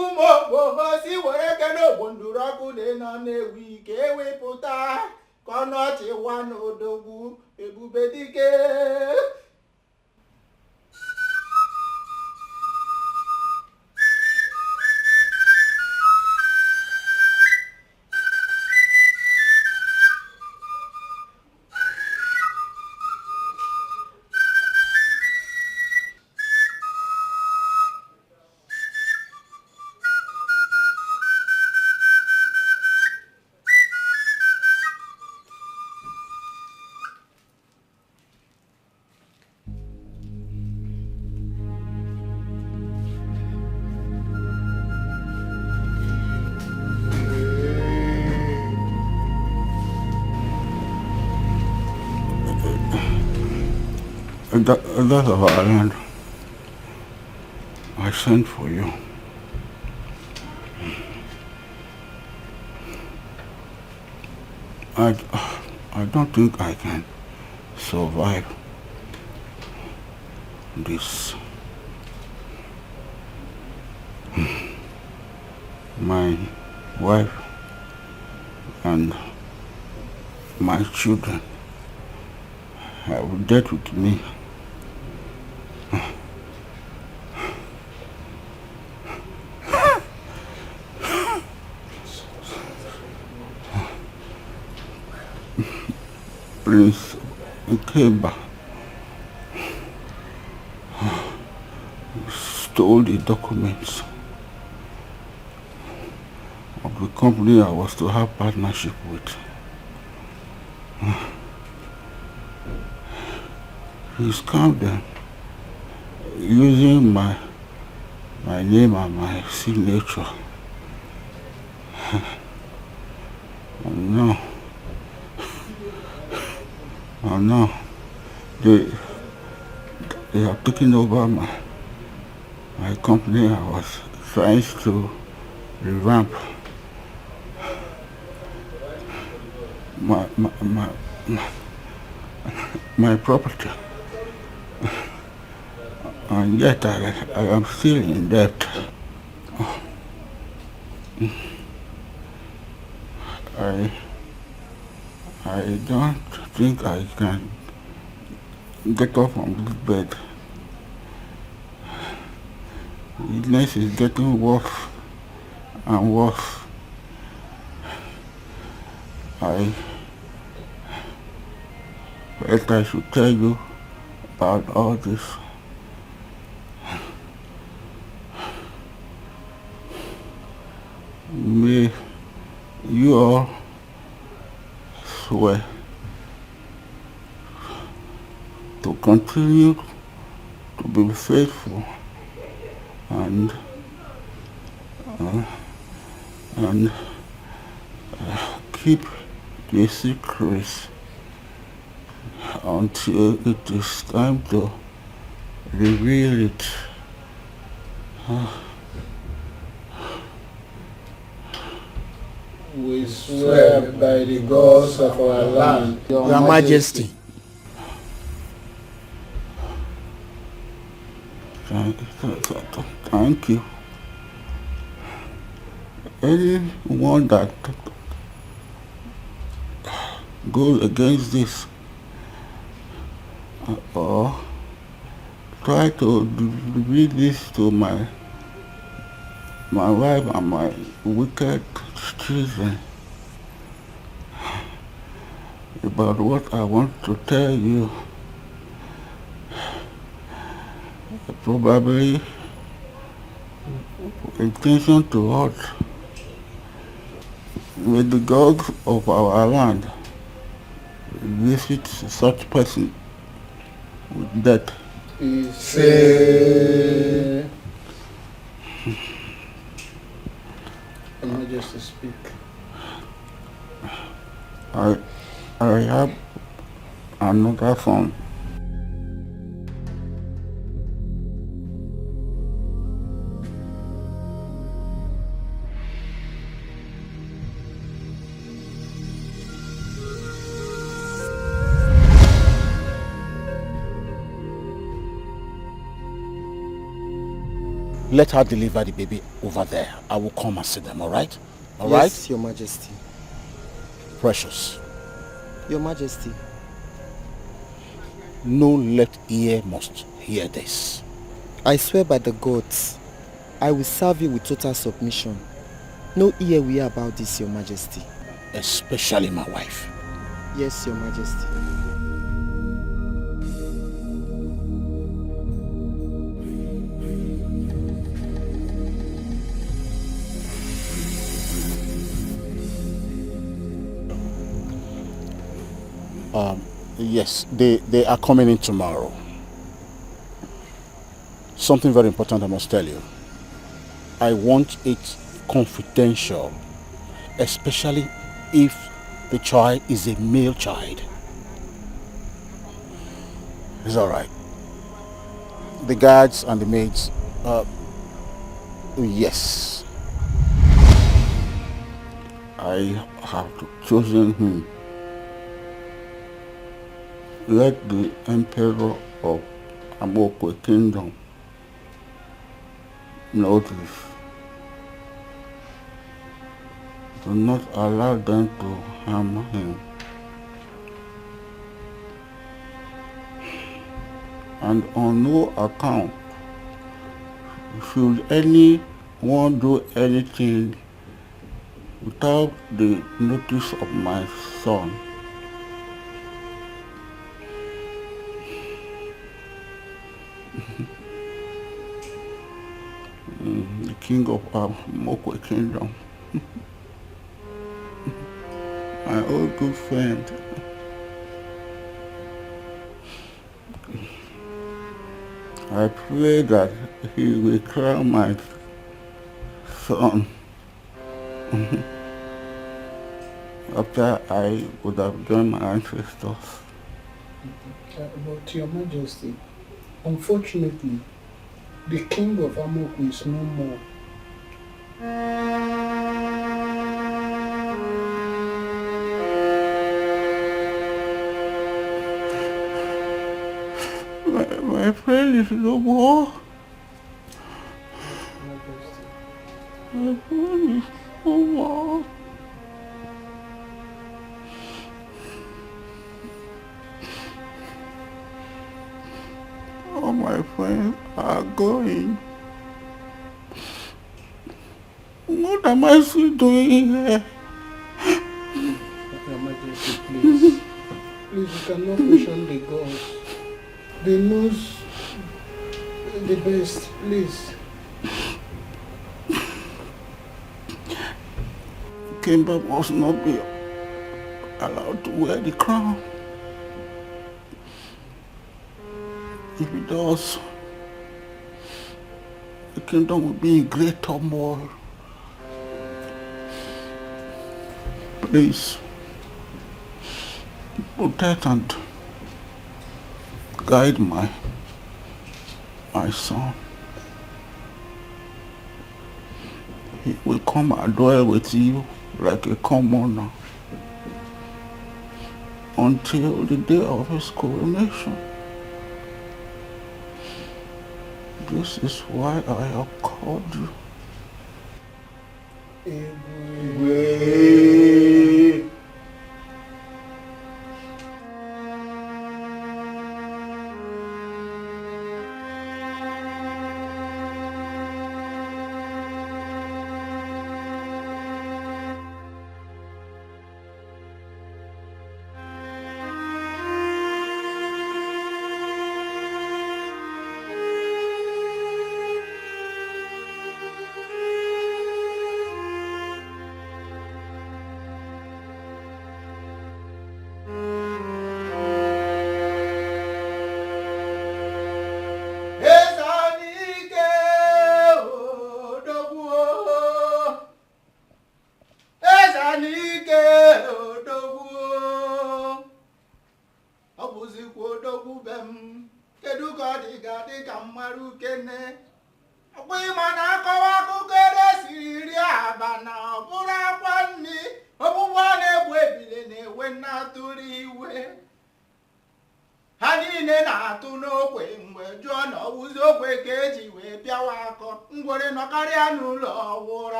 ụmụ ogboho si were ke n'ogbo nduru ọkụ dị nọ na-ewu ike ewepụta ka ọ nọchiwa n'odogwu ebube dike. That's of Ireland. I sent for you. I don't think I can survive this. my wife and my children have dealt with me. Prince Ikeba stole the documents of the company I was to have partnership with. He scammed them using my name and my signature. And now they have taken over my company I was trying to revamp. My property, and yet I am still in debt. I don't think I can get off from this bed. Illness is getting worse and worse. But I should tell you about all this. May you all swear to continue to be faithful and keep the secrets until it is time to reveal it. We swear by the gods of our land, Your Majesty. Thank you. Anyone that goes against this or try to reveal this to my wife and my wicked children about what I want to tell you, probably intention to hurt. With the gods of our land visit such person with death. Say, Your Majesty, speak. I have another son. Let her deliver the baby over there. I will come and see them, all right? All yes, right? Your Majesty. Precious. Your Majesty. No left ear must hear this. I swear by the gods, I will serve you with total submission. No ear will hear about this, Your Majesty. Especially my wife. Yes, Your Majesty. Yes, they are coming in tomorrow. Something very important I must tell you. I want it confidential, especially if the child is a male child. It's all right. The guards and the maids, yes. I have chosen him. Let the Emperor of Amokwe Kingdom know this. Do not allow them to harm him. And on no account should anyone do anything without the notice of my son. The king of Amokwe Kingdom. My old good friend. I pray that he will crown my son after I would have done my ancestors. But Your Majesty, unfortunately, the king of Amokwe is no more. My friend is no more. My friend is no more. All my friends are going. What am I still doing here? Your Majesty, please. Please, you cannot question the gods. They know the best, please. Kimber must not be allowed to wear the crown. If he does, the kingdom will be in great turmoil. Please, protect and guide my son. He will come and dwell with you like a commoner until the day of his coronation. This is why I have called you.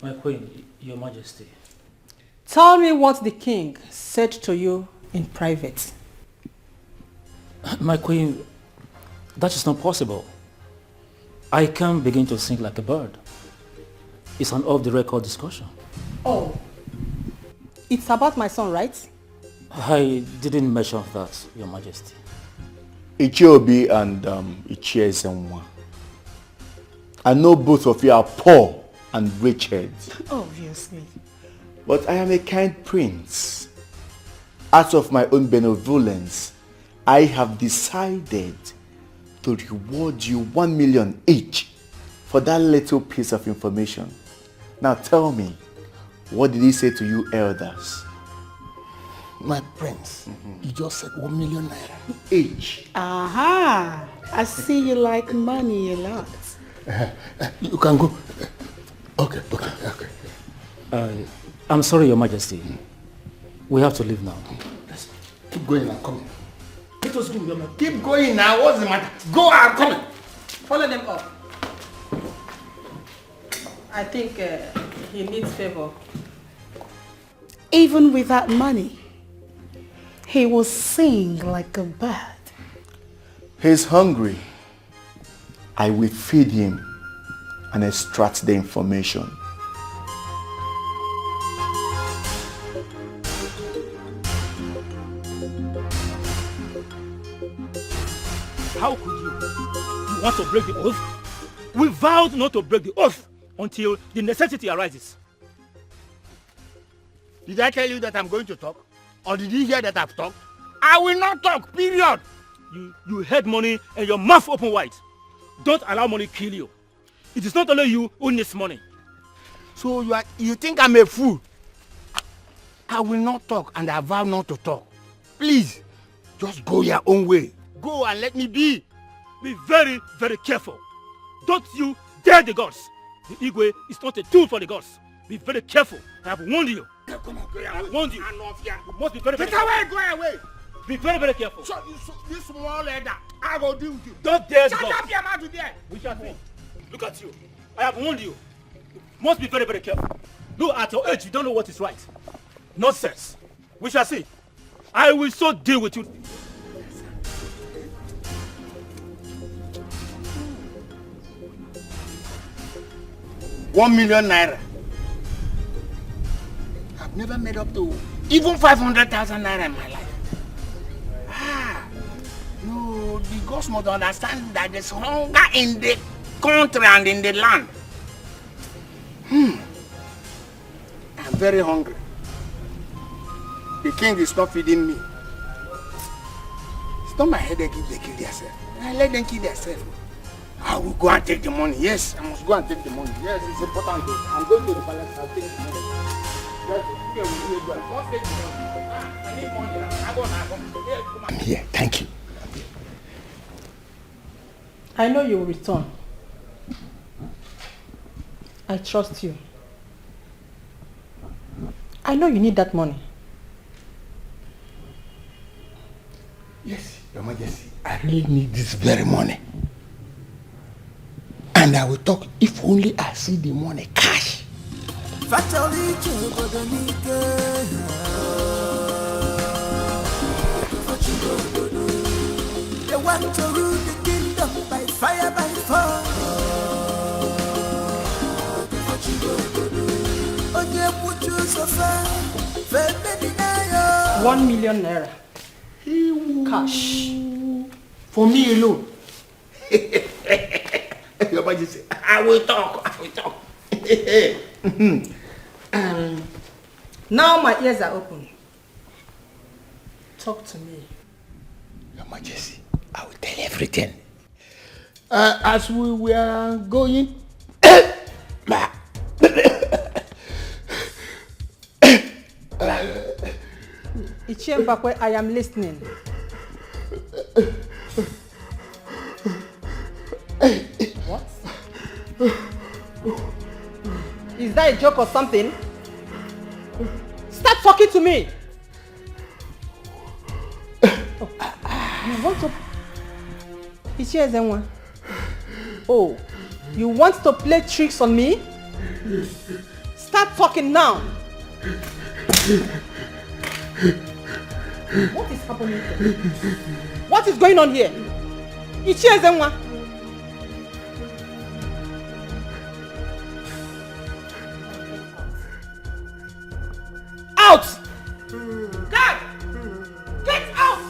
My queen, your majesty. Tell me what the king said to you in private. My queen, that is not possible. I can't begin to sing like a bird. It's an off-the-record discussion. Oh, it's about my son, right? I didn't mention that, your majesty. Ichiobi and Ichiezenwa. I know both of you are poor and wretched. Obviously. But I am a kind prince. Out of my own benevolence, I have decided to reward you 1 million each for that little piece of information. Now tell me, what did he say to you elders? My prince, you just said 1 million naira each. Aha! I see you like money a lot. You can go. Okay. I'm sorry, Your Majesty. We have to leave now. Keep going and coming. Let us go, Your Majesty. Keep going now. What's the matter? Go and coming. Follow them up. I think he needs favor. Even without money, he will sing like a bird. He's hungry. I will feed him and extract the information. How could you? You want to break the oath? We vowed not to break the oath until the necessity arises. Did I tell you that I'm going to talk? Or did you hear that I've talked? I will not talk, period. You had money and your mouth open wide. Don't allow money kill you. It is not only you who needs money. So you think I'm a fool? I will not talk and I vow not to talk. Please, just go your own way. Go and let me be. Be very, very careful. Don't you dare the gods. The Igwe is not a tool for the gods. Be very careful. I have warned you. Come on, go I have warned you. You must be very, very Get away, careful. go away. Be very, very careful. So this small leather, I will deal with you. Don't dare Shut the gods. up your mouth there. We shall see. Look at you. I have warned you. You must be very, very careful. Look, at your age, you don't know what is right. Nonsense. We shall see. I will so deal with you. ₦1 million. I've never made up to even 500,000 naira in my life. No, the gods must understand that there's hunger in the country and in the land. I'm very hungry. The king is not feeding me. It's not my headache if they kill themselves. I let them kill themselves. I will go and take the money. Yes, I must go and take the money. Yes, it's important. I'm going to the palace. I'll take the money. Don't take the money. I need money. I'm here. Thank you. I know you will return. I trust you. I know you need that money. Yes, Your Majesty. I really need this very money. And I will talk if only I see the money cash. They want to rule the kingdom by fire, by force. 1 million naira. Cash. For me alone. Your Majesty, I will talk. Now my ears are open. Talk to me. Your Majesty, I will tell everything. As we were going... Ichiembakwe, I am listening. What? Is that a joke or something? Stop talking to me! Oh, you want to... Ichiezenwa. Oh, you want to play tricks on me? Start talking now! What is happening here? What is going on here? Ichiezenwa. Out! God! Get out!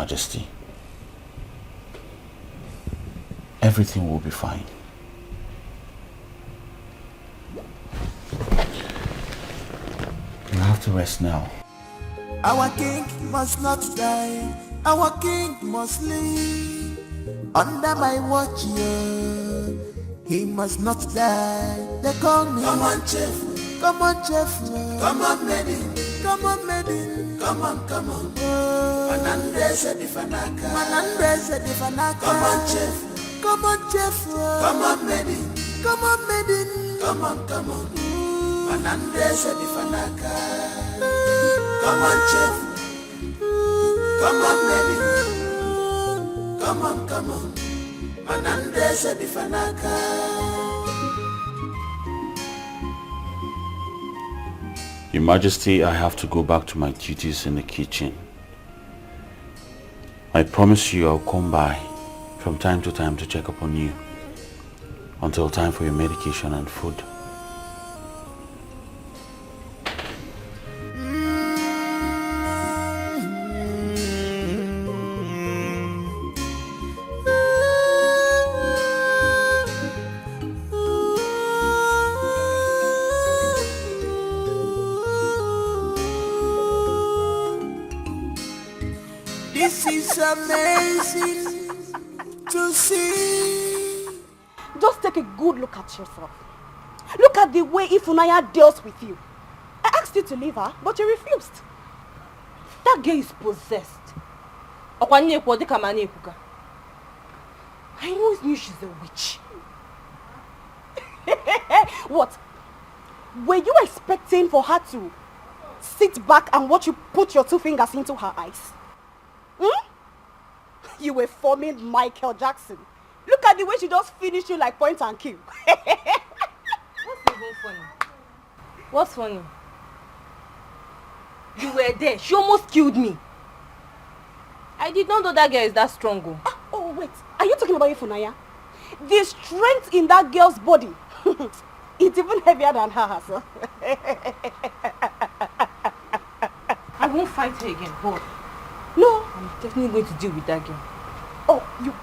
Majesty. Everything will be fine. You have to rest now. Our king must not die. Our king must live. Under my watch, yeah. He must not die. They call me. Come on, chief. Come on, chief. Come on, maiden. Come on, maiden. Come on, come on. Manandrese di Fanaka. Manandrese di Fanaka. Come on, chief. Come on, chief. Come on, maiden. Come on, maiden. Come on, come on. Manandrese di Fanaka. Come on, chief. Come on, maiden. Come on, come on. Manandrese di Fanaka. Your Majesty, I have to go back to my duties in the kitchen. I promise you I'll come by from time to time to check up on you until time for your medication and food. This is amazing to see. Just take a good look at yourself. Look at the way Ifunanya deals with you. I asked you to leave her, but you refused. That girl is possessed. I always knew she's a witch. What? Were you expecting for her to sit back and watch you put your 2 fingers into her eyes? You were forming Michael Jackson. Look at the way she just finished you like point and kill. What's even funny? What's funny? You were there. She almost killed me. I did not know that girl is that strong. Oh, wait. Are you talking about Ifunanya? The strength in that girl's body. It's even heavier than her herself. I won't fight her again, but no, I'm definitely going to deal with that girl. Oh, you...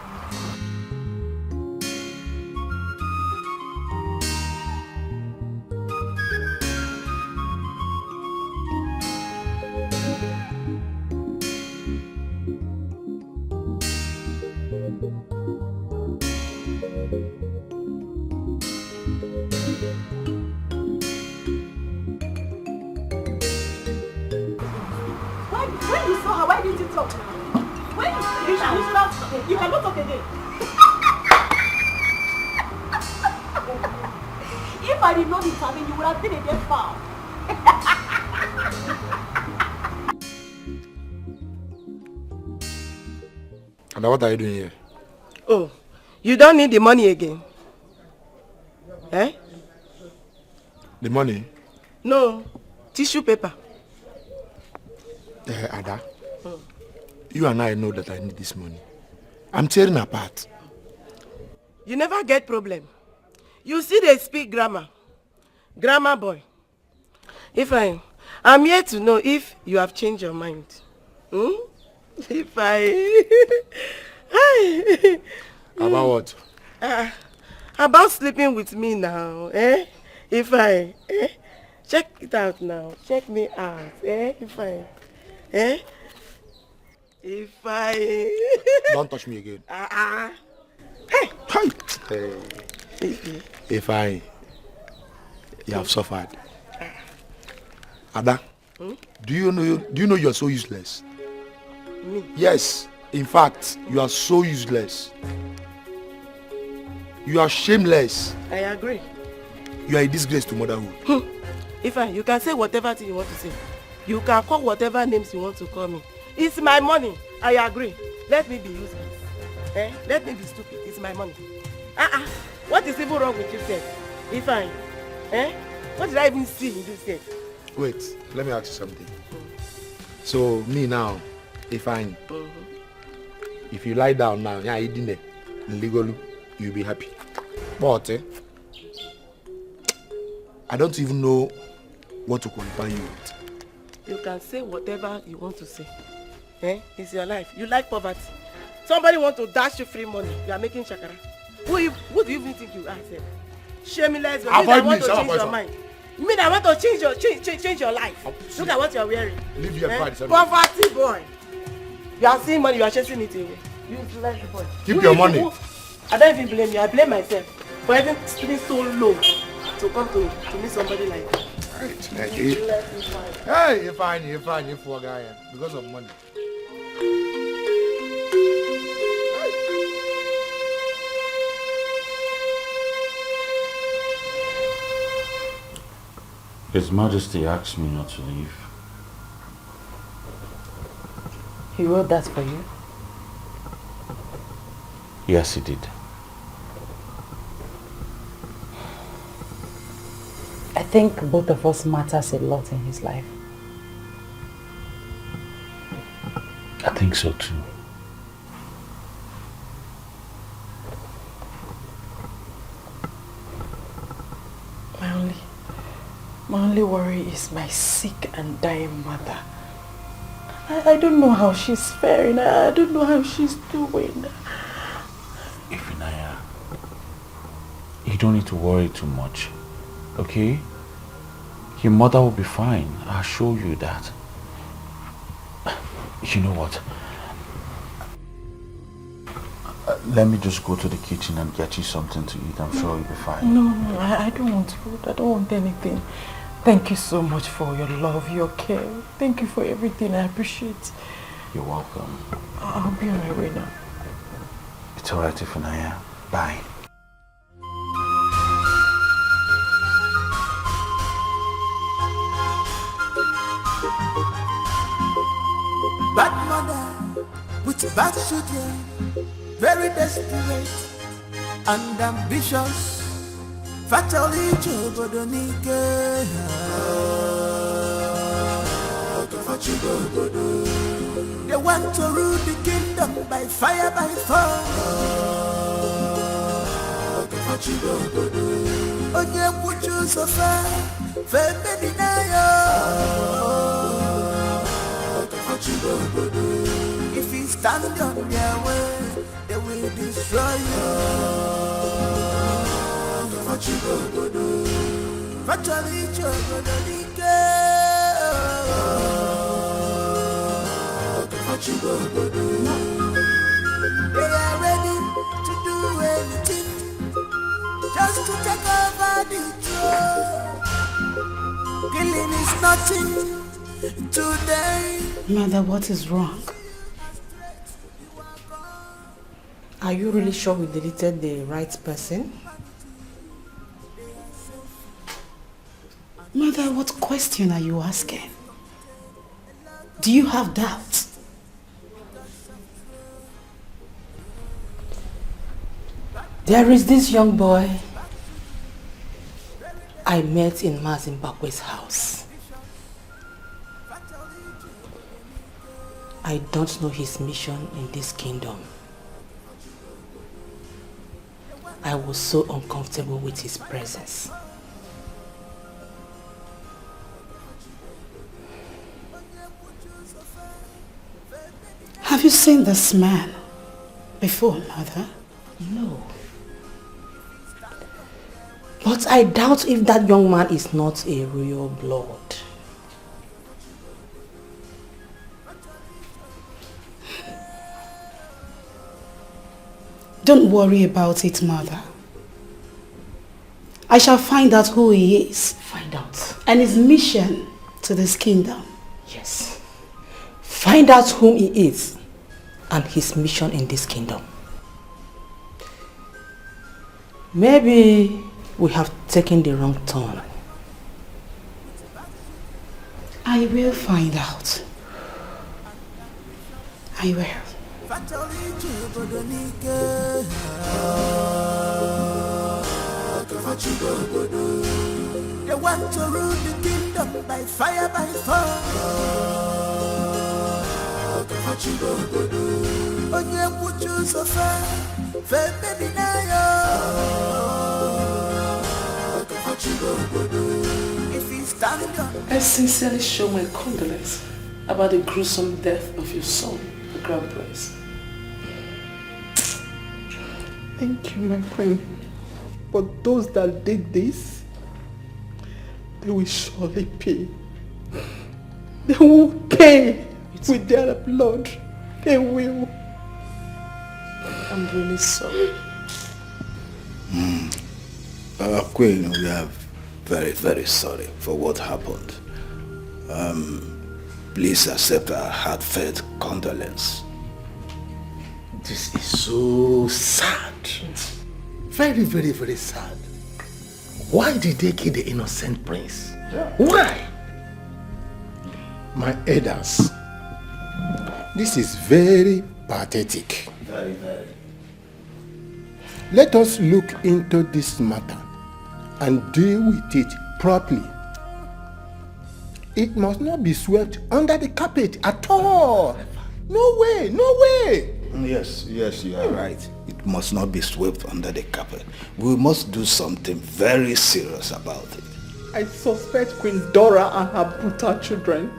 When you saw her, why didn't you talk? When you should have, you cannot talk again. If I did not intervene, you would have been a dead foul. And what are you doing here? Oh, you don't need the money again? Eh? The money? No, tissue paper. Ada, you and I know that I need this money. I'm tearing apart. You never get problem. You see they speak grammar. Grammar boy. I'm here to know if you have changed your mind. About what? About sleeping with me now. Check it out now. Check me out. Don't touch me again. Hey. You have suffered. Ada, do you know you are so useless? Me? Yes, in fact, you are so useless. You are shameless. I agree. You are a disgrace to motherhood. You can say whatever thing you want to say. You can call whatever names you want to call me. It's my money. I agree. Let me be useless. Let me be stupid. It's my money. What is even wrong with you, sir? What did I even see in this case? Wait, let me ask you something. So, me now, if you lie down now, legally, you'll be happy. But, I don't even know what to qualify you with. You can say whatever you want to say. It's your life. You like poverty. Somebody want to dash you free money. You are making shakara. Who do you even think you are? Shameless. I want to change your mind. You mean I want to change your life? Look at what you are wearing. Leave your pride. Poverty boy. You are seeing money, you are chasing it away. You like boy. Keep your money. I don't even blame you. I blame myself for even stooping so low to come to meet somebody like that. Right. Hey, you're fine, poor guy. Because of money. His Majesty asked me not to leave. He wrote that for you? Yes, he did. I think both of us matters a lot in his life. I think so too. My only worry is my sick and dying mother. I don't know how she's faring. I don't know how she's doing. Ifunanya, you don't need to worry too much, okay? Your mother will be fine. I'll show you that. You know what? Let me just go to the kitchen and get you something to eat. I'm sure you'll be fine. No, I don't want food. I don't want anything. Thank you so much for your love, your care. Thank you for everything. I appreciate. You're welcome. I'll be on my way now. It's alright, Ifunanya. Bye. Bad mother with bad children, very desperate and ambitious. Fatally Chobodonike. They want to rule the kingdom by fire, by force. Onye Puchu Sofa, Febe If you stand on their way, they will destroy you. Fatally Chobodonike. They are ready to do anything just to take over the throne. Killing is nothing today. Mother, what is wrong? Are you really sure we deleted the right person? Mother, what question are you asking? Do you have doubts? There is this young boy I met in Mazimbabwe's house. I don't know his mission in this kingdom. I was so uncomfortable with his presence. Have you seen this man before, Mother? No. But I doubt if that young man is not a royal blood. Don't worry about it, Mother. I shall find out who he is. Find out. And his mission to this kingdom. Yes. Find out whom he is and his mission in this kingdom. Maybe we have taken the wrong turn. I will find out. I will. They want to rule the kingdom by fire, by force. Onye Puchu Sofa, Febe If you stand on, I sincerely show my condolence about the gruesome death of your son, the Grand Prince. Thank you, my friend. But those that did this, they will surely pay. They will pay with their blood. They will. I'm really sorry. Queen, we are very, very sorry for what happened. Please accept our heartfelt condolence. This is so sad. Very, very, very sad. Why did they kill the innocent prince? Why? My elders, this is very pathetic. Very, very. Let us look into this matter and deal with it properly. It must not be swept under the carpet at all. No way, no way. Yes, you are right. It must not be swept under the carpet. We must do something very serious about it. I suspect Queen Dora and her brutal children.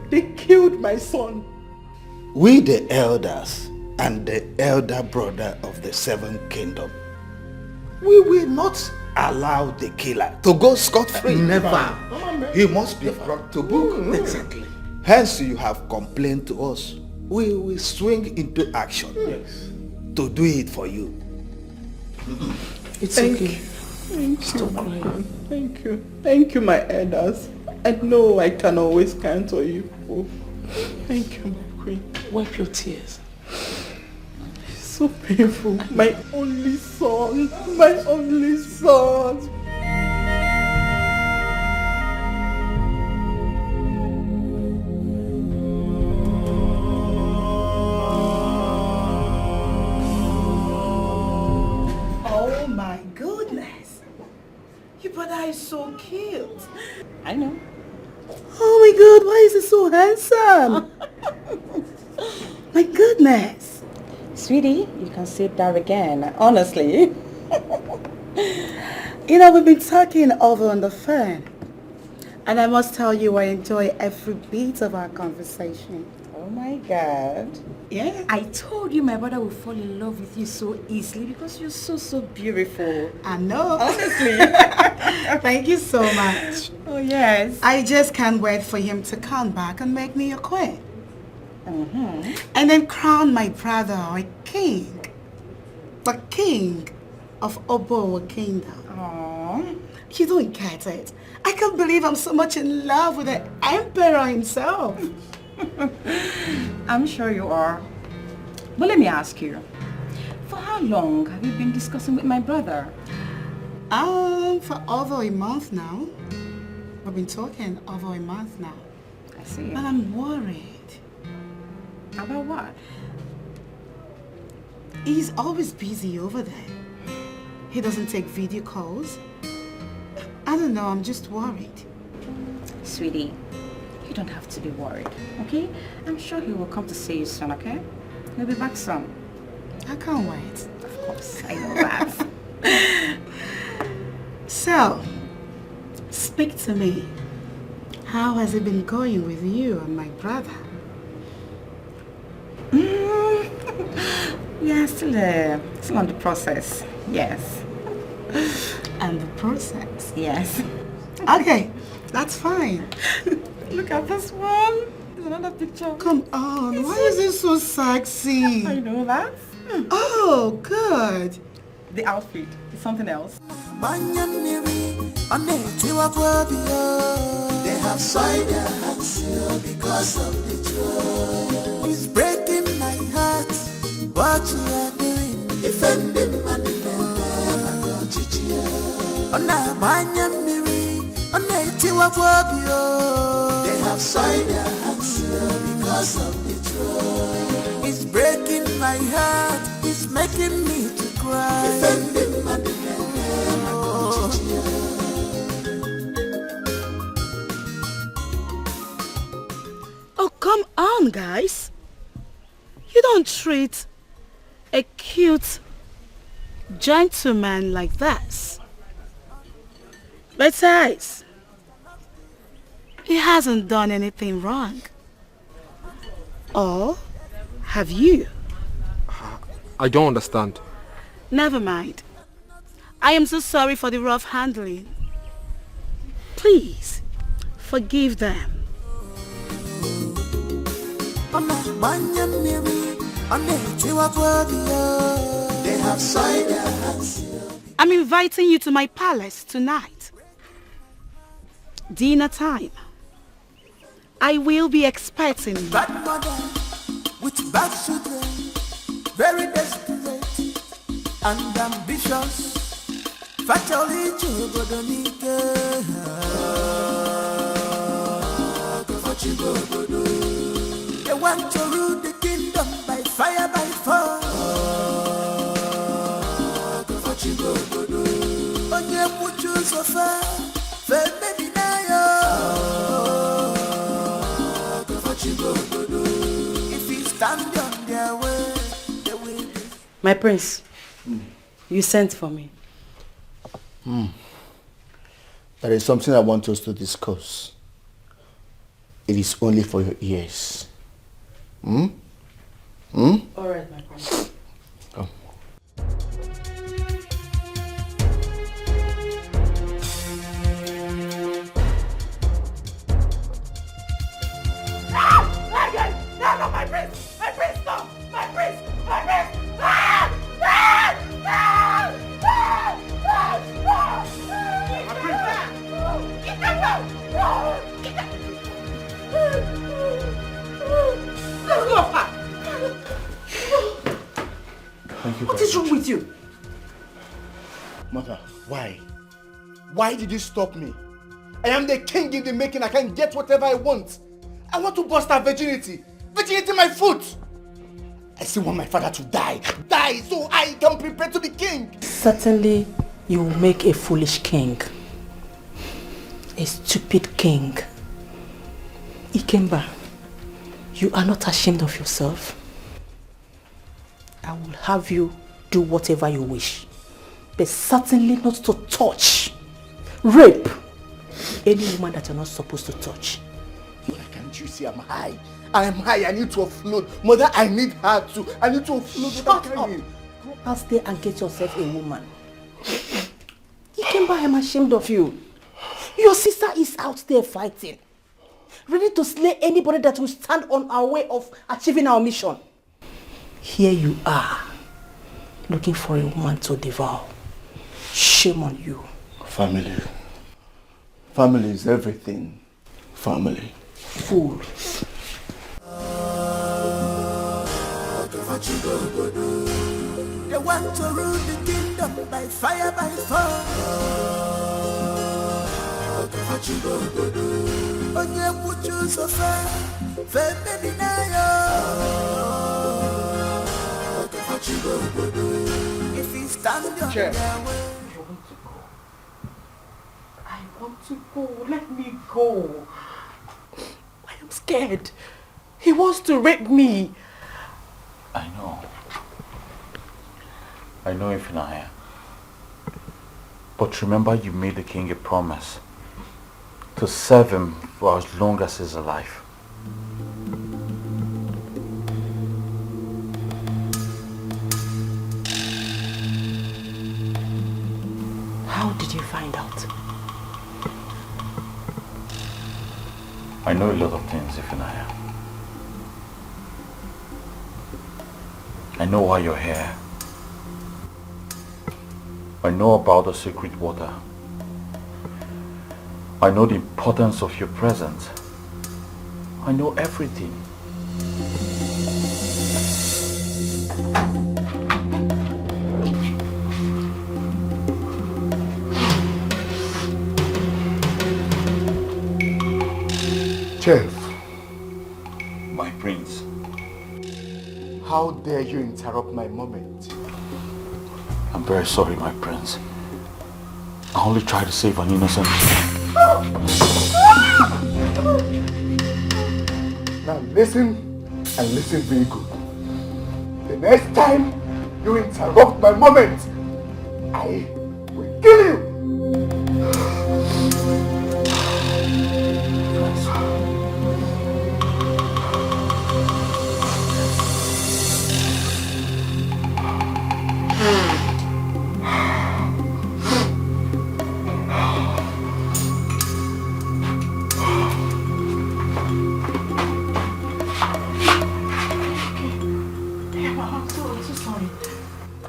They killed my son. We the elders and the elder brother of the Seventh Kingdom, we will not allow the killer to go scot-free. Never. He must be brought to book. Exactly. Hence you have complained to us. We will swing into action to do it for you. It's Thank okay. you. Thank Stop you. crying. Thank you. Thank you, my elders. I know I can always count on you. Oh, thank you, my queen. Wipe your tears. It's so painful. My only son. My only son. Oh my goodness. Your brother is so cute. I know. Oh my god, why is he so handsome? My goodness. Sweetie, you can sit down again, honestly. You know, we've been talking over on the phone. And I must tell you, I enjoy every bit of our conversation. Oh my God. Yeah. I told you my brother will fall in love with you so easily because you're so beautiful. I know. Honestly. Thank you so much. Oh yes. I just can't wait for him to come back and make me a queen. Mm-hmm. And then crown my brother a king. The king of Obowa Kingdom. Aww. You don't get it. I can't believe I'm so much in love with the emperor himself. I'm sure you are. But let me ask you, for how long have you been discussing with my brother? For over a month now. We've been talking over a month now. I see. But I'm worried. About what? He's always busy over there. He doesn't take video calls. I don't know, I'm just worried. Sweetie, you don't have to be worried, okay? I'm sure he will come to see you soon, okay? He'll be back soon. I can't wait. Of course, I know that. So, speak to me. How has it been going with you and my brother? Yeah, still on the process, yes. And the process? Yes. Okay, that's fine. Look at this one. There's another picture. Come on, why is it so sexy? I know that. Oh, good. The outfit is something else. They have signed their hands here because of the joy. It's breaking my heart. What you are doing, defending my they have signed their hands here because of the joy. It's breaking my heart. It's making me to cry. Defending my Oh, come on, guys. You don't treat a cute gentleman like this. Besides, he hasn't done anything wrong. Or have you? I don't understand. Never mind. I am so sorry for the rough handling. Please, forgive them. They have signed their hands. I'm inviting you to my palace tonight. Dinner time. I will be expecting you. Bad mother with bad children, very desperate and ambitious. Fatally they want to rule the kingdom by fire, by force. Onye muchu so far, baby if you stand on their way, they will be. My prince, you sent for me. There is something I want us to discuss. It is only for your ears. All right, my prince. Come. No, my prince! My prince, stop! My prince! My prince! What is wrong with you? Mother, why? Why did you stop me? I am the king in the making. I can get whatever I want. I want to bust her virginity. Virginity my foot. I still want my father to die. Die so I can prepare to be king. Certainly, you will make a foolish king. A stupid king. Ikemba, you are not ashamed of yourself. I will have you do whatever you wish, but certainly not to touch, rape any woman that you're not supposed to touch. Mother, can't you see I'm high? I am high. I need to offload. Mother, I need her too. I need to offload. Shut up. Go out there and get yourself a woman. Ikemba, I'm ashamed of you. Your sister is out there fighting, ready to slay anybody that will stand on our way of achieving our mission. Here you are, looking for a woman to devour. Shame on you. Family. Family is everything. Family. Fool. They want to rule the kingdom by fire, by force. Onye muchu so far, baby if he stand on their way. I want to go. Let me go. I am scared. He wants to rape me. I know. I know, Ifunanya. But remember, you made the king a promise to serve him for as long as he's alive. How did you find out? I know a lot of things, Ifunanya. I know why you're here. I know about the secret water. I know the importance of your presence. I know everything. Chef. My prince. How dare you interrupt my moment? I'm very sorry, my prince. I only tried to save an innocent. Now listen, and listen very good. The next time you interrupt my moment, I will kill you!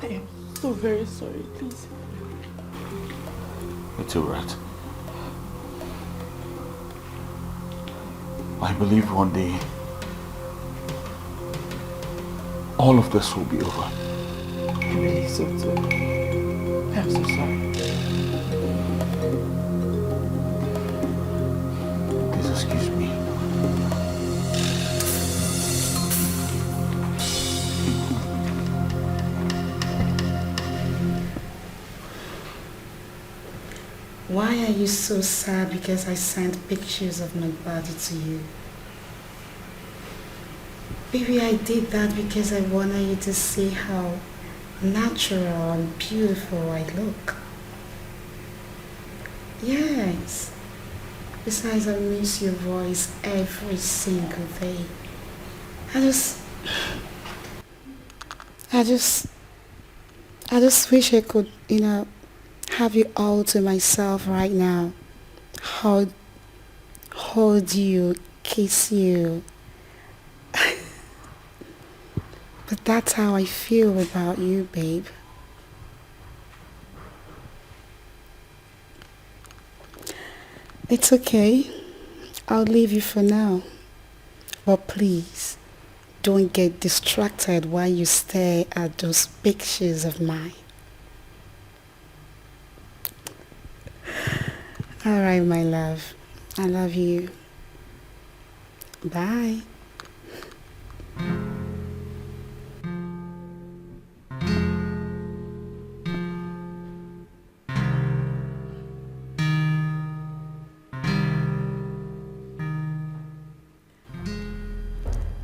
I am so very sorry, please. It's alright. I believe one day all of this will be over. I believe so too. I'm so sorry. Please excuse me. Why are you so sad because I sent pictures of my body to you? Baby, I did that because I wanted you to see how natural and beautiful I look. Yes. Besides, I miss your voice every single day. I just wish I could, have you all to myself right now. Hold you, kiss you. But that's how I feel about you, babe. It's okay. I'll leave you for now. But please, don't get distracted while you stare at those pictures of mine. All right, my love. I love you. Bye.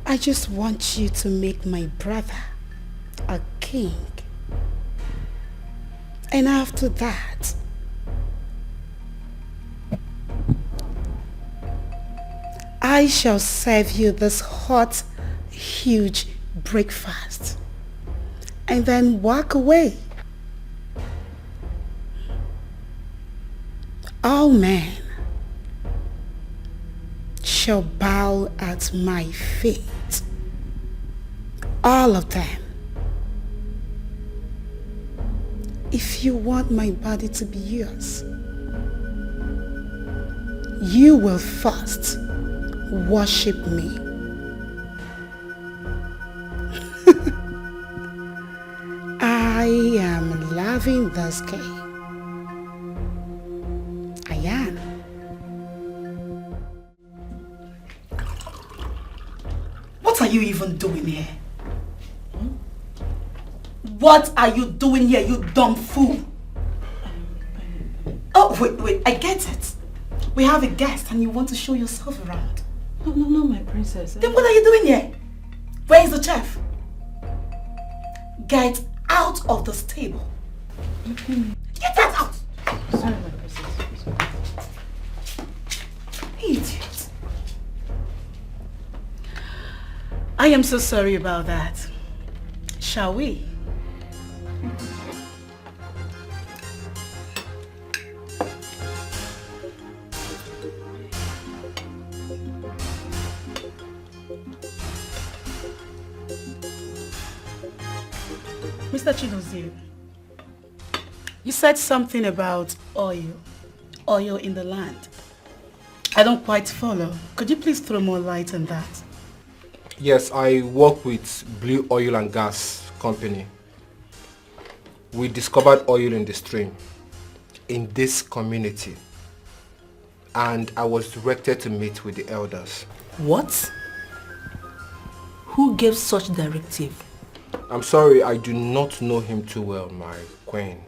I just want you to make my brother a king. And after that, I shall serve you this hot, huge breakfast and then walk away. All men shall bow at my feet. All of them. If you want my body to be yours, you will first worship me. I am loving this game. I am. What are you even doing here? What are you doing here, you dumb fool? Oh, wait, I get it. We have a guest and you want to show yourself around. No, my princess. Then what are you doing here? Where is the chef? Get out of this table. Get that out! Sorry, my princess. Idiot. I am so sorry about that. Shall we? Mr. Chidozie, you said something about oil in the land. I don't quite follow. Could you please throw more light on that? Yes, I work with Blue Oil and Gas Company. We discovered oil in the stream in this community, and I was directed to meet with the elders. What? Who gave such directive? I'm sorry, I do not know him too well, my queen.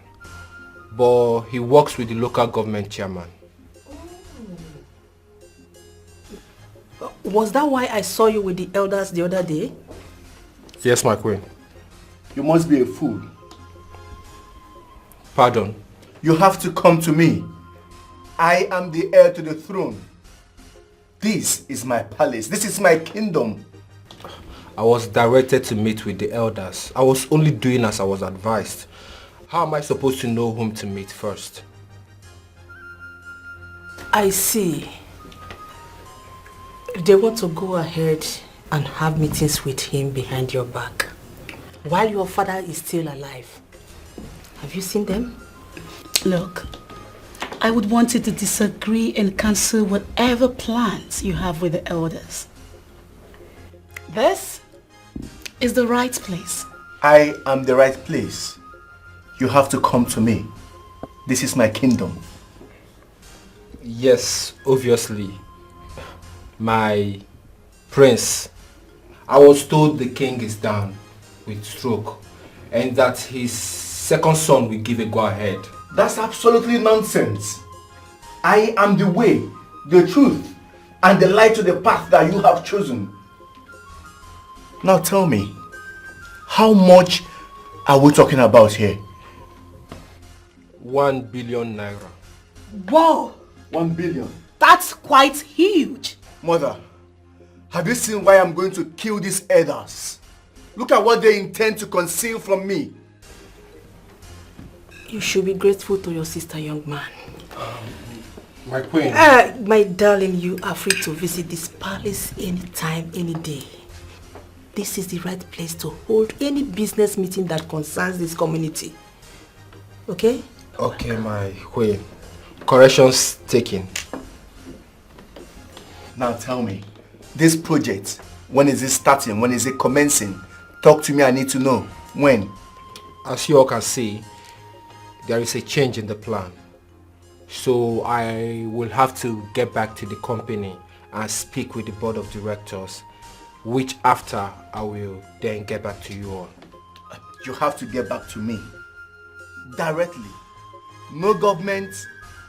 But he works with the local government chairman. Was that why I saw you with the elders the other day? Yes, my queen. You must be a fool. Pardon? You have to come to me. I am the heir to the throne. This is my palace. This is my kingdom. I was directed to meet with the elders. I was only doing as I was advised. How am I supposed to know whom to meet first? I see. They want to go ahead and have meetings with him behind your back. while your father is still alive. Have you seen them? Look, I would want you to disagree and cancel whatever plans you have with the elders. This is the right place. I am the right place. You have to come to me. This is my kingdom. Yes, obviously. My prince. I was told the king is down with stroke and that his second son will give a go-ahead. That's absolutely nonsense. I am the way, the truth, and the light to the path that you have chosen. Now tell me, how much are we talking about here? 1 billion naira. Whoa! 1 billion. That's quite huge. Mother, have you seen why I'm going to kill these elders? Look at what they intend to conceal from me. You should be grateful to your sister, young man. My queen. My darling, you are free to visit this palace anytime, any day. This is the right place to hold any business meeting that concerns this community. Okay? Okay, my queen. Corrections taken. Now tell me, this project, when is it starting? When is it commencing? Talk to me, I need to know. When? As you all can see, there is a change in the plan. So I will have to get back to the company and speak with the board of directors, which after I will then get back to you all. You have to get back to me. Directly. No government,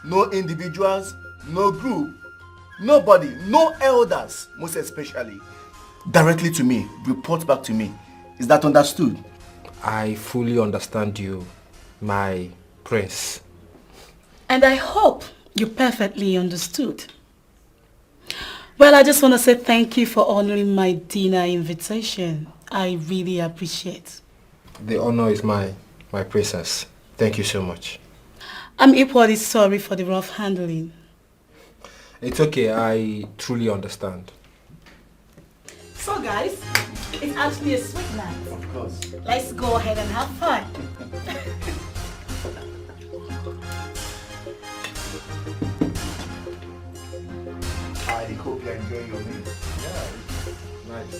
no individuals, no group, nobody, no elders, most especially. Directly to me. Report back to me. Is that understood? I fully understand you, my prince. And I hope you perfectly understood. Well, I just want to say thank you for honoring my dinner invitation. I really appreciate. The honor is mine, my princess. Thank you so much. I'm equally sorry for the rough handling. It's okay, I truly understand. So guys, it's actually a sweet night. Of course. Let's go ahead and have fun. I hope you're enjoying your meal. Yeah, nice.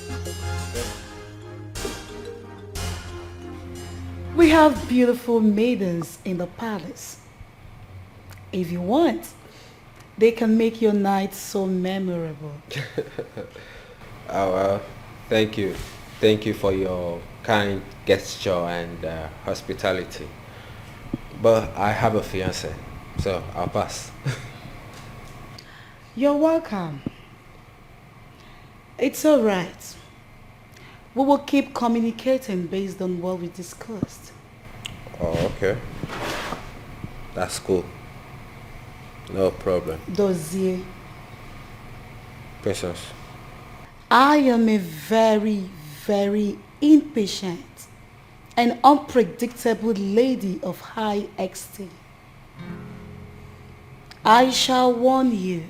We have beautiful maidens in the palace. If you want, they can make your night so memorable. Oh, well, thank you. Thank you for your kind gesture and hospitality. But I have a fiancé, so I'll pass. You're welcome. It's all right. We will keep communicating based on what we discussed. Oh, okay. That's cool. No problem. Dozier, Princess. I am a very, very impatient and unpredictable lady of high esteem. I shall warn you.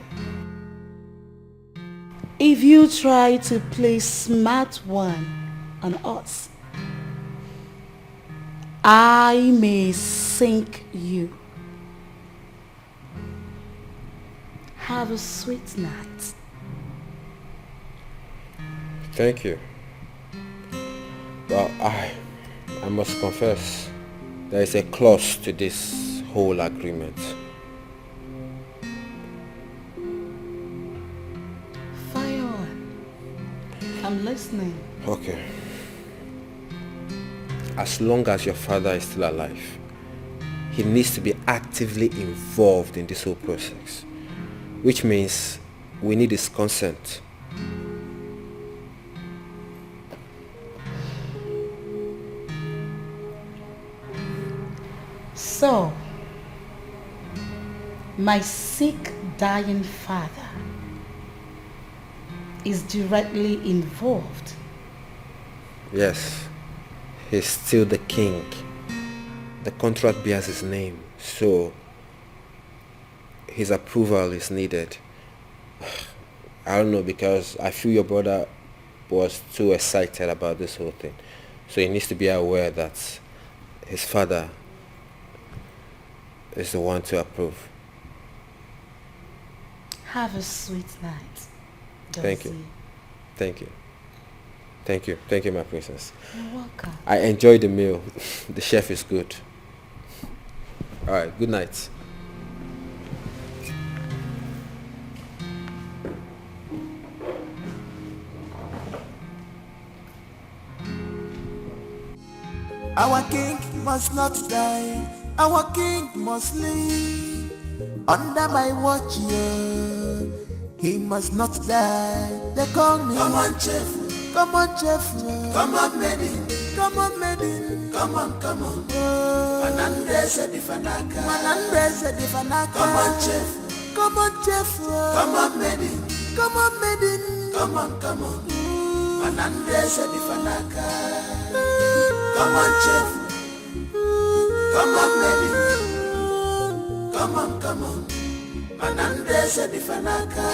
If you try to play smart one on us, I may sink you. Have a sweet night. Thank you. Well, I must confess, there is a clause to this whole agreement. Fire on. I'm listening. Okay. As long as your father is still alive, he needs to be actively involved in this whole process, which means we need his consent. So, my sick, dying father is directly involved. Yes, he's still the king. The contract bears his name, so his approval is needed. I don't know, because I feel your brother was too excited about this whole thing. So he needs to be aware that his father is the one to approve. Have a sweet night. Thank you. Thank you. Thank you. Thank you, my princess. You're welcome. I enjoyed the meal. The chef is good. All right, good night. Our king must not die. Our king must live. Under my watch, yeah. He must not die. They call me. Come on, chef. Come on, chef. Come on, maiden. Come on, maiden. Come on, come on. Manandrese di fanaka. Manandrese di fanaka. Come on, chef. Come on, chef. Come on, maiden. Come on, maiden. Come on, come on. Manandrese di fanaka. Come on, chef. Come on, maiden. Come on, come on. Manandrese di fanaka.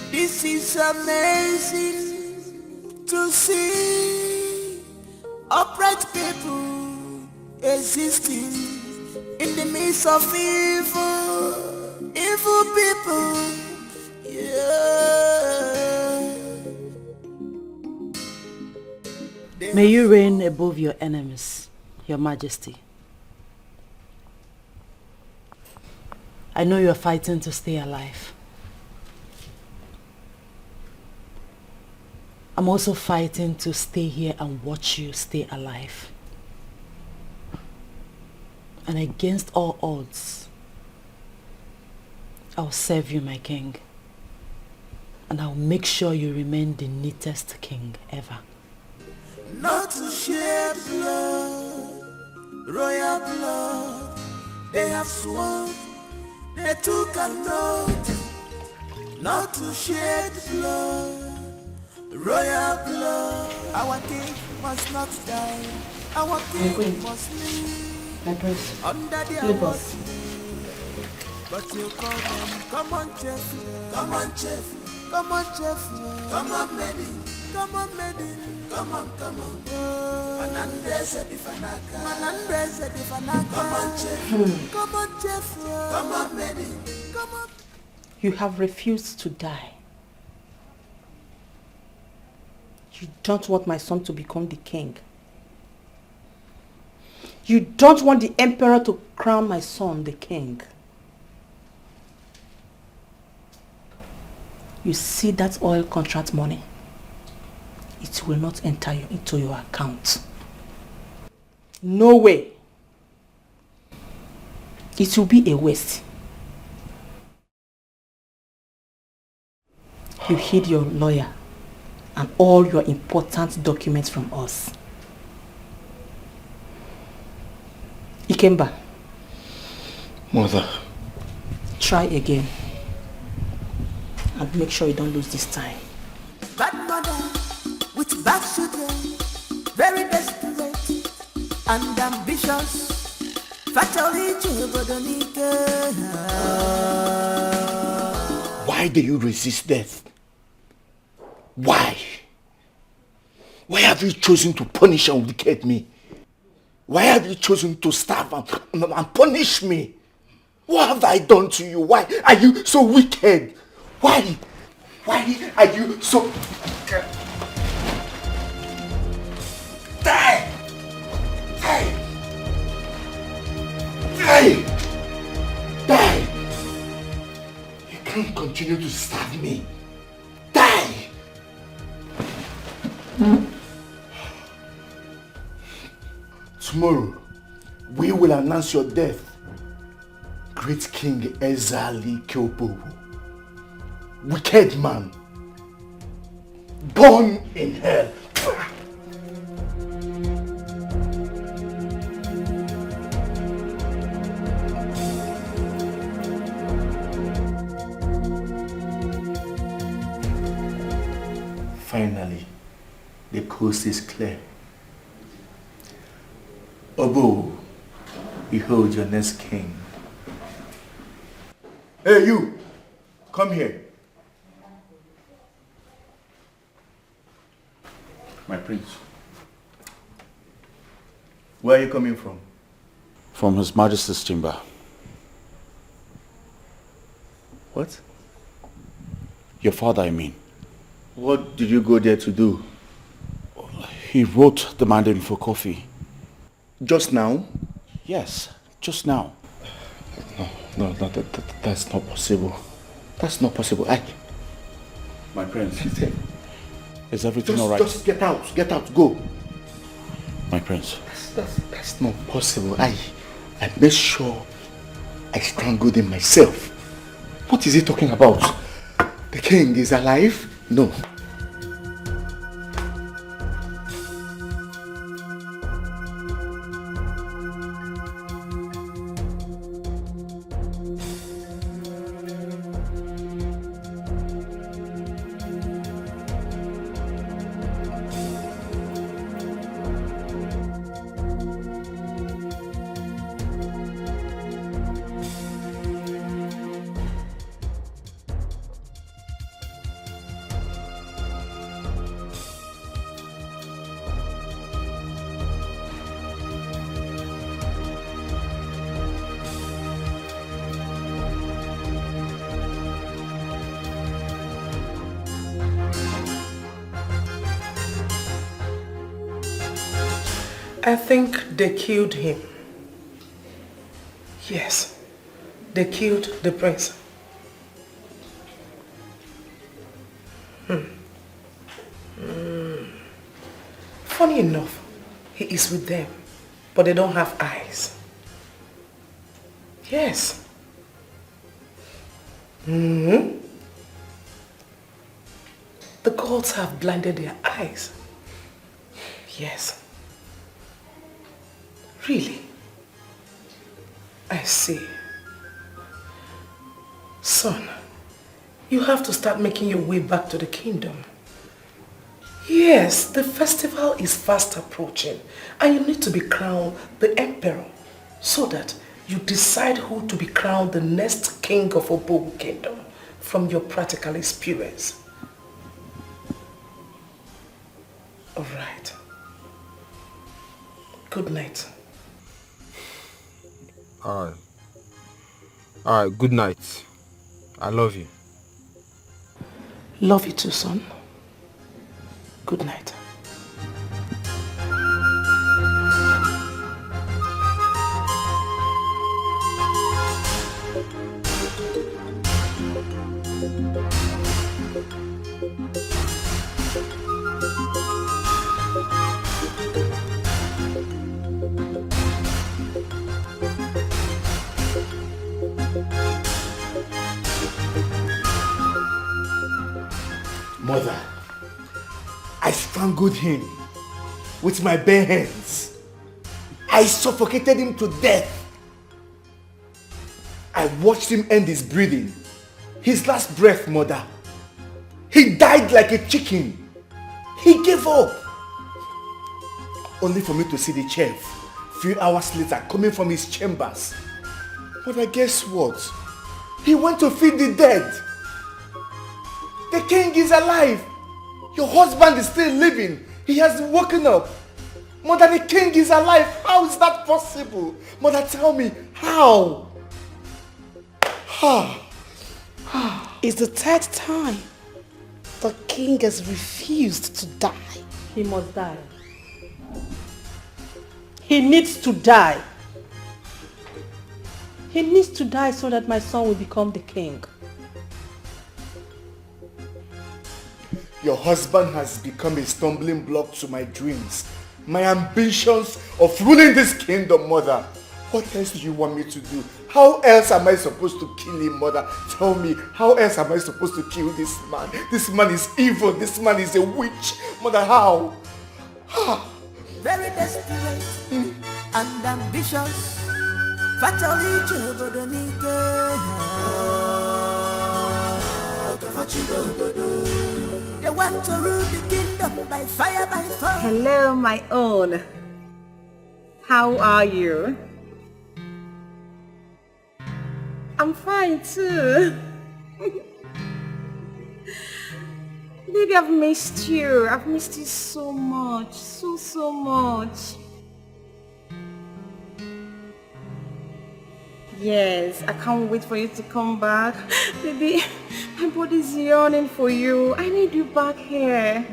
This is amazing to see upright people existing in the midst of evil people. Yeah. May you reign above your enemies, Your Majesty. I know you are fighting to stay alive. I'm also fighting to stay here and watch you stay alive. And against all odds, I'll serve you, my king. And I'll make sure you remain the neatest king ever. Not to shed blood, royal blood. They have sworn, they took an oath. Not to shed blood, royal blood. Our king must not die. Our king must live under their watch. But you call them, come on, Jeff. Come on, Jeff. Come on, Jeff. Come on, maiden. Come on, maiden. Come on, come on. Manandrese di fanaka. Manandrese di fanaka. Come on, Jeff. Come on, Jeff. Come on, maiden. Come on. You have refused to die. You don't want my son to become the king. You don't want the emperor to crown my son the king. You see that oil contract money? It will not enter into your account. No way. It will be a waste. You hid your lawyer and all your important documents from us. Ikemba. Mother. Try again. And make sure you don't lose this time. Bad mother with bad children, very desperate and ambitious. Why do you resist death? Why? Why have you chosen to punish and wicked me? Why have you chosen to starve and punish me? What have I done to you? Why are you so wicked? Why? Why are you so... Die! Die! Die! Die! You can't continue to starve me. Die! Tomorrow, we will announce your death. great King Ezali Kyopo, wicked man, born in hell. Finally, the coast is clear. Obo, behold your next king. Hey you, come here. My prince. Where are you coming from? From His Majesty's chamber. What? Your father, I mean. What did you go there to do? He wrote demanding for coffee. Just now? Yes, just now. No, that's not possible. That's not possible. My prince. Is everything all right? Just get out, go. My prince. That's not possible. I made sure I strangled him myself. What is he talking about? The king is alive? No. I think they killed him. Yes, they killed the prince. Funny enough, he is with them, but they don't have eyes. Yes. The gods have blinded their eyes. Yes. Really? I see. Son, you have to start making your way back to the kingdom. Yes, the festival is fast approaching and you need to be crowned the emperor so that you decide who to be crowned the next king of Obogu kingdom from your practical experience. All right. Good night. All right, good night. I love you. Love you too, son. Good night. Mother, I strangled him with my bare hands. I suffocated him to death. I watched him end his breathing. His last breath, Mother. He died like a chicken. He gave up. Only for me to see the chef few hours later coming from his chambers. Mother, guess what? He went to feed the dead. The king is alive. Your husband is still living. He has woken up. Mother, the king is alive. How is that possible? Mother, tell me, how? It's the third time the king has refused to die. He must die. He needs to die. He needs to die so that my son will become the king. Your husband has become a stumbling block to my dreams, my ambitions of ruling this kingdom, Mother. What else do you want me to do? How else am I supposed to kill him, mother? Tell me, how else am I supposed to kill this man? This man is evil. This man is a witch. Mother, how? Very desperate and ambitious. Fatally they want to rule the kingdom by fire, by force. Hello, my own. How are you? I'm fine too. Baby, I've missed you. I've missed you so much. So much. Yes, I can't wait for you to come back. Baby, my body's yearning for you. I need you back here.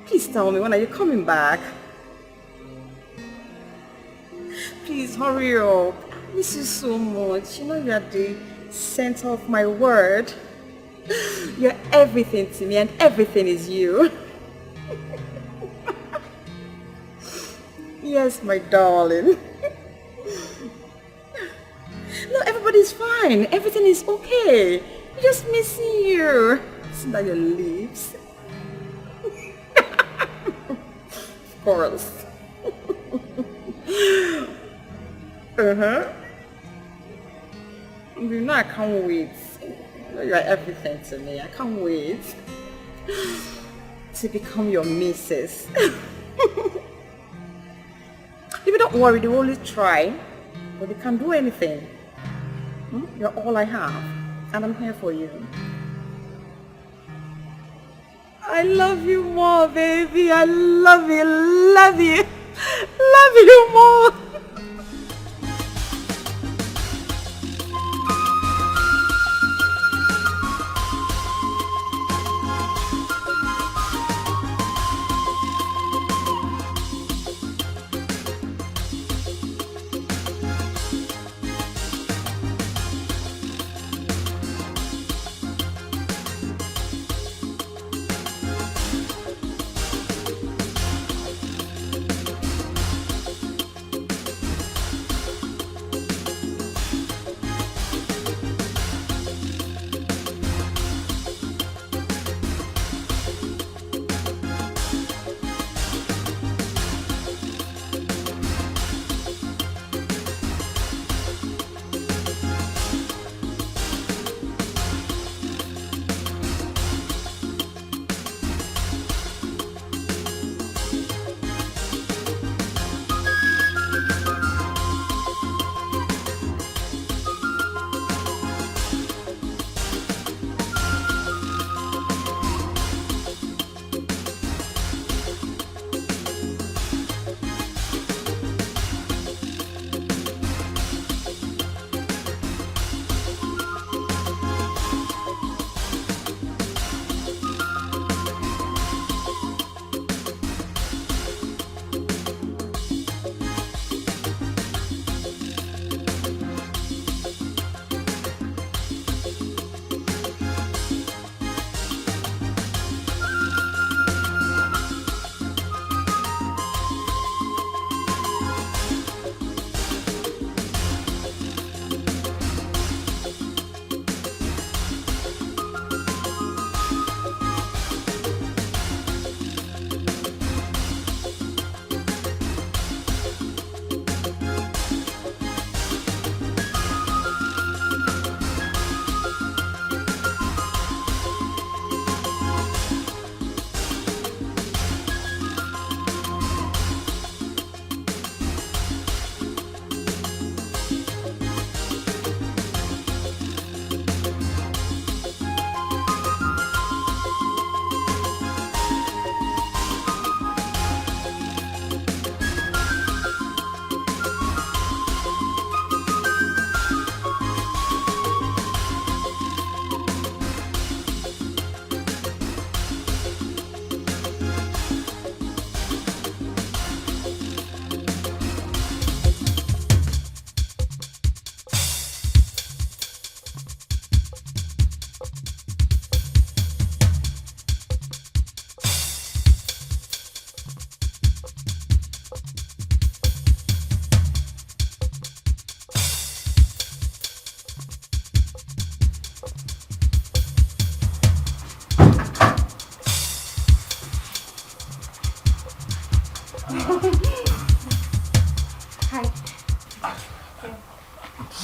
Please tell me, when are you coming back? Please hurry up. I miss you so much. You know you are the center of my world. You're everything to me and everything is you. Yes, my darling. No, everybody's fine. Everything is okay. I'm just missing you. See that your lips? Of course. You know I can't wait. You know you are everything to me. I can't wait to become your missus. If you don't worry, they will only try, but they can't do anything. You're all I have, and I'm here for you. I love you more, baby. I love you, love you, love you more.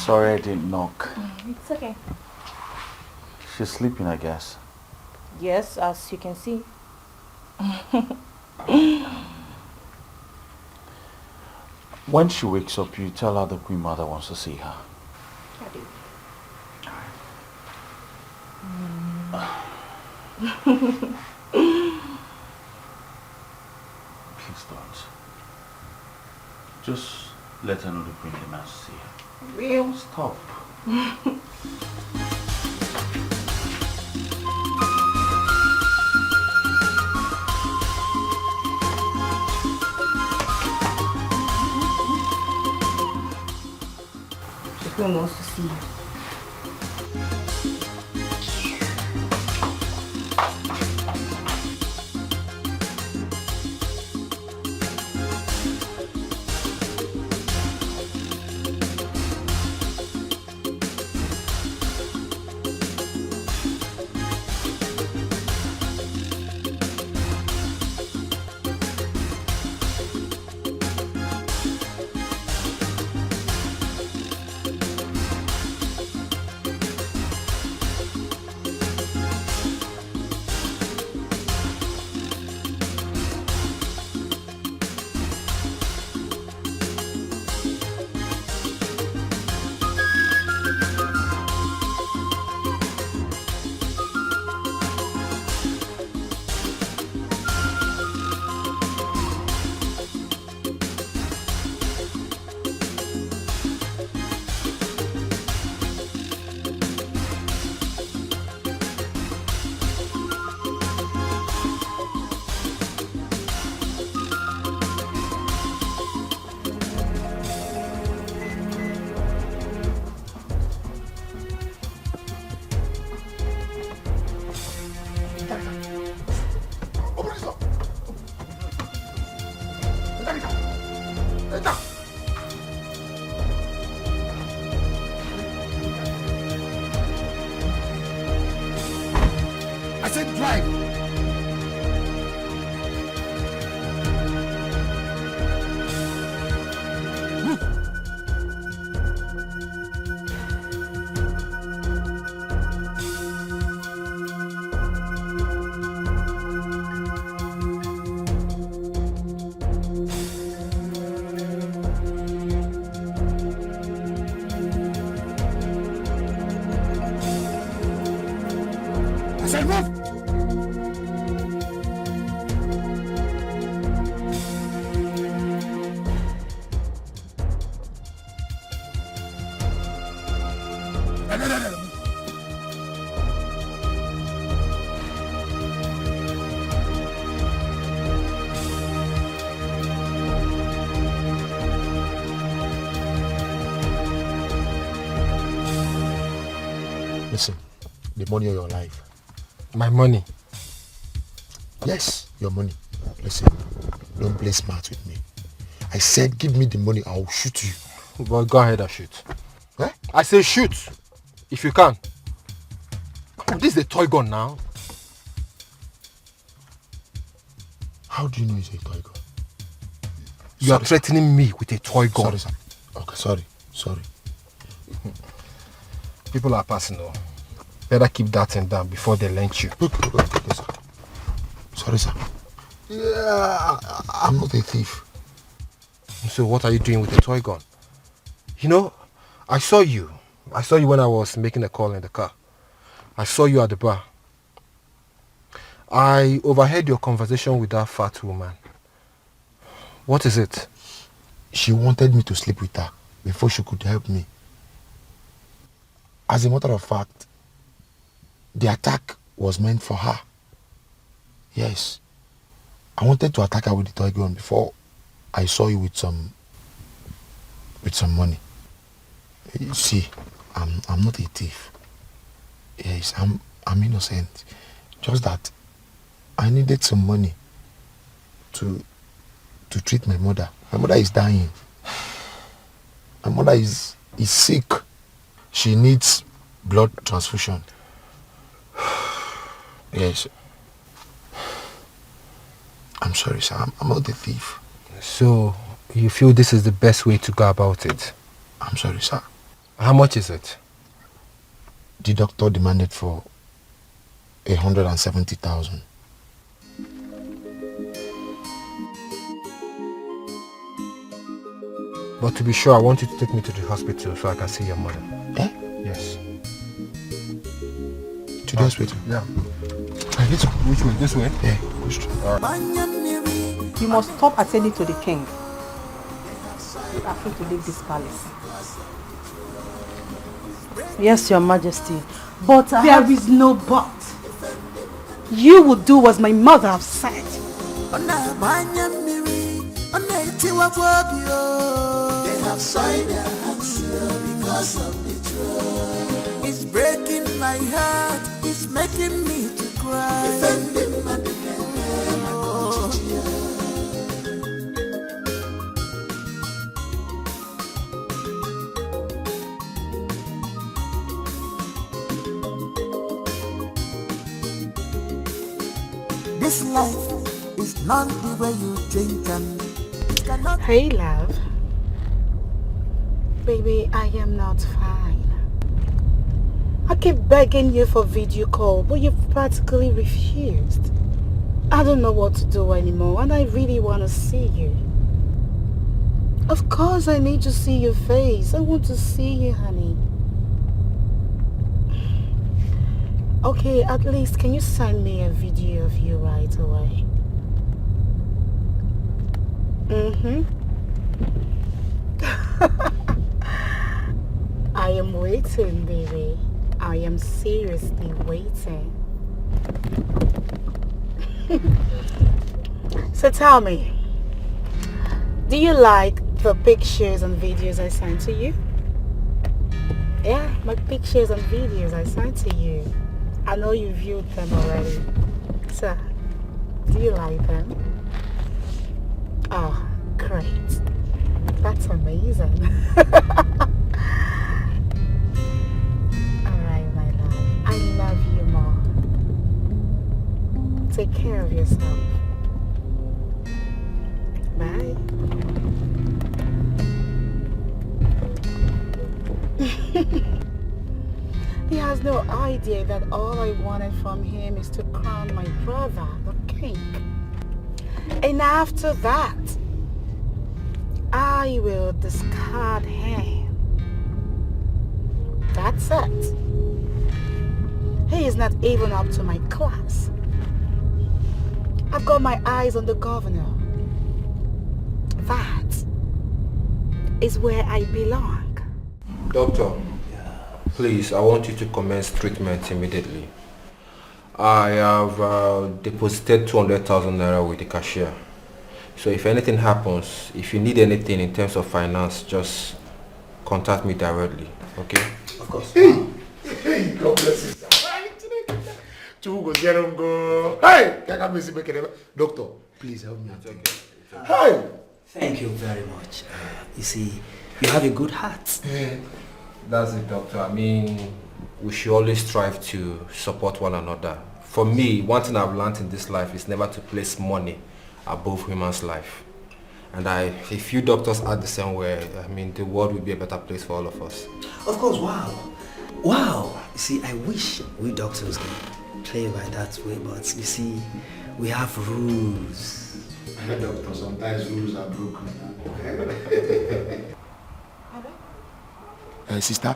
Sorry I didn't knock. It's okay. She's sleeping, I guess. Yes, as you can see. When she wakes up, you tell her the Queen Mother wants to see her. I do. Please don't. Just let her know the Queen demands to see her. Real? Stop. The Queen wants to see you. I said drive. I said move. Listen, the money of your life. My money? Yes, your money. Listen, don't play smart with me. I said give me the money, I'll shoot you. Well, go ahead and shoot. Eh? I say shoot, if you can. This is a toy gun now. How do you know it's a toy gun? You are threatening me with a toy gun. Sorry, sir. Okay, sorry. People are passing though. Better keep that thing down before they lynch you. Okay, sir. Sorry, sir. Yeah, I'm not a thief. So what are you doing with a toy gun? You know, I saw you when I was making a call in the car. I saw you at the bar. I overheard your conversation with that fat woman. What is it? She wanted me to sleep with her before she could help me. As a matter of fact, the attack was meant for her. Yes. I wanted to attack her with the toy gun before I saw you with some money. You see, I'm not a thief. Yes, I'm innocent. Just that I needed some money to treat my mother. My mother is dying. My mother is sick. She needs blood transfusion. Yes. I'm sorry, sir. I'm not a thief. So, you feel this is the best way to go about it? I'm sorry, sir. How much is it? The doctor demanded for 170,000. But to be sure, I want you to take me to the hospital so I can see your mother. Eh? Yes. To the hospital? Yeah. Which way? This way? Yeah, go straight. You must stop attending to the king. You are free to leave this palace. Yes, your majesty. But There is no but. You will do as my mother has said. They have signed their hands because of the truth. It's breaking my heart, it's making me to cry. Defending my This life is not the way you think and Hey, love. Baby, I am not fine. I keep begging you for video call, but you've practically refused. I don't know what to do anymore, and I really want to see you. Of course, I need to see your face. I want to see you, honey. Okay, at least can you send me a video of you right away? I am waiting, baby. I am seriously waiting. So tell me, do you like the pictures and videos I sent to you? Yeah, my pictures and videos I sent to you. I know you viewed them already. So, do you like them? Oh, great. That's amazing. Alright, my love. I love you more. Take care of yourself. Bye. He has no idea that all I wanted from him is to crown my brother, the king. And after that, I will discard him. That's it. He is not even up to my class. I've got my eyes on the governor. That is where I belong. Doctor, please, I want you to commence treatment immediately. I have deposited 200,000 naira with the cashier. So if anything happens, if you need anything in terms of finance, just contact me directly, okay? Of course. Hey, God bless you. Hey, doctor, please help me. Hey. Thank you very much. You see, you have a good heart. That's it, doctor. I mean, we should always strive to support one another. For me, one thing I've learned in this life is never to place money above human's life. And if you doctors are the same way, I mean, the world will be a better place for all of us. Of course, wow. Wow. You see, I wish we doctors can play by that way, but you see, we have rules. Doctor, sometimes rules are broken. Sister,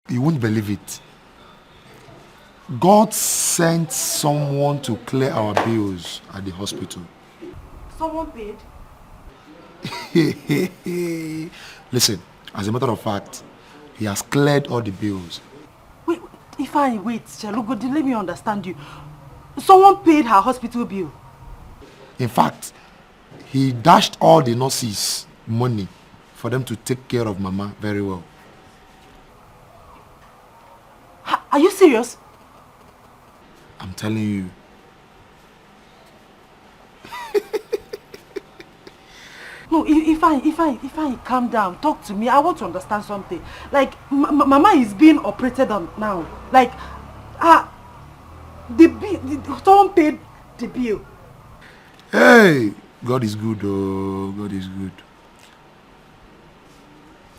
you won't believe it. God sent someone to clear our bills at the hospital. Someone paid? Listen, as a matter of fact, he has cleared all the bills. Wait, Chalugo, let me understand you. Someone paid her hospital bill? In fact, he dashed all the nurses money for them to take care of Mama very well. Are you serious? I'm telling you. No, if I calm down, talk to me. I want to understand something. Like, Mama is being operated on now. Like, the bill, someone paid the bill. Hey, God is good, oh, God is good.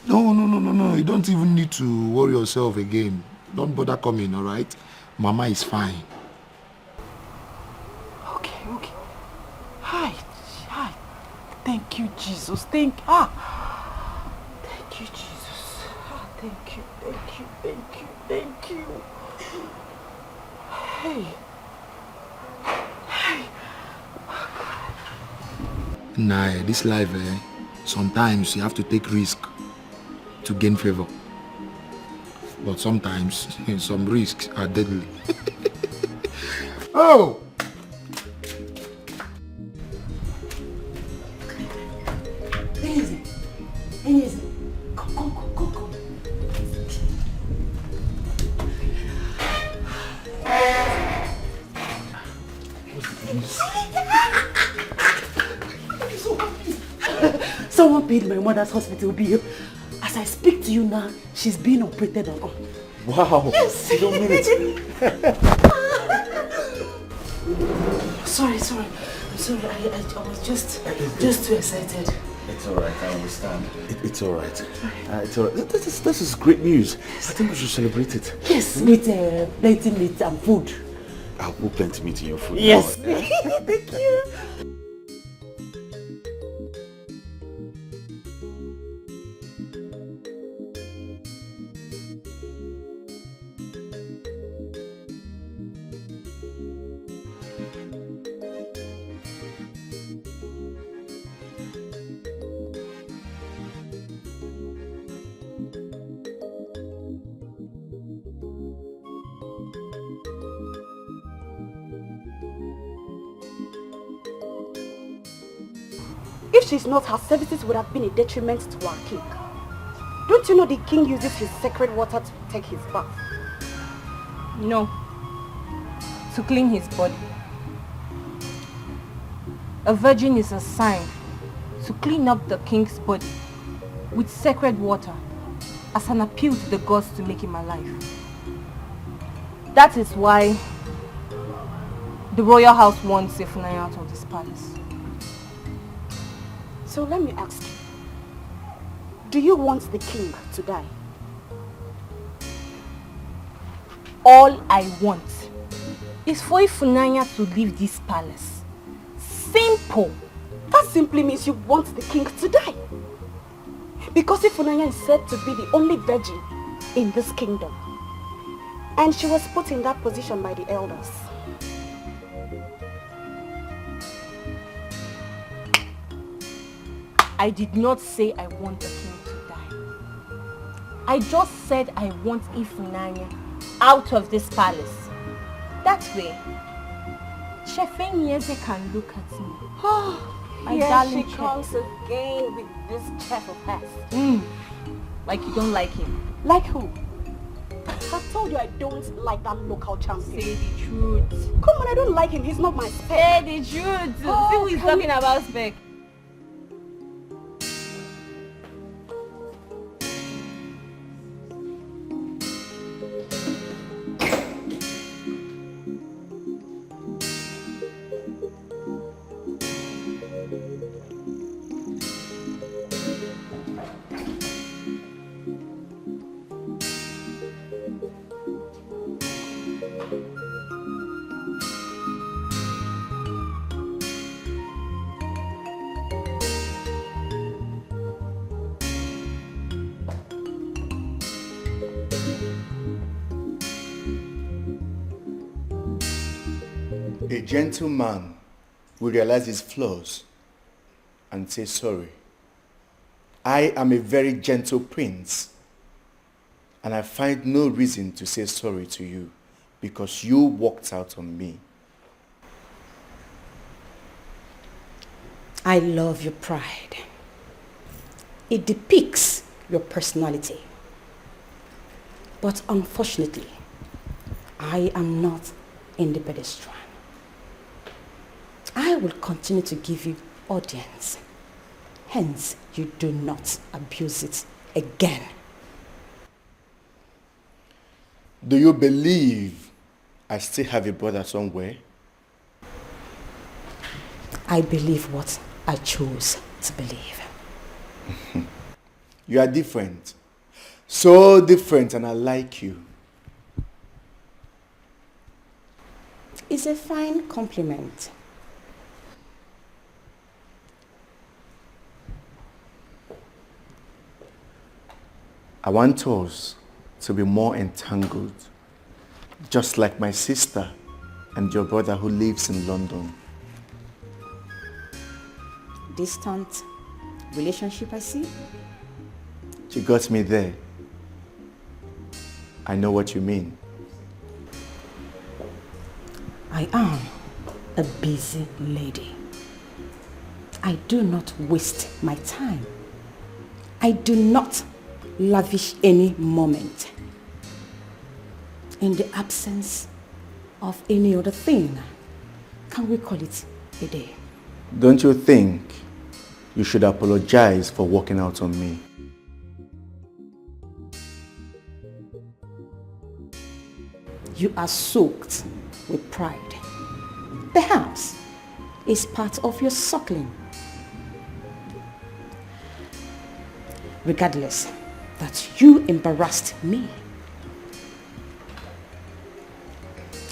No. You don't even need to worry yourself again. Don't bother coming, all right? Mama is fine. Okay. Hi. Thank you, Jesus. Thank you, Jesus. Thank you. Hey. Nah, this life, sometimes you have to take risk to gain favor. But sometimes, some risks are deadly. Oh! Easy. Come. Someone paid my mother's hospital bill. As I speak to you now, she's being operated on. Wow. Yes. You don't mean it. Sorry. I'm sorry. I was just too excited. It's alright, I understand. It's alright. It's alright. This is great news. I think we should celebrate it. Yes, with plenty meat and food. I'll put plenty meat in your food. Yes. Now. Thank you. If she's not, her services would have been a detriment to our king. Don't you know the king uses his sacred water to take his bath? No. To clean his body. A virgin is a sign to clean up the king's body with sacred water as an appeal to the gods to make him alive. That is why the royal house wants Zephaniah out of this palace. So let me ask you, do you want the king to die? All I want is for Ifunanya to leave this palace. Simple. That simply means you want the king to die. Because Ifunanya is said to be the only virgin in this kingdom. And she was put in that position by the elders. I did not say I want the king to die. I just said I want Ifunanya out of this palace. That way, Chefenyeze can look at me. My Here darling she comes again with this chef of hers. Like you don't like him. Like who? I told you I don't like that local champion. Say the truth. Come on, I don't like him. He's not my spec. Say the truth. See who is talking about spec. A gentleman will realize his flaws and say sorry. I am a very gentle prince, and I find no reason to say sorry to you because you walked out on me. I love your pride. It depicts your personality. But unfortunately, I am not in the pedestrian. I will continue to give you audience. Hence, you do not abuse it again. Do you believe I still have a brother somewhere? I believe what I chose to believe. You are different. So different, and I like you. It's a fine compliment. I want us to be more entangled, just like my sister and your brother who lives in London. Distant relationship, I see. You got me there. I know what you mean. I am a busy lady. I do not waste my time. I do not lavish any moment. In the absence of any other thing, can we call it a day? Don't you think you should apologize for walking out on me? You are soaked with pride. Perhaps it's part of your suckling. Regardless, that you embarrassed me.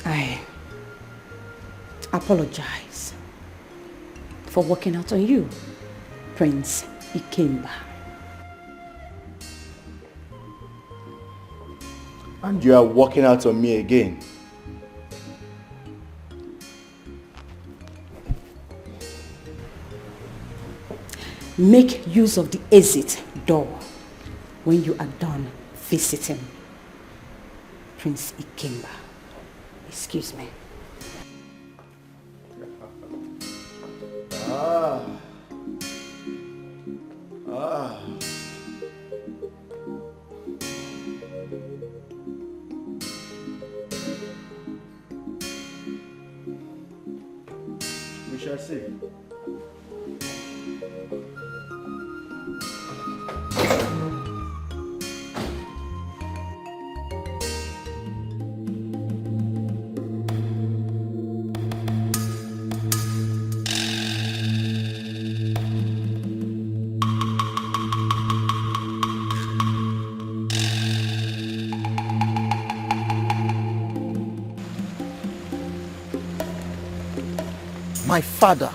I apologize for walking out on you, Prince Ikemba. And you are walking out on me again. Make use of the exit door when you are done visiting Prince Ikemba. Excuse me. We shall see. My father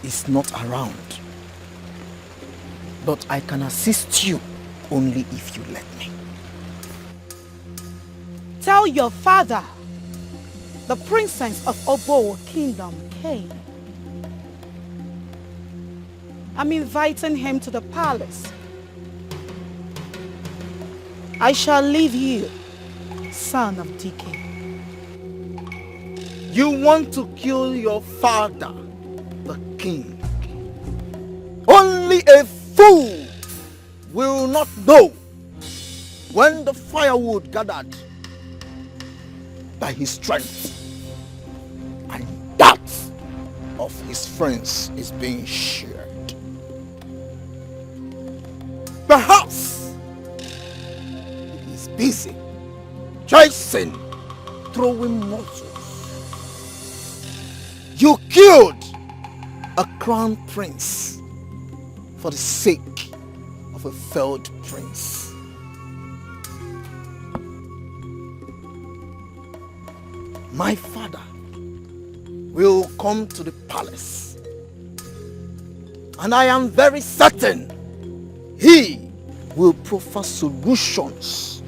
is not around, but I can assist you only if you let me. Tell your father the princess of Obo Kingdom came. I'm inviting him to the palace. I shall leave you, son of DK. You want to kill your father, the king. Only a fool will not know when the firewood gathered by his strength and that of his friends is being shared. Perhaps he is busy chasing, throwing muscles. You killed a crown prince for the sake of a failed prince. My father will come to the palace, and I am very certain he will proffer solutions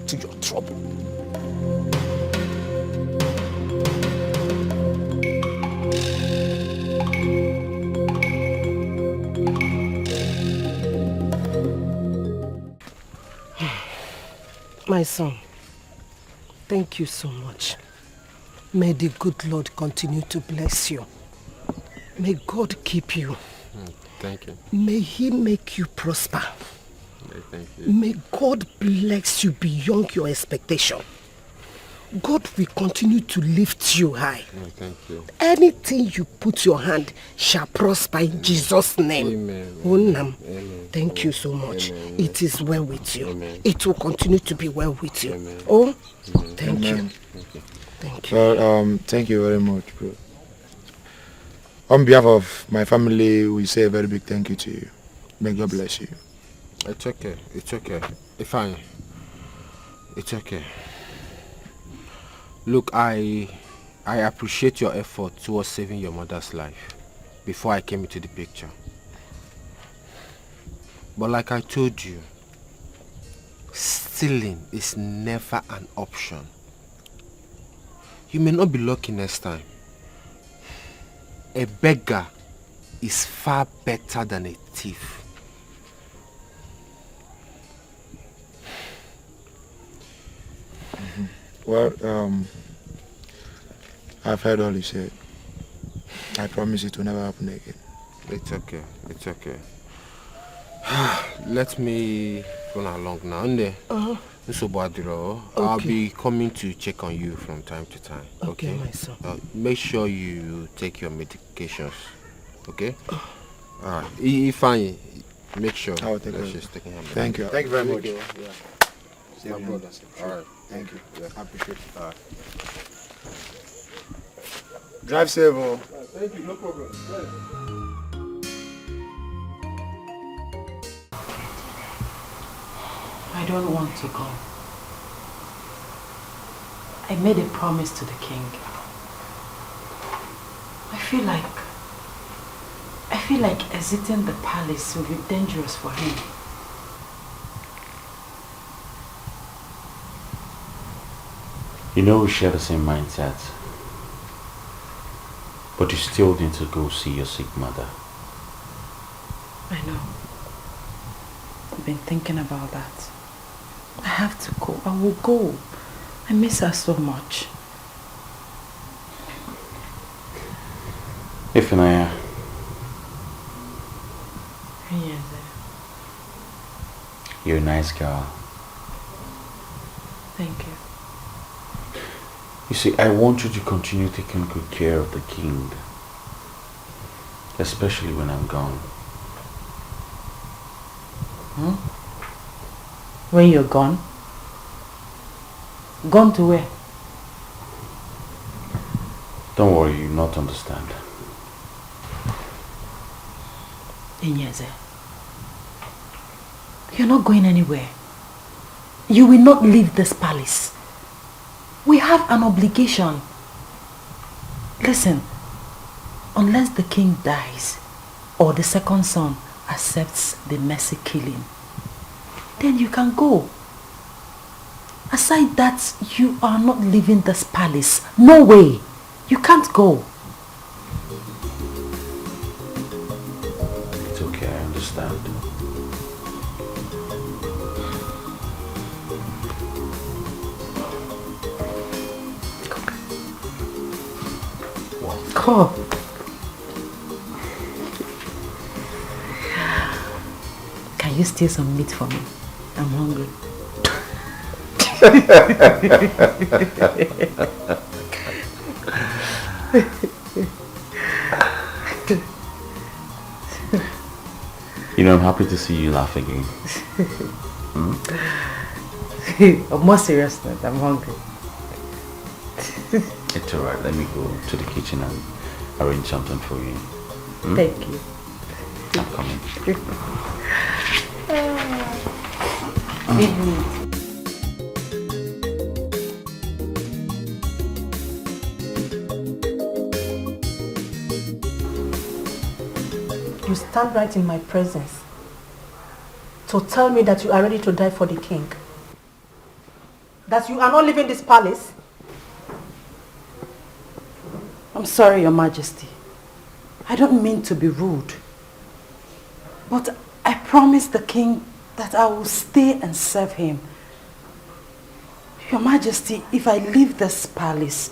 to your trouble. My son, thank you so much. May the good Lord continue to bless you. May God keep you. Thank you. May He make you prosper. Thank you. May God bless you beyond your expectation. God will continue to lift you high. Thank you. Anything you put your hand shall prosper in Jesus' name. Amen. Onam, Amen. thank you so much. Amen. It is well with you. Amen. It will continue to be well with you. Amen. Oh, Amen. thank you. Amen. Thank you. Well, thank you very much, bro. On behalf of my family, we say a very big thank you to you. May God bless you. It's okay. It's okay. Fine. It's okay. Look, I appreciate your effort towards saving your mother's life before I came into the picture. But like I told you, stealing is never an option. You may not be lucky next time. A beggar is far better than a thief. Well, I've heard all you said. I promise it will never happen again. It's okay. It's okay. Let me run along now. I'll be coming to check on you from time to time. Okay, my son. Make sure you take your medications. Okay? Alright. If I make sure. I will take Let's care. just take care. Thank you. Thank you very much. Yeah. My brother. Alright. Thank you. Yeah. I appreciate it. Alright. Drive safe. Oh. Thank you. No problem. I don't want to go. I made a promise to the king. I feel like exiting the palace will be dangerous for him. You know we share the same mindset. But you still need to go see your sick mother. I know. I've been thinking about that. I have to go. I will go. I miss her so much. Ifunanya. Yes. You're a nice girl. Thank you. You see, I want you to continue taking good care of the king. Especially when I'm gone. Hmm? When you're gone? Gone to where? Don't worry, you'll not understand. Inyeze, you're not going anywhere. You will not leave this palace. We have an obligation. Listen, unless the king dies or the second son accepts the mercy killing, then you can go. Aside that, you are not leaving this palace. No way. You can't go. It's okay, I understand. Come. Can you steal some meat for me? I'm hungry. You know, I'm happy to see you laugh again. On more serious note, I'm hungry. It's alright, let me go to the kitchen and arrange something for you. Thank you. I'm coming. Big meat. You stand right in my presence to tell me that you are ready to die for the king. That you are not leaving this palace. I'm sorry, Your Majesty. I don't mean to be rude. But I promised the king that I will stay and serve him. Your Majesty, if I leave this palace,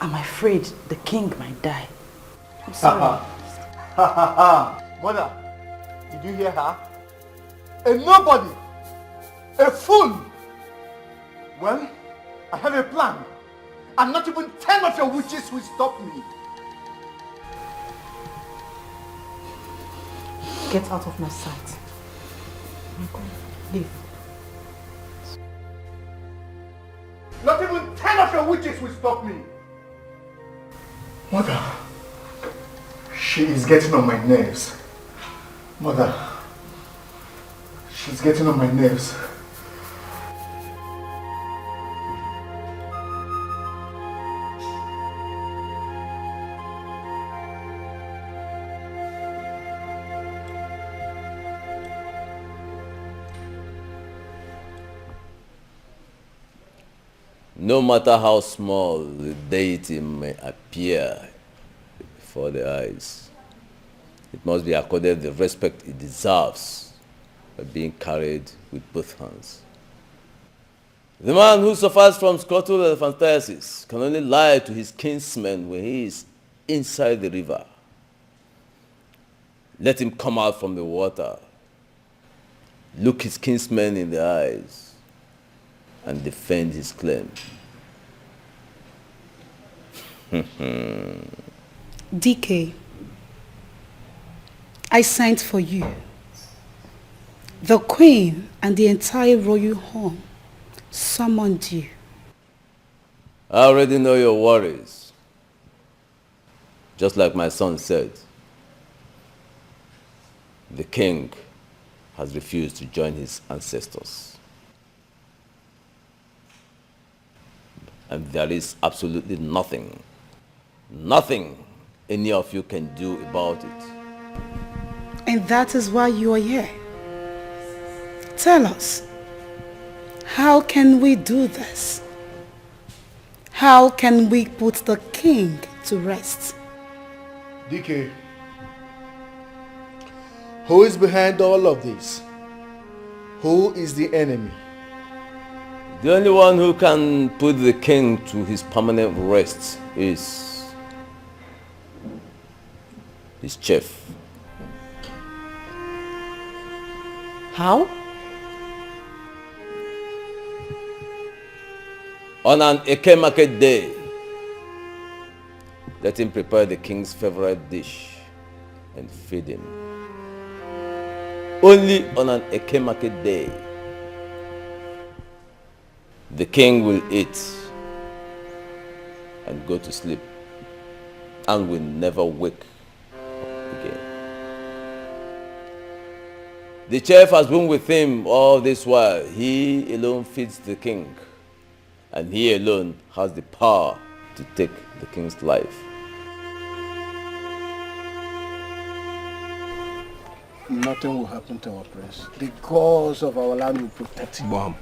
I'm afraid the king might die. I'm sorry. Mother, did you hear her? A nobody, a fool. Well, I have a plan, and not even 10 of your witches will stop me. Get out of my sight. Leave. Not even 10 of your witches will stop me. Mother, she is getting on my nerves. Mother, She's getting on my nerves. No matter how small the deity may appear before the eyes, it must be accorded the respect it deserves by being carried with both hands. The man who suffers from scrotal elephantiasis can only lie to his kinsman when he is inside the river. Let him come out from the water, look his kinsman in the eyes, and defend his claim. DK, I sent for you. The Queen and the entire royal home summoned you. I already know your worries. Just like my son said, the king has refused to join his ancestors. And there is absolutely nothing any of you can do about it. And that is why you are here. Tell us, how can we do this? How can we put the king to rest? DK, who is behind all of this? Who is the enemy? The only one who can put the king to his permanent rest is his chief. How? On an Eke market day, let him prepare the king's favorite dish and feed him. Only on an Eke market day, the king will eat and go to sleep and will never wake up again. The chef has been with him all this while. He alone feeds the king, and he alone has the power to take the king's life. Nothing will happen to our prince. The gods of our land will protect him. Mom.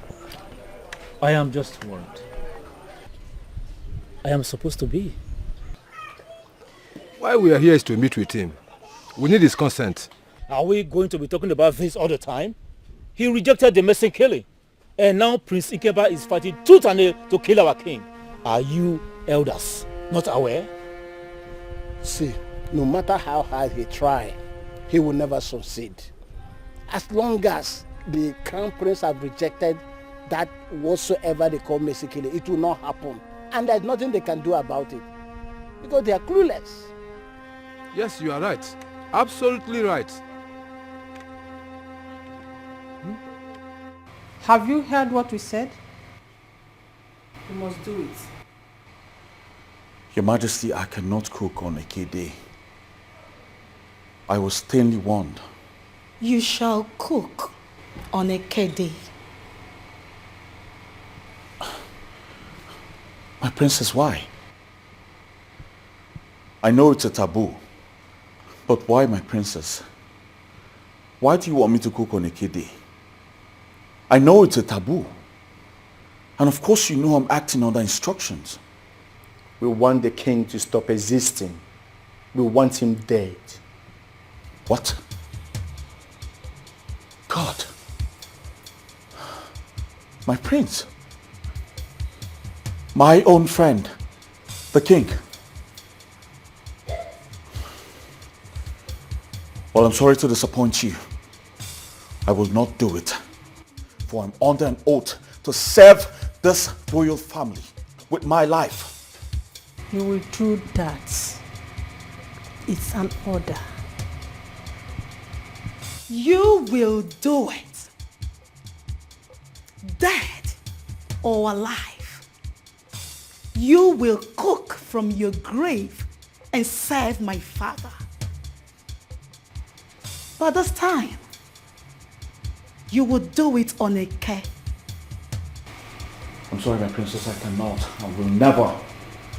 I am just worried. I am supposed to be. Why we are here is to meet with him. We need his consent. Are we going to be talking about this all the time? He rejected the Messing killing. And now Prince Ikeba is fighting tooth and nail to kill our king. Are you elders not aware? See, no matter how hard he tries, he will never succeed. As long as the crown prince have rejected that whatsoever they call Mesikile, it will not happen. And there's nothing they can do about it. Because they are clueless. Yes, you are right. Absolutely right. Have you heard what we said? You must do it. Your Majesty, I cannot cook on a K-Day. I was sternly warned. You shall cook on a K-Day. My princess, why? I know it's a taboo, but why, my princess? Why do you want me to cook on a K-Day? I know it's a taboo. And of course you know I'm acting under instructions. We want the king to stop existing. We want him dead. What? God. My prince. My own friend, the king. Well, I'm sorry to disappoint you. I will not do it. For I'm under an oath to serve this royal family with my life. You will do that. It's an order. You will do it. Dead or alive. You will cook from your grave and serve my father. But this time, you would do it on a K. I'm sorry, my princess, I cannot. I will never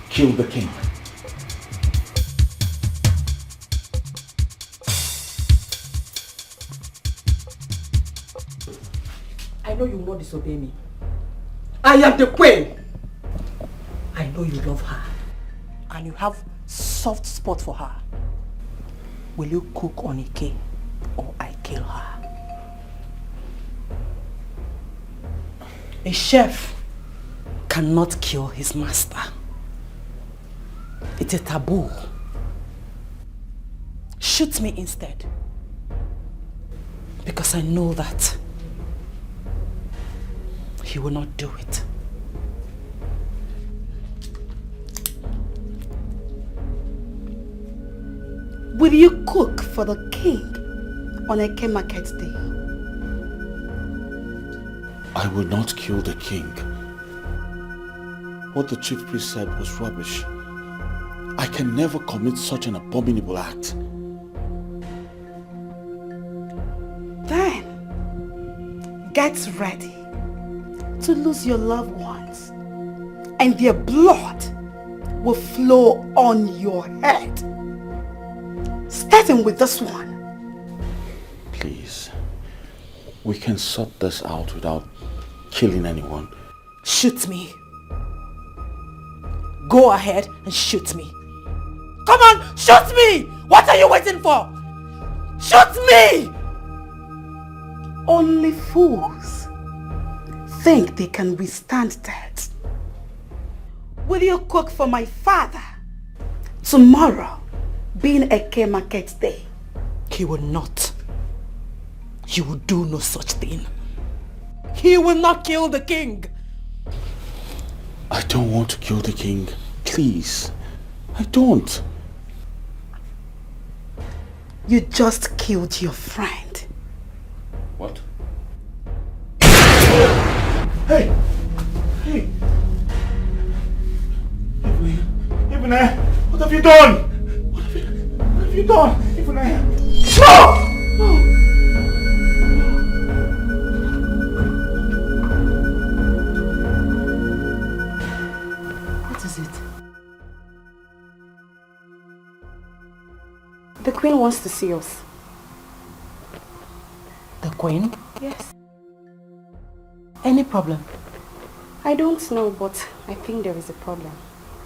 kill the king. I know you will not disobey me. I am the queen. I know you love her. And you have soft spot for her. Will you cook on a K or I kill her? A chef cannot kill his master. It's a taboo. Shoot me instead. Because I know that he will not do it. Will you cook for the king on a K market day? I will not kill the king. What the chief priest said was rubbish. I can never commit such an abominable act. Then, get ready to lose your loved ones, and their blood will flow on your head. Starting with this one. Please, we can sort this out without killing anyone. Shoot me. Go ahead and shoot me. Come on, shoot me! What are you waiting for? Shoot me! Only fools think they can withstand that. Will you cook for my father tomorrow, being a K market day? He will not. He will do no such thing. He will not kill the king. I don't want to kill the king. Please. I don't. You just killed your friend. What? Hey! Hey! Ifunanya, what have you done? What have you done? Ifunanya! No! No! What is it? The queen wants to see us. The queen? Yes. Any problem? I don't know, but I think there is a problem.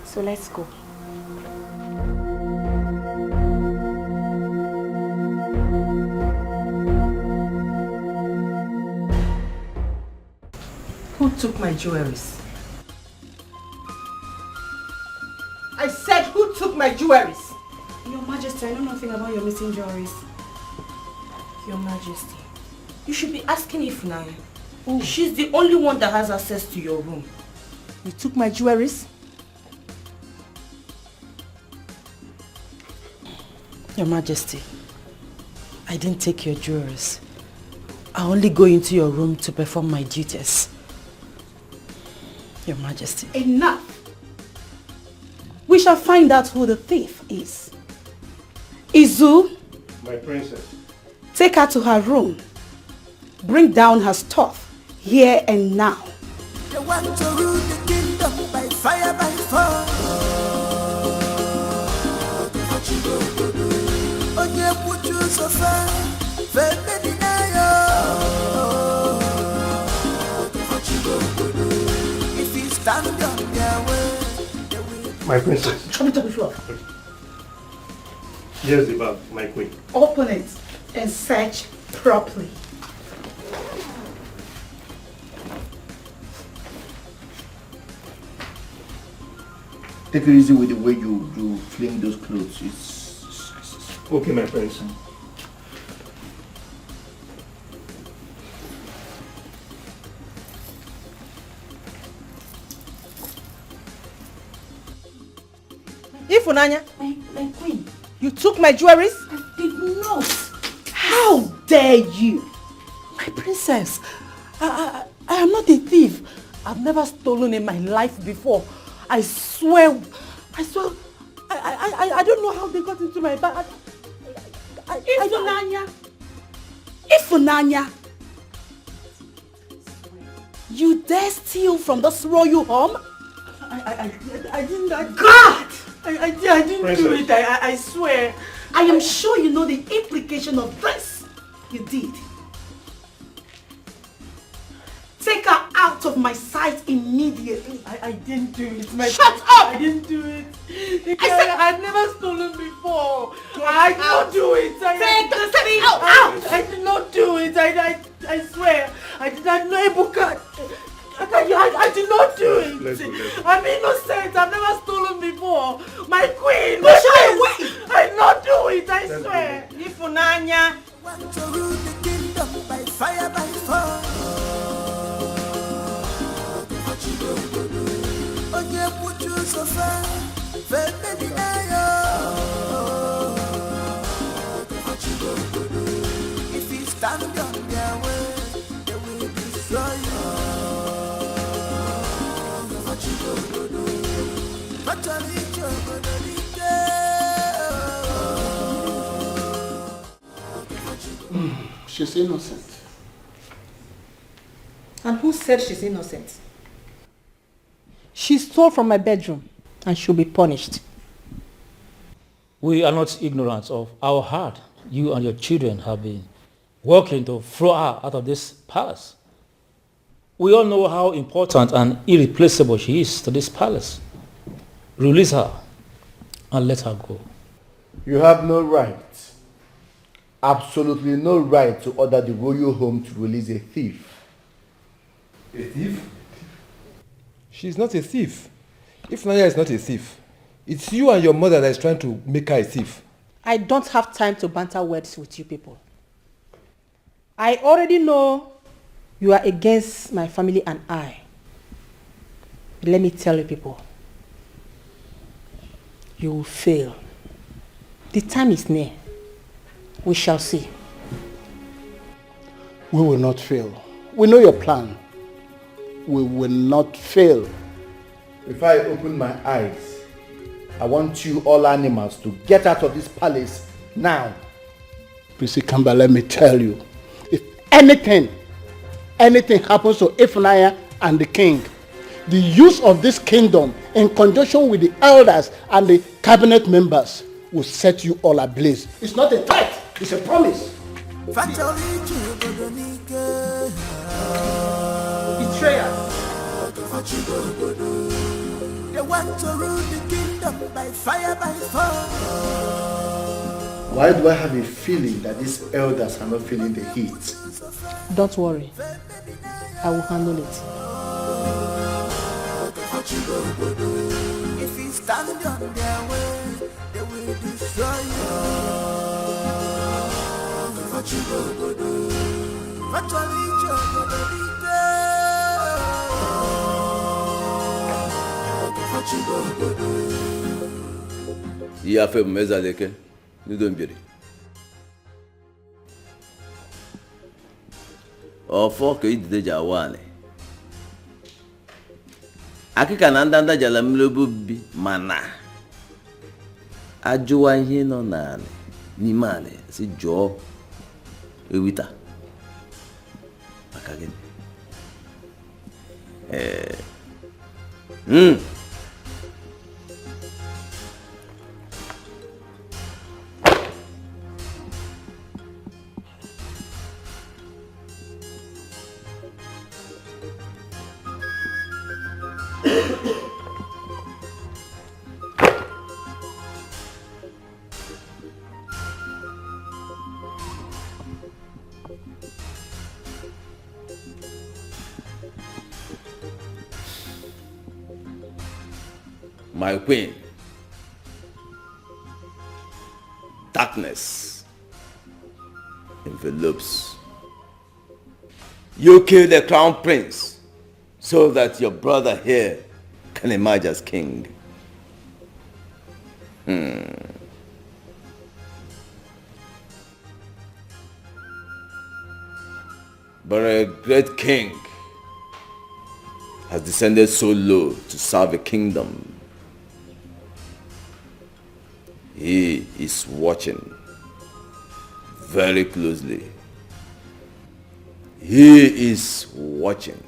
So let's go. Who took my jewelries? I said, who took my jewelries? Your Majesty, I know nothing about your missing jewelries. Your Majesty, you should be asking Ifunanya. She's the only one that has access to your room. You took my jewelries? Your Majesty, I didn't take your jewelries. I only go into your room to perform my duties. Your Majesty. Enough! We shall find out who the thief is. Izu, My princess. take her to her room. Bring down her stuff here and now. They want to rule the kingdom by fire, by force. Onye puchu sofa, femeni nayo. If you stand on their way, My princess. Show me to the floor. Here's the bag, my queen. Open it and search properly. Take it easy with the way you fling those clothes. It's Okay, my prince. Ifunanya, my queen, you took my jewelries? I did not. How dare you? My princess, I am not a thief. I've never stolen in my life before. I swear, I don't know how they got into my bag. Ifunanya, You dare steal from this royal home? I didn't. God! I didn't do it. I swear. I am sure you know the implication of this. You did. Take her out of my sight immediately. I didn't do it. Shut up! I didn't do it. I said I've never stolen before. I did not do it. Take the thing out! I did not do it. I swear. I did not know Ebuka. I did not do it. I'm innocent. I've never stolen before. My queen. Push her away. I did not do it. I swear. Ifunanya. Want to rule the kingdom by fire, by force. Oye, put you so far. If you stand on their way, they will destroy you. She's innocent. And who said she's innocent? She stole from my bedroom and she'll be punished. We are not ignorant of how hard you and your children have been working to throw her out of this palace. We all know how important and irreplaceable she is to this palace. Release her and let her go. You have no right, absolutely no right to order the royal home to release a thief. A thief? She's not a thief. If Naya is not a thief, it's you and your mother that is trying to make her a thief. I don't have time to banter words with you people. I already know you are against my family and I. Let me tell you people, you will fail. The time is near. We shall see. We will not fail. We know your plan. We will not fail. If I open my eyes, I want you all animals to get out of this palace now. Prissy Kamba, let me tell you, if anything happens to Ifunanya and the king, the use of this kingdom in conjunction with the elders and the cabinet members will set you all ablaze. It's not a threat, it's a promise. Betrayers. They want to rule the kingdom by fire, by force. Why do I have a feeling that these elders are not feeling the heat? Don't worry. I will handle it. If you stand on their way, they will destroy Il a fait mes aleke, nous donne bien. Ofo que il déjà wane. Akika na ndanda jala mlobu bi mana. Ajuwa ihe no na ni mane si jo ewita. Akageni. My queen, darkness envelopes. You kill the crown prince so that your brother here can emerge as king. But a great king has descended so low to serve a kingdom. He is watching very closely. He is watching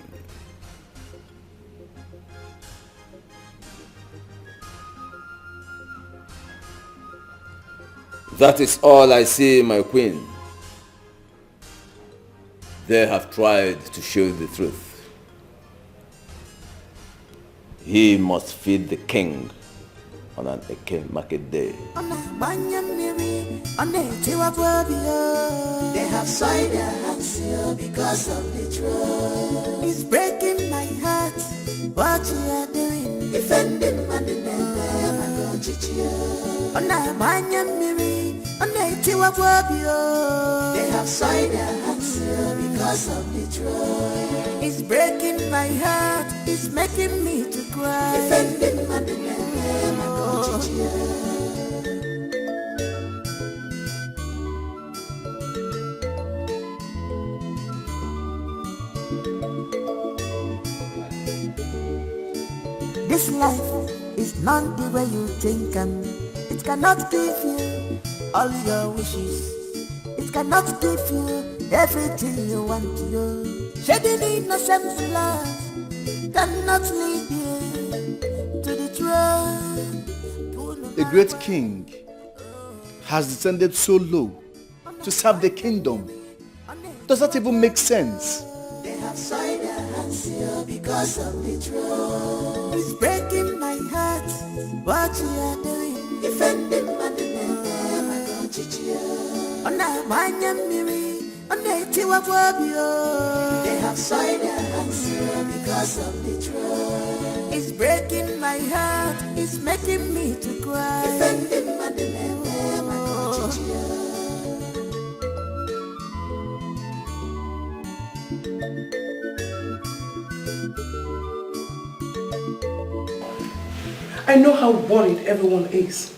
That is all I see, my queen. They have tried to show the truth. He must feed the king on an Eke market day. They have soiled their hands here because of the truth. It's breaking my heart what you are doing. Defending my name and don't cheat you. They have soiled their hands here because of the truth. It's breaking my heart, it's making me to cry. Defending my name and don't cheat you. This life is not the way you think, and it cannot give you all your wishes. It cannot give you everything you want to do. Shedding innocent blood cannot lead you to the truth. A great king has descended so low to serve the kingdom. Does that even make sense? They have soiled their hands here because of the truth. It's breaking my heart what you are doing. Defending my name and don't cheat you. They have soiled their hands here because of the truth. It's breaking my heart, it's making me to cry. Defending my name and don't cheat you. I know how worried everyone is,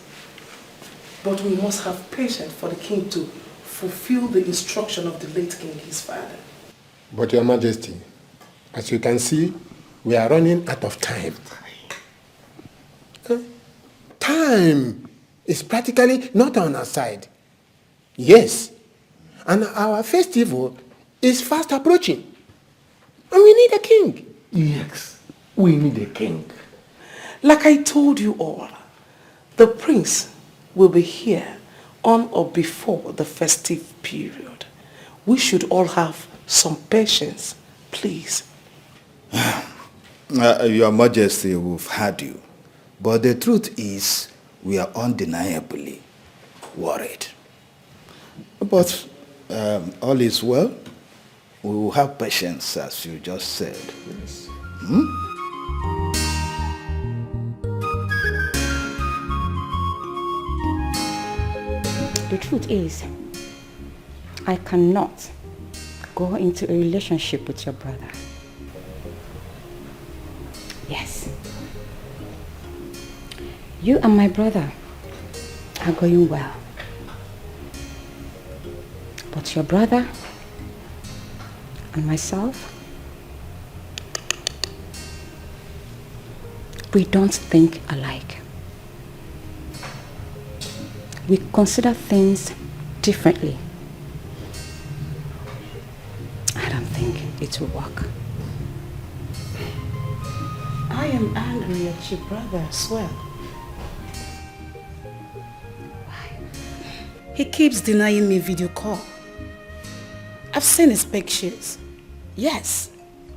but we must have patience for the king to fulfill the instruction of the late king, his father. But Your Majesty, as you can see, we are running out of time. Time is practically not on our side. Yes, and our festival is fast approaching. And we need a king. Yes, we need a king. Like I told you all, the prince will be here on or before the festive period. We should all have some patience, please. Your Majesty, we've had you. But the truth is, we are undeniably worried. But all is well. We will have patience, as you just said. Yes. The truth is, I cannot go into a relationship with your brother. Yes. You and my brother are going well. But your brother and myself, we don't think alike. We consider things differently. I don't think it will work. I am angry at your brother as well. Why? He keeps denying me video call. I've seen his pictures. Yes,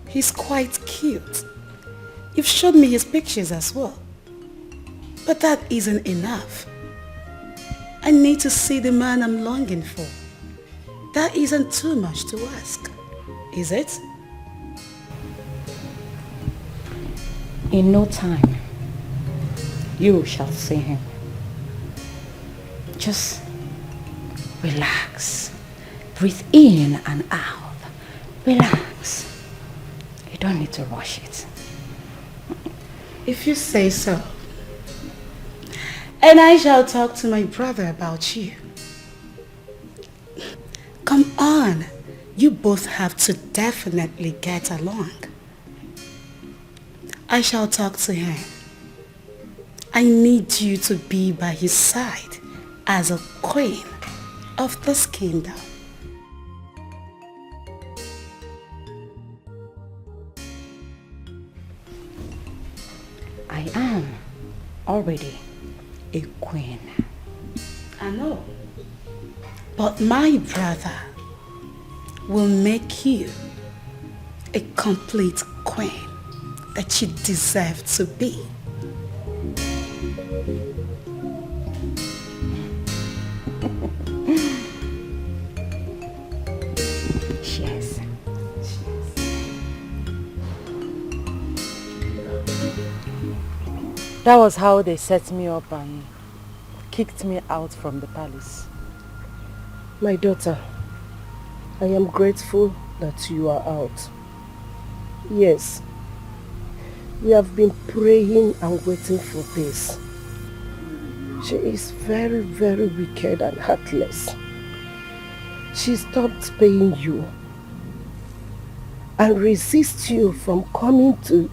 he's quite cute. You've showed me his pictures as well. But that isn't enough. I need to see the man I'm longing for. That isn't too much to ask, is it? In no time, you shall see him. Just relax. Breathe in and out. Relax. You don't need to rush it. If you say so. And I shall talk to my brother about you. Come on. You both have to definitely get along. I shall talk to him. I need you to be by his side as a queen of this kingdom. I am already a queen. I know. But my brother will make you a complete queen that you deserve to be. Cheers. That was how they set me up and kicked me out from the palace. My daughter, I am grateful that you are out. Yes, we have been praying and waiting for this. She is very, very wicked and heartless. She stopped paying you and resists you from coming to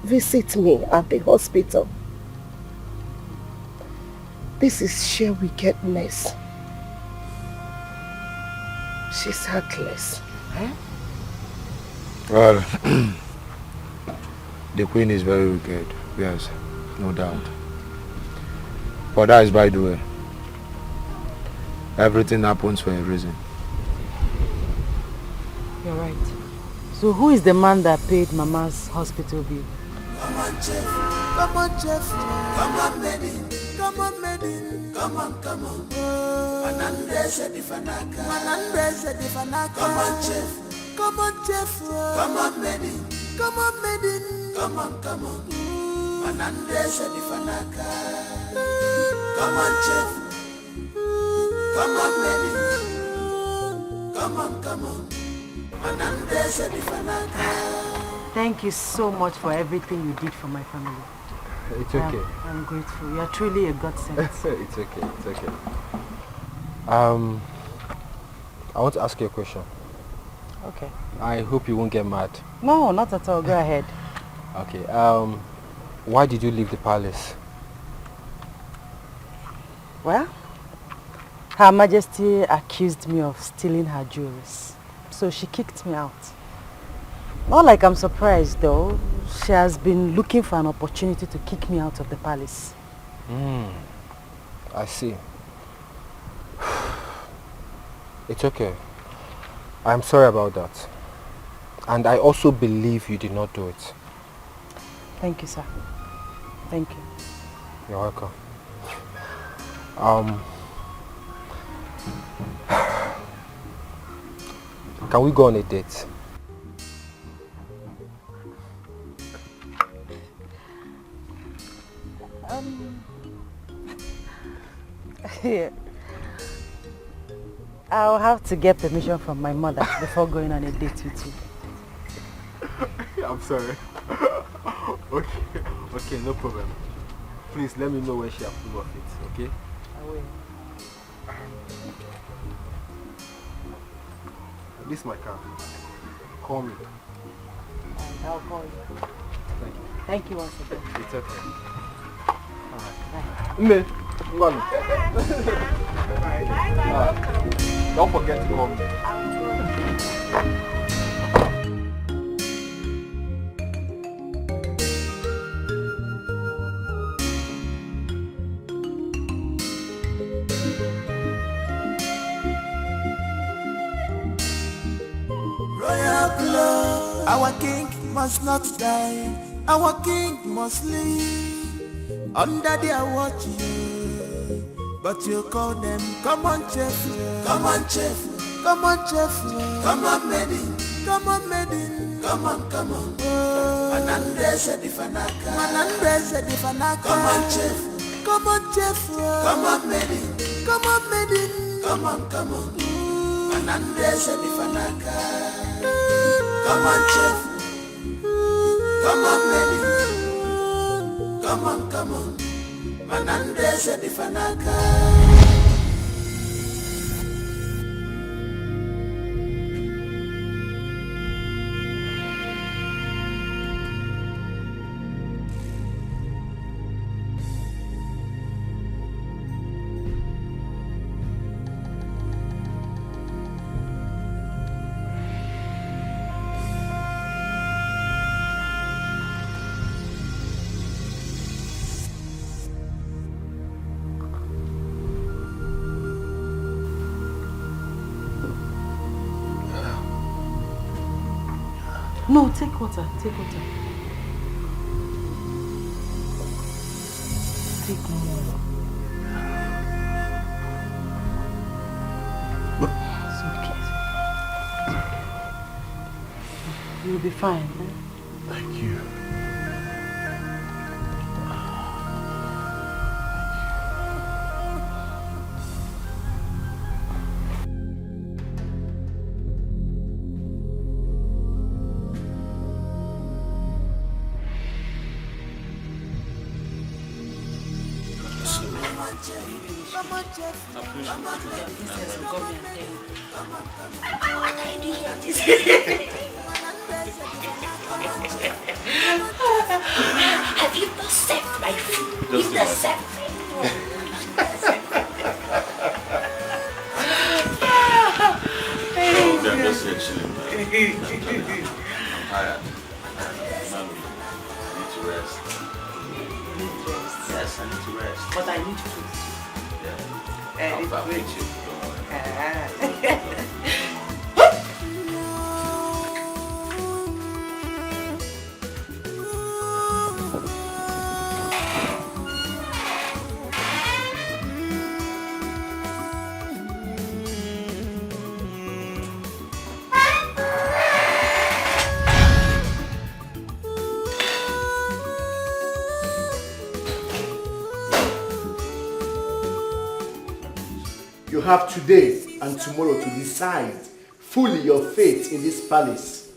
visit me at the hospital. This is sheer wickedness. She's heartless. Huh? Well, the queen is very wicked, yes, no doubt. But that is by the way. Everything happens for a reason. You're right. So who is the man that paid Mama's hospital bill? Come on, Jeff. Come on, Jeff. Come on, Maiden. Come on, Maiden. Come on, come on. Manandese di Fanaka. Manandese di Fanaka. Come on, Jeff. Come on, Jeff. Come on, Maiden. Come on, Maiden. Come on, come on. Manandese di Fanaka. Come on, Jeff. Come on, Maiden. Come on, come on. Manandese di Fanaka. Thank you so much for everything you did for my family. It's okay. I'm grateful. You are truly a godsend. It's okay, it's okay. I want to ask you a question. Okay. I hope you won't get mad. No, not at all. Go ahead. Okay. Why did you leave the palace? Well, Her Majesty accused me of stealing her jewels, so she kicked me out. Not like I'm surprised though. She has been looking for an opportunity to kick me out of the palace. I see. It's okay. I'm sorry about that. And I also believe you did not do it. Thank you, sir. Thank you. You're welcome. Can we go on a date? Yeah. I'll have to get permission from my mother before going on a date with you. I'm sorry. Okay, no problem. Please let me know when she approves of it, okay? I will. This is my car. Call me. I'll call you. Thank you. Thank you once again. It's okay. Bye. Mme, Ngwanu. Don't forget to call me. Royal blood, our king must not die. Our king must live under their watch. But you call them, come on, Jeff. Come on, Jeff. Come on, Jeff. Come on, Maiden. Come on, Maiden. Come on, come on. Manandese di Fanaka. Manandese di Fanaka. Come on, Jeff. Come on, Jeff. Come on, Maiden. Come on, Maiden. Come on, come on. Manandese di Fanaka. Come on, Jeff. Come on, Maiden. Come on, come on. Manandese di Fanaka. No, take water. Take water. Take more. It's okay. You'll be fine. Eh? Thank you. Have you not saved my food? You've not saved me. I'm just here chilling, man. I'm tired. I need to rest. Yes, I need to rest. But I need food. Yeah. I'll fix you. You have today and tomorrow to decide fully your fate in this palace.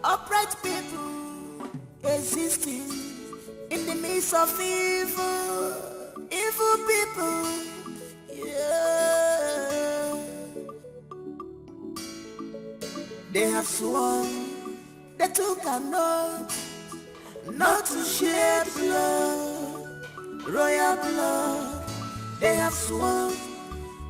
Upright people existing in the midst of evil, evil people. Yeah. They have sworn they took an oath not to shed blood, royal blood. They have sworn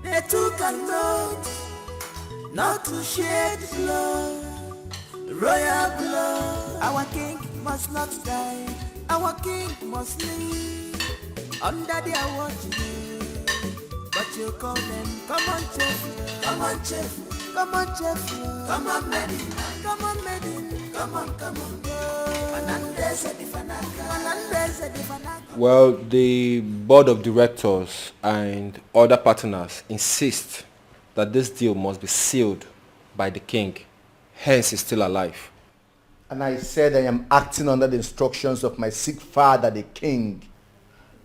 they took an oath not to shed blood, royal blood. Our king must not die, our king must live under their watching. But you call them, come on chef, come on chef, come on chef, come on Medin, come on Medin, come on, come on. Well, the board of directors and other partners insist that this deal must be sealed by the king, hence he's still alive. And I said I am acting under the instructions of my sick father, the king.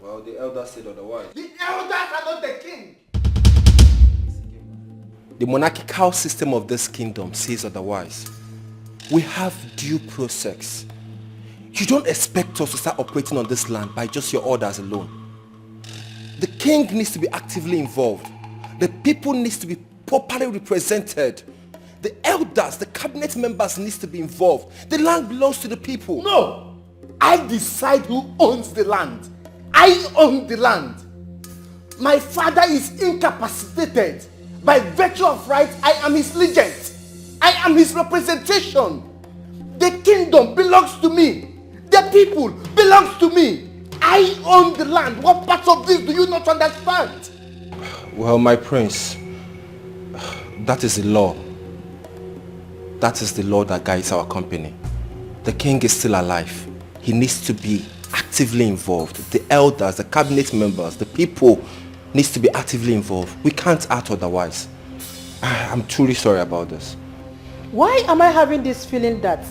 Well, the elders said otherwise. The elders are not the king. The monarchical system of this kingdom says otherwise. We have due process. You don't expect us to start operating on this land by just your orders alone. The king needs to be actively involved. The people needs to be properly represented. The elders, the cabinet members needs to be involved. The land belongs to the people. No! I decide who owns the land. I own the land. My father is incapacitated. By virtue of right, I am his legend. I am his representation. The kingdom belongs to me. The people belongs to me. I own the land. What part of this do you not understand? Well, my prince, that is the law. That is the law that guides our company. The king is still alive. He needs to be actively involved. The elders, the cabinet members, the people needs to be actively involved. We can't act otherwise. I'm truly sorry about this. Why am I having this feeling that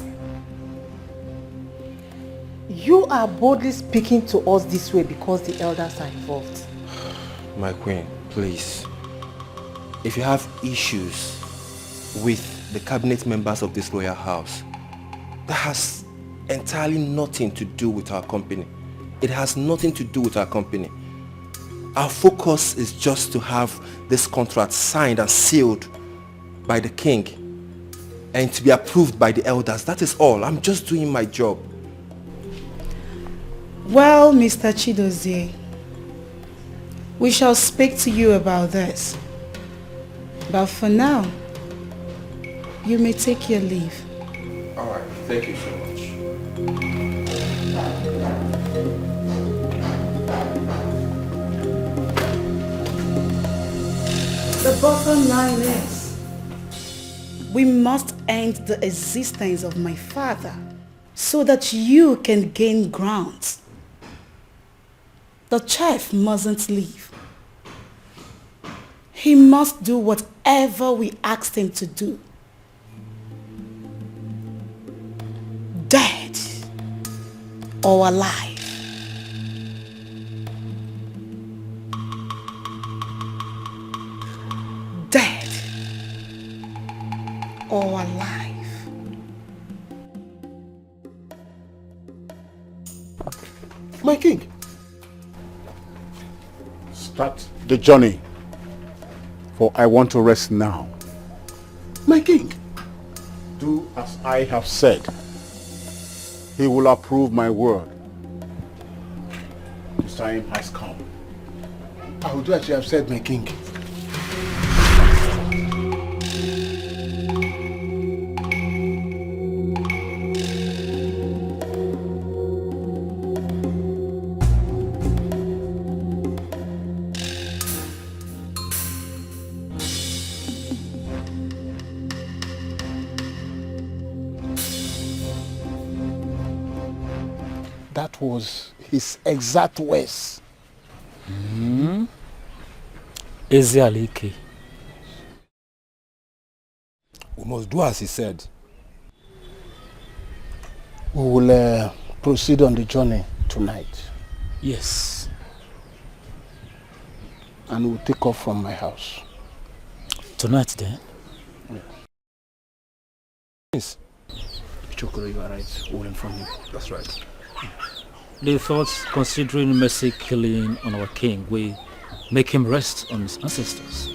you are boldly speaking to us this way because the elders are involved? My queen, please. If you have issues with the cabinet members of this royal house, that has entirely nothing to do with our company. It has nothing to do with our company. Our focus is just to have this contract signed and sealed by the king and to be approved by the elders. That is all. I'm just doing my job. Well, Mr. Chidozie, we shall speak to you about this. But for now, you may take your leave. All right. Thank you so much. The bottom line is, We must end the existence of my father so that you can gain ground. The chef mustn't leave. He must do whatever we asked him to do. Dead or alive. Dead or alive. My king. Start the journey, for I want to rest now. My king. Do as I have said. He will approve my word. His time has come. I will do as you have said, my king. That was his exact words. Ezealike. We must do as he said. We will proceed on the journey tonight. Yes. And we'll take off from my house. Tonight then? Yes. Chokoro, you are right. We'll inform you. That's right. The thoughts considering mercy killing on our king, we make him rest on his ancestors.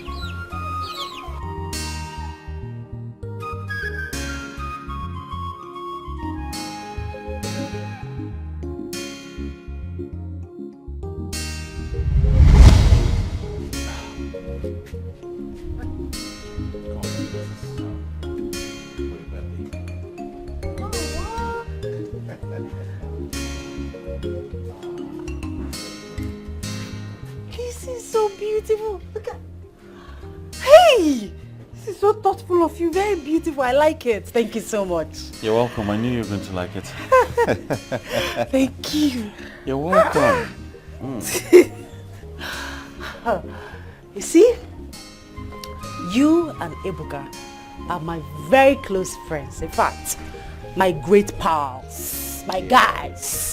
This is so beautiful. Look at. Hey! This is so thoughtful of you. Very beautiful. I like it. Thank you so much. You're welcome. I knew you were going to like it. Thank you. You're welcome. You see, you and Ebuka are my very close friends. In fact, my great pals, my guys.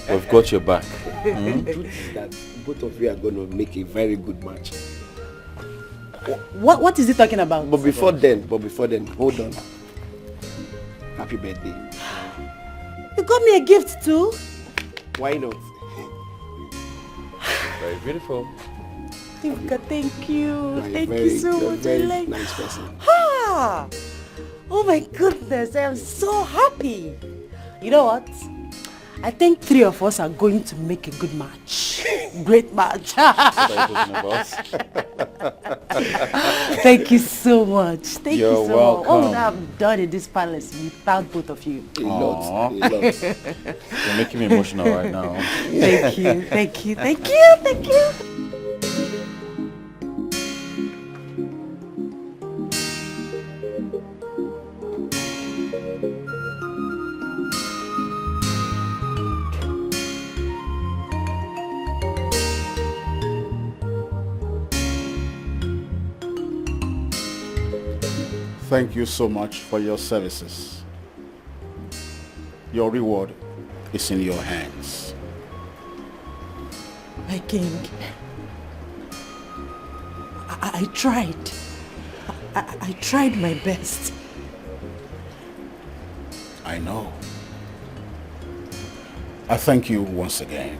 We've got your back. That both of you are going to make a very good match. What is he talking about? But before then, hold on. Happy birthday. You got me a gift too? Why not? Very beautiful. Ebuka, thank you. Thank very, you so much. Very Like, nice person. ah! Oh my goodness, I am so happy. You know what? I think three of us are going to make a good match. Great match. Thank you so much. Thank You're you so welcome. much. What would I have done in this palace without both of you? A lot. You're making me emotional right now. Thank you, thank you, thank you, thank you. Thank you so much for your services. Your reward is in your hands. My king, I tried. I tried my best. I know. I thank you once again.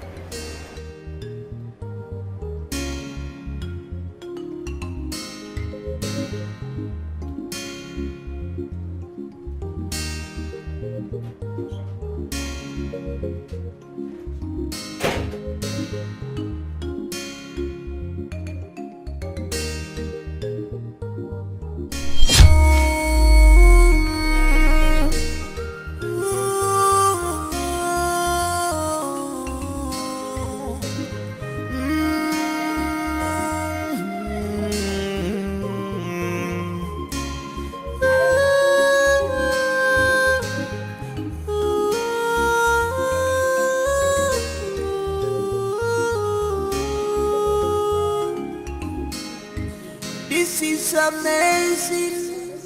It is amazing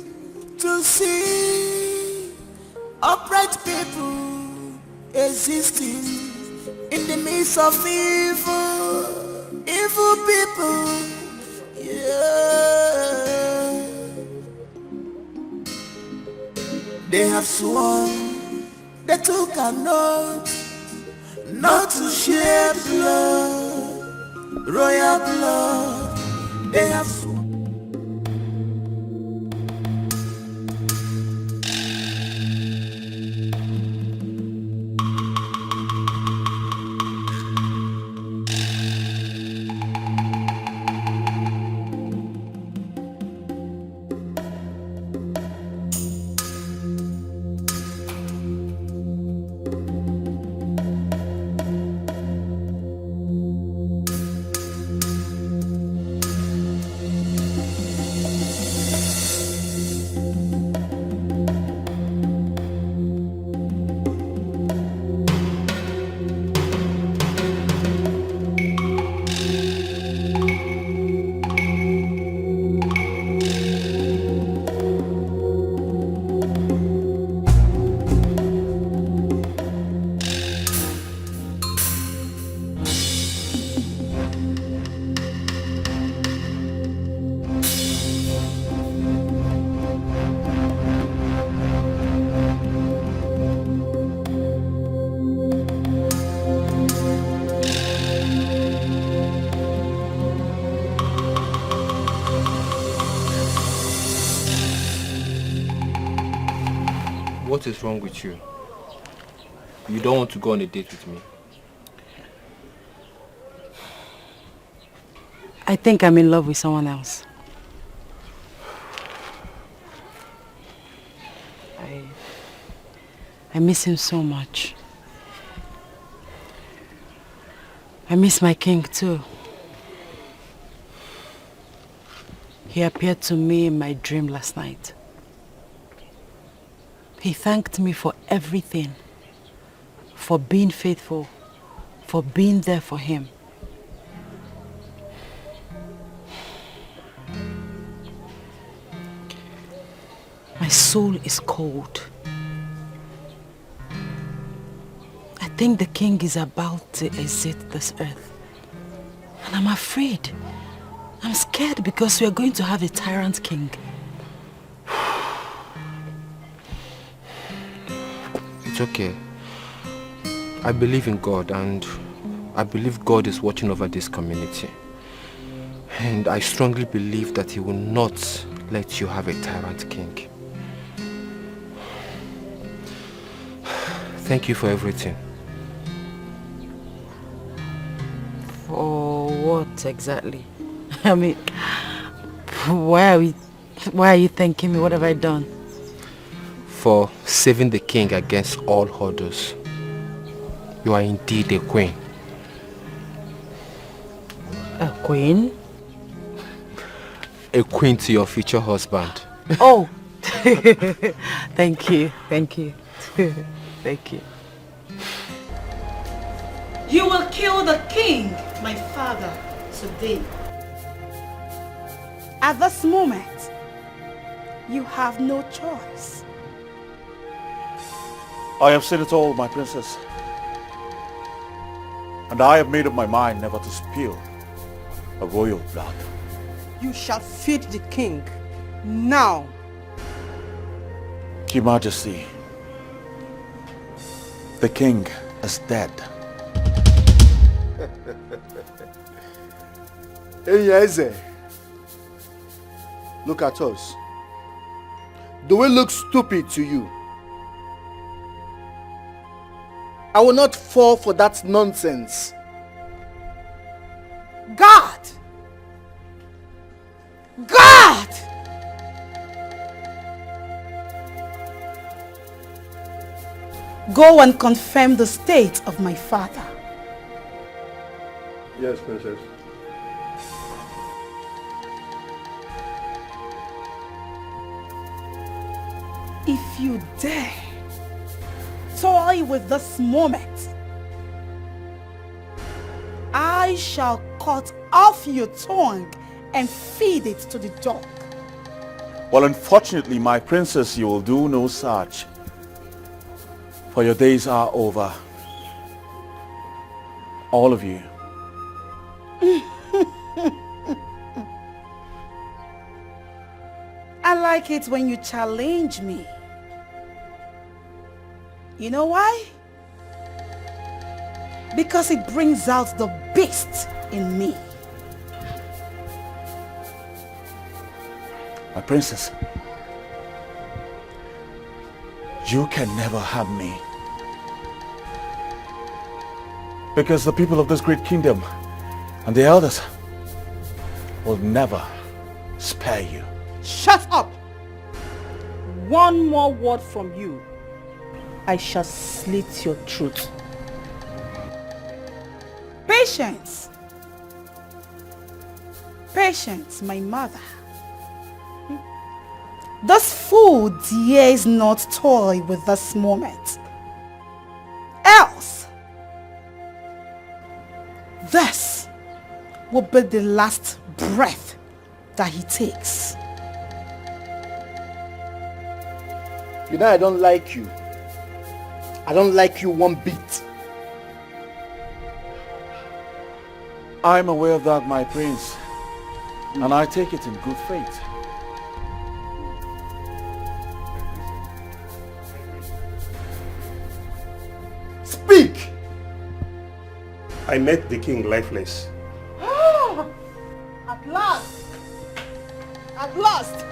to see upright people existing in the midst of evil people. Yeah. They have sworn they took an oath not to shed blood, royal blood. They have sworn. What is wrong with you? You don't want to go on a date with me? I think I'm in love with someone else. I miss him so much. I miss my king too. He appeared to me in my dream last night. He thanked me for everything, for being faithful, for being there for him. My soul is cold. I think the king is about to exit this earth. And I'm afraid. I'm scared because we are going to have a tyrant king. It's okay. I believe in God, and I believe God is watching over this community. And I strongly believe that he will not let you have a tyrant king. Thank you for everything. For what exactly? I mean, why are you thanking me? What have I done? For saving the king against all others. You are indeed a queen. A queen? A queen to your future husband. Oh! Thank you, thank you. Thank you. You will kill the king, my father, today. At this moment, you have no choice. I have seen it all, my princess. And I have made up my mind never to spill a royal blood. You shall feed the king now. Your Majesty, the king is dead. Eze, look at us. Do we look stupid to you? I will not fall for that nonsense. God! God! Go and confirm the state of my father. Yes, princess. If you dare toy with this moment, I shall cut off your tongue and feed it to the dog. Well, unfortunately, my princess, you will do no such. For your days are over. All of you. I like it when you challenge me. You know why? Because it brings out the beast in me. My princess, you can never harm me. Because the people of this great kingdom and the elders will never spare you. Shut up! One more word from you, I shall slit your throat. Patience. Patience, my mother. This food dares not toy with this moment. Else, this will be the last breath that he takes. You know I don't like you. I don't like you one bit. I'm aware of that, my prince. And I take it in good faith. Speak! I met the king lifeless. At last! At last!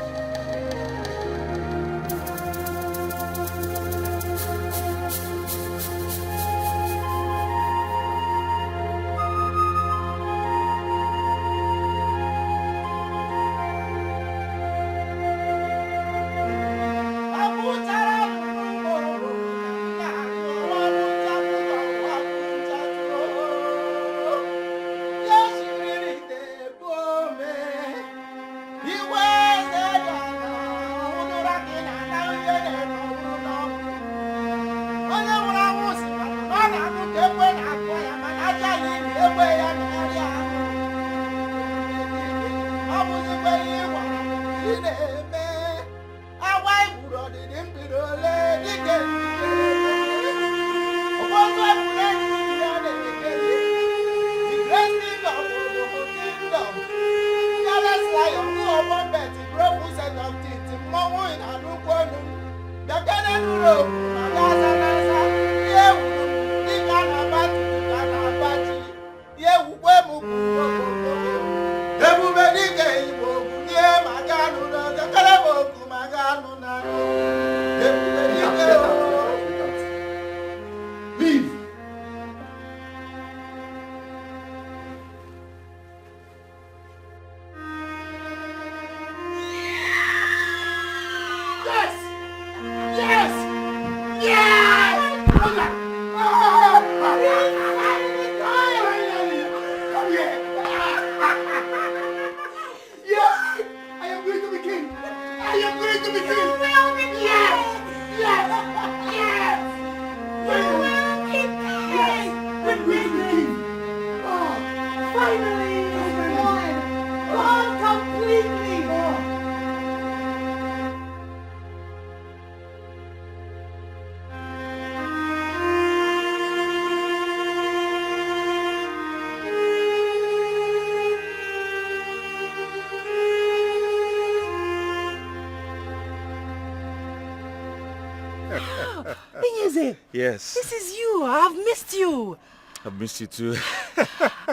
Yes. This is you. I've missed you. I've missed you too.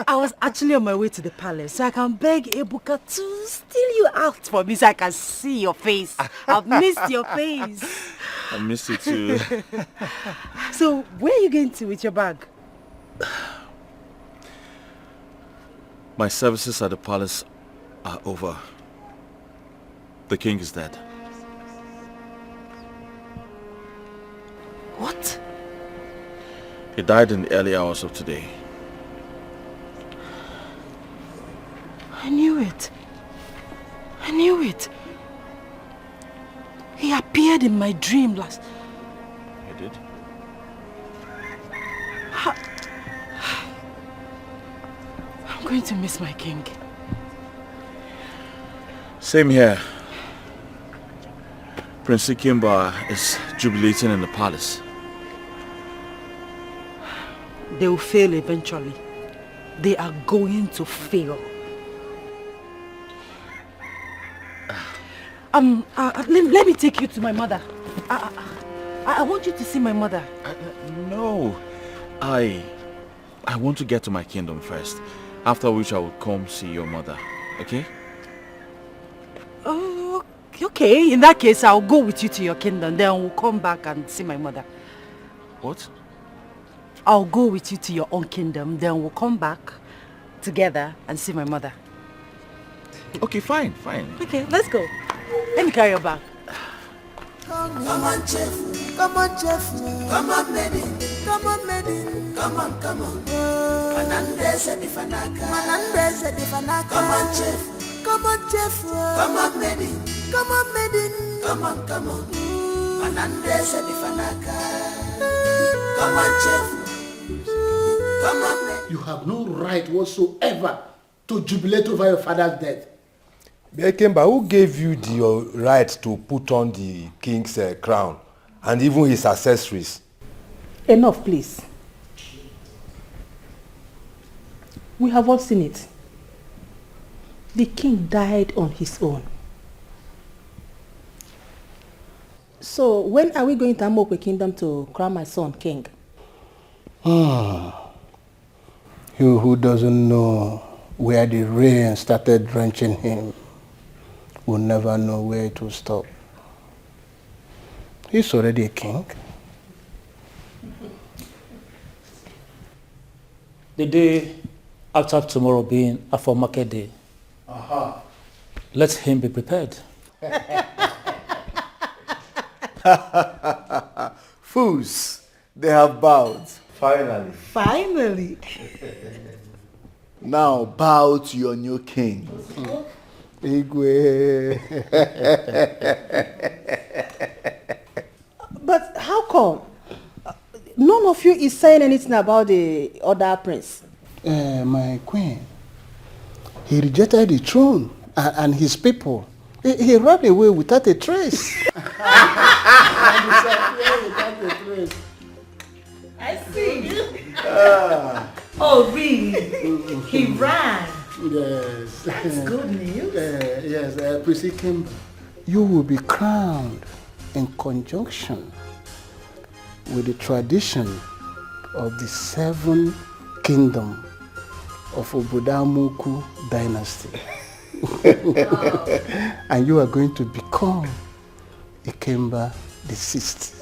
I was actually on my way to the palace so I can beg Ebuka to steal you out for me so I can see your face. I've missed your face. I missed you too. So where are you going to with your bag? My services at the palace are over. The king is dead. What? He died in the early hours of today. I knew it. I knew it. He appeared in my dream last... He did? I'm going to miss my king. Same here. Prince Ikemba is jubilating in the palace. They will fail eventually. They are going to fail. Let me take you to my mother. I want you to see my mother. No. I want to get to my kingdom first. After which I will come see your mother. Okay? Okay, in that case, I'll go with you to your kingdom. Then we'll come back and see my mother. What? I'll go with you to your own kingdom. Then we'll come back together and see my mother. Okay, fine. Okay, let's go. Let me carry your bag. Come on, chef. Come on, chef. Come on, maiden. Come on, maiden. Come on. Manandese di fanaka. Come on, chef. Come on, chef. Come on, maiden. Come on, maiden. Come on. Manandese di fanaka. Come on, chef. Come on, maiden. You have no right whatsoever to jubilate over your father's death. Ikemba, who gave you the right to put on the king's crown and even his accessories? Enough, please. We have all seen it. The king died on his own. So when are we going to Amokwe Kingdom to crown my son king? You who doesn't know where the rain started drenching him will never know where it will stop. He's already a king. The day after tomorrow being a market day, let him be prepared. Fools, they have bowed. Finally. Now bow to your new king. Igwe. But how come? None of you is saying anything about the other prince. My queen, he rejected the throne and his people. He ran away without a trace. I see. Oh, really? He ran. Yes. That's good news. Yes, Prince Ikemba, you will be crowned in conjunction with the tradition of the 7 kingdom of Obodamuku dynasty. And you are going to become Ikemba the 6th.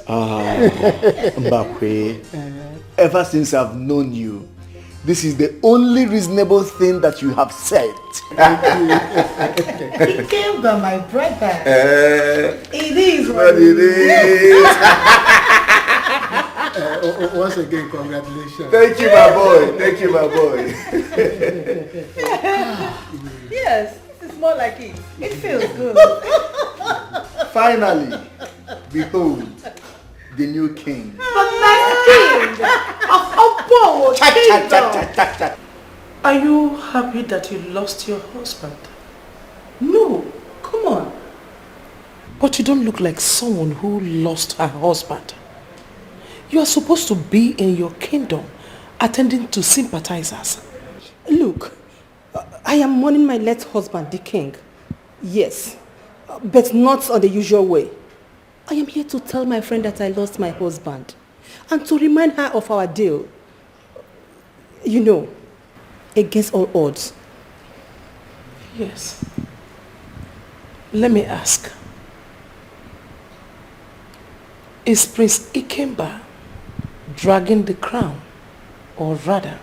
Mbakwe, ever since I've known you, this is the only reasonable thing that you have said. Ikemba, my brother. It is what it is. Once again, congratulations. Thank you, my boy. Yes, this is more like it. It feels good. Finally, behold, the new king. The next king of Opo Kingdom. Are you happy that you lost your husband? No, come on. But you don't look like someone who lost her husband. You are supposed to be in your kingdom, attending to sympathizers. Look, I am mourning my late husband, the king. Yes, but not on the usual way. I am here to tell my friend that I lost my husband and to remind her of our deal. You know, against all odds. Yes. Let me ask. Is Prince Ikemba dragging the crown, or rather,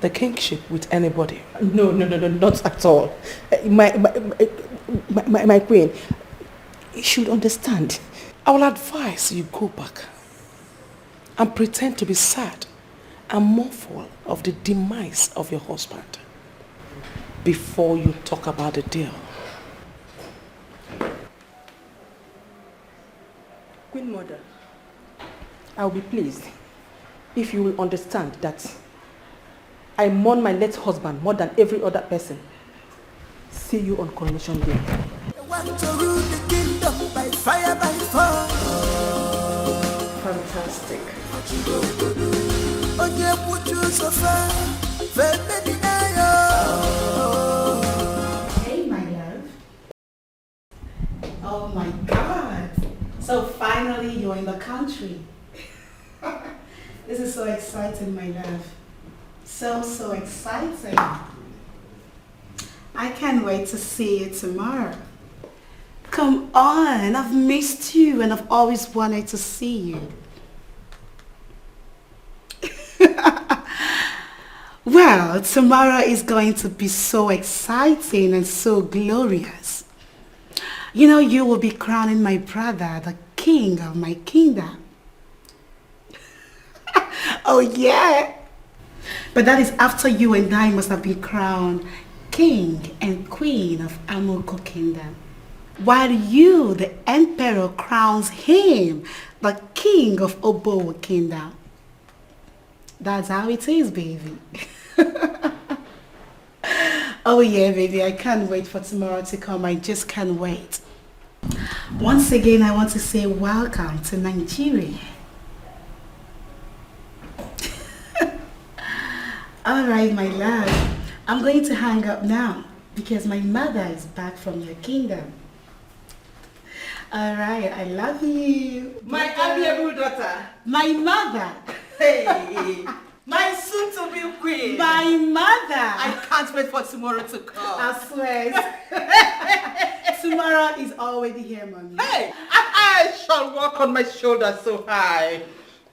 the kingship with anybody? No, not at all. My queen, you should understand. I will advise you go back and pretend to be sad and mournful of the demise of your husband before you talk about the deal. Queen Mother, I will be pleased if you will understand that I mourn my late husband more than every other person. See you on Coronation Day. want to rule the kingdom by fire, by force. Fantastic. Oye, put you so far. Hey, my love. Oh my God. So finally you're in the country. This is so exciting, my love. So exciting. I can't wait to see you tomorrow. Come on, I've missed you and I've always wanted to see you. Well, tomorrow is going to be so exciting and so glorious. You know, you will be crowning my brother, the king of my kingdom. Oh yeah. But that is after you and I must have been crowned king and queen of Amoko Kingdom. While you, the emperor, crowns him, the king of Obowo Kingdom. That's how it is, baby. Oh yeah, baby, I can't wait for tomorrow to come. I just can't wait. Once again, I want to say welcome to Nigeria. All right, my love. I'm going to hang up now because my mother is back from your kingdom. All right, I love you. My amiable daughter. My mother. Hey. My soon-to-be queen. My mother. I can't wait for tomorrow to come. I swear. Tomorrow is already here, mommy. Hey, I shall walk on my shoulders so high,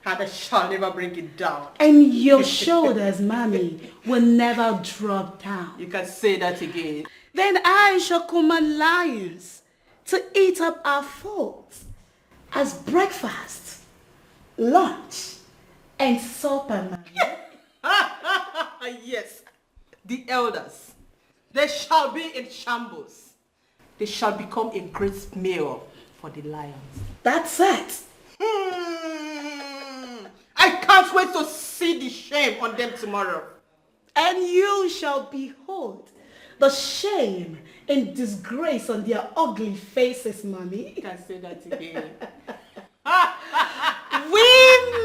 and I shall never bring it down. And your shoulders, mommy, will never drop down. You can say that again. Then I shall command lions to eat up our folks as breakfast, lunch, and supper, mommy. Yes, the elders, they shall be in shambles. They shall become a great meal for the lions. That's it. I can't wait to see the shame on them tomorrow. And you shall behold the shame and disgrace on their ugly faces, mommy. You can say that again. We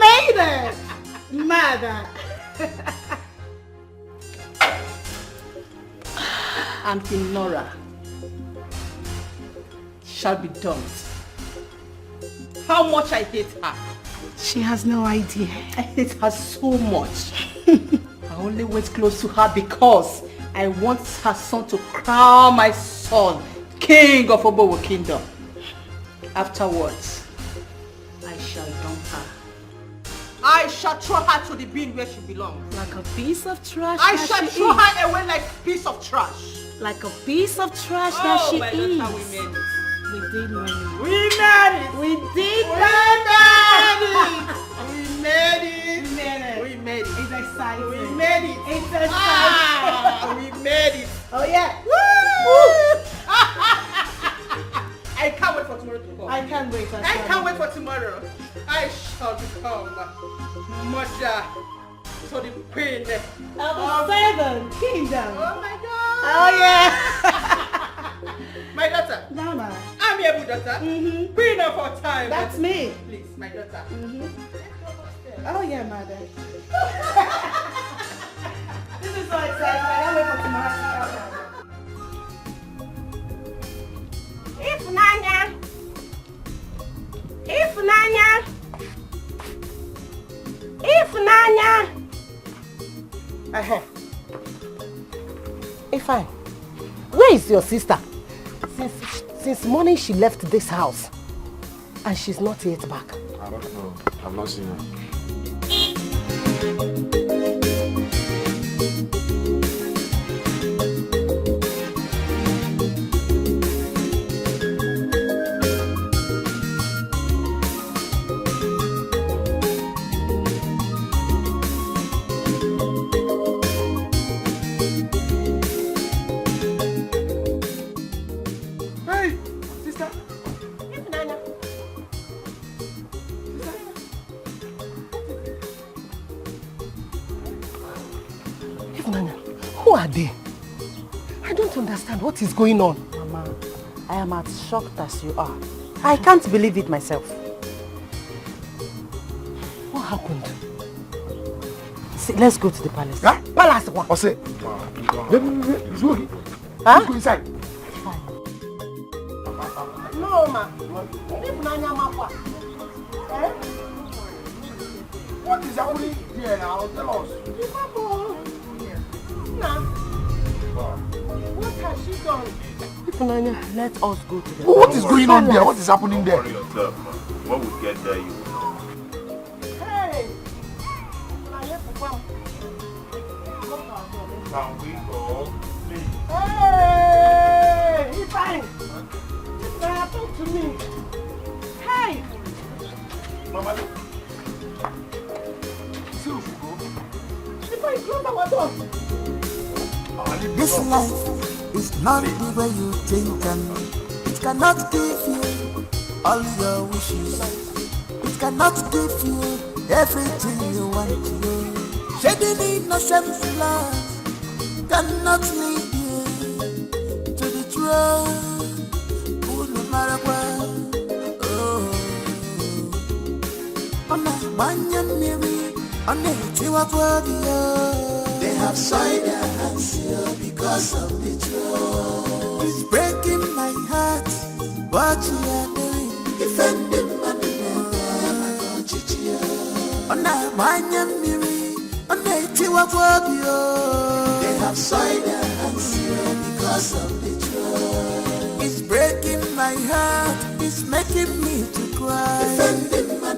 made it, mother. Auntie Nora shall be done. How much I hate her. She has no idea. I hate her so much. I only wait close to her because I want her son to crown my son king of Obowo Kingdom. Afterwards, I shall dump her. I shall throw her to the bin where she belongs. Like a piece of trash. I shall throw her away like a piece of trash. Like a piece of trash that she my is. daughter, we made it. We did, mommy. We made it. We did, We made it. We made it. We made it. It's exciting. We made it. It's exciting. We made it. Oh yeah. Woo! I can't wait for tomorrow to come. I can't wait. I can't wait for tomorrow. I shall become mother to the queen of seven kingdom. Oh my God. Oh yeah. My daughter. Mama. I'm your daughter. Queen of our time. That's me. Please, my daughter. Oh yeah, mother. This is so exciting. I can't wait for tomorrow to come. Ifunanya! Ifunanya! Ifunanya! Ifeanyi, where is your sister? Since morning she left this house and she's not yet back. I don't know. I've not seen her. Who are they? I don't understand what is going on. Mama, I am as shocked as you are. I can't believe it myself. What happened? See, let's go to the palace. Huh? Palace one. Ose. Let's go. Huh? Let's go inside. No, ma. What is happening here now? Tell us. What has she done? Let us go to the What is going on there? What is happening there? Worry yourself, man. When we get there, you will know. Hey! Can we go, please? Hey! He's fine! Now talk to me! Hey! Mama, If I close our door! This life is not the way you think, and it cannot give you all your wishes. It cannot give you everything you want to. Shedding innocent love cannot lead you to the truth. No matter what. Oh, they have signed their hands here because of the truth. It's breaking my heart what you are doing. Defending my they have signed their hands here because of the truth. It's breaking my heart. It's making me to cry. Defending my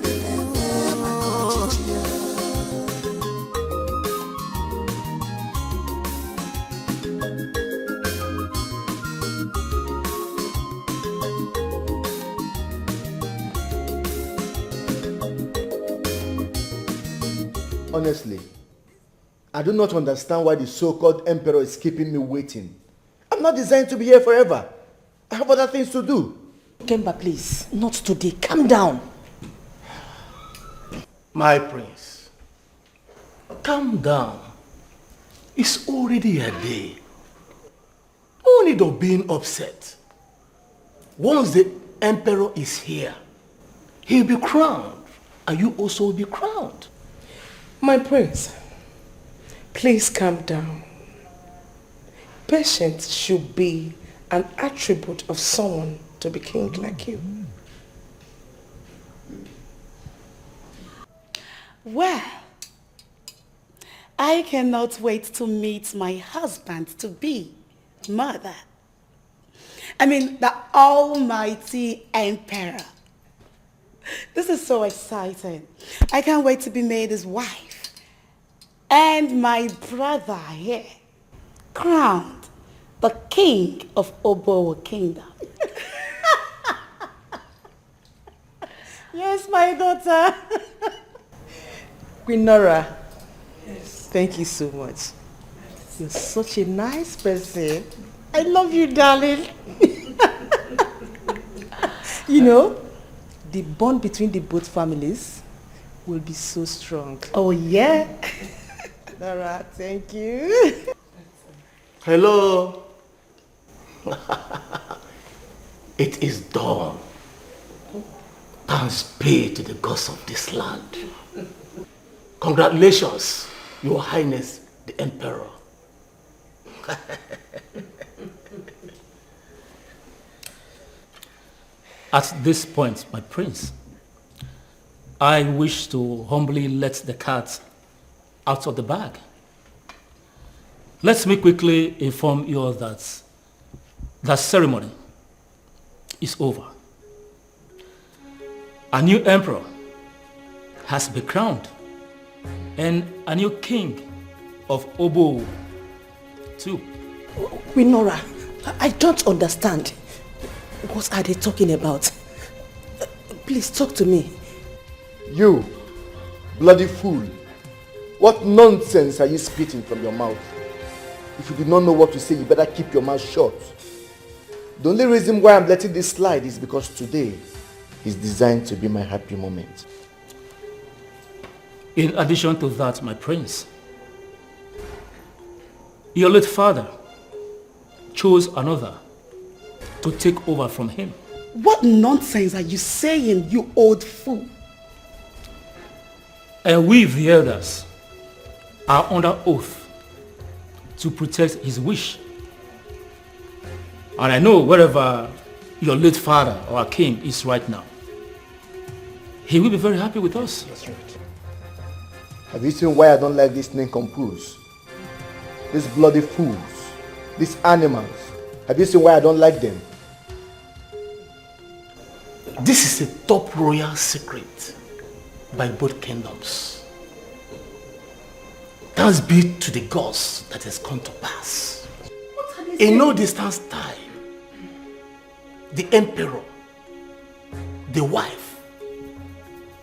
Honestly, I do not understand why the so-called emperor is keeping me waiting. I'm not designed to be here forever. I have other things to do. Kemba, please. Not today. Calm down. My prince, calm down. It's already a day. No need of being upset. Once the emperor is here, he'll be crowned, and you also will be crowned. My prince, please calm down. Patience should be an attribute of someone to be king like you. Well, I cannot wait to meet my husband-to-be, mother. I mean, the almighty emperor. This is so exciting. I can't wait to be made his wife. And my brother here, crowned the king of Obowo Kingdom. Yes, my daughter. Queen Nora, yes. Thank you so much. You're such a nice person. I love you, darling. You know, the bond between the both families will be so strong. Oh, yeah? Nora, thank you. Hello. It is dawn. Thanks be to the gods of this land. Congratulations, Your Highness the Emperor. At this point, my prince, I wish to humbly let the cat out of the bag. Let me quickly inform you all that the ceremony is over. A new emperor has been crowned and a new king of Obo too. Queen Nora, I don't understand. What are they talking about? Please talk to me. You, bloody fool. What nonsense are you spitting from your mouth? If you do not know what to say, you better keep your mouth shut. The only reason why I'm letting this slide is because today is designed to be my happy moment. In addition to that, my prince, your late father chose another to take over from him. What nonsense are you saying, you old fool? And we, the elders, are under oath to protect his wish. And I know wherever your late father or our king is right now, he will be very happy with us. That's right. Have you seen why I don't like these nincompoops? These bloody fools, these animals. Have you seen why I don't like them? This is a top royal secret by both kingdoms. Thanks be to the gods that has come to pass. In no distance time, the emperor, the wife,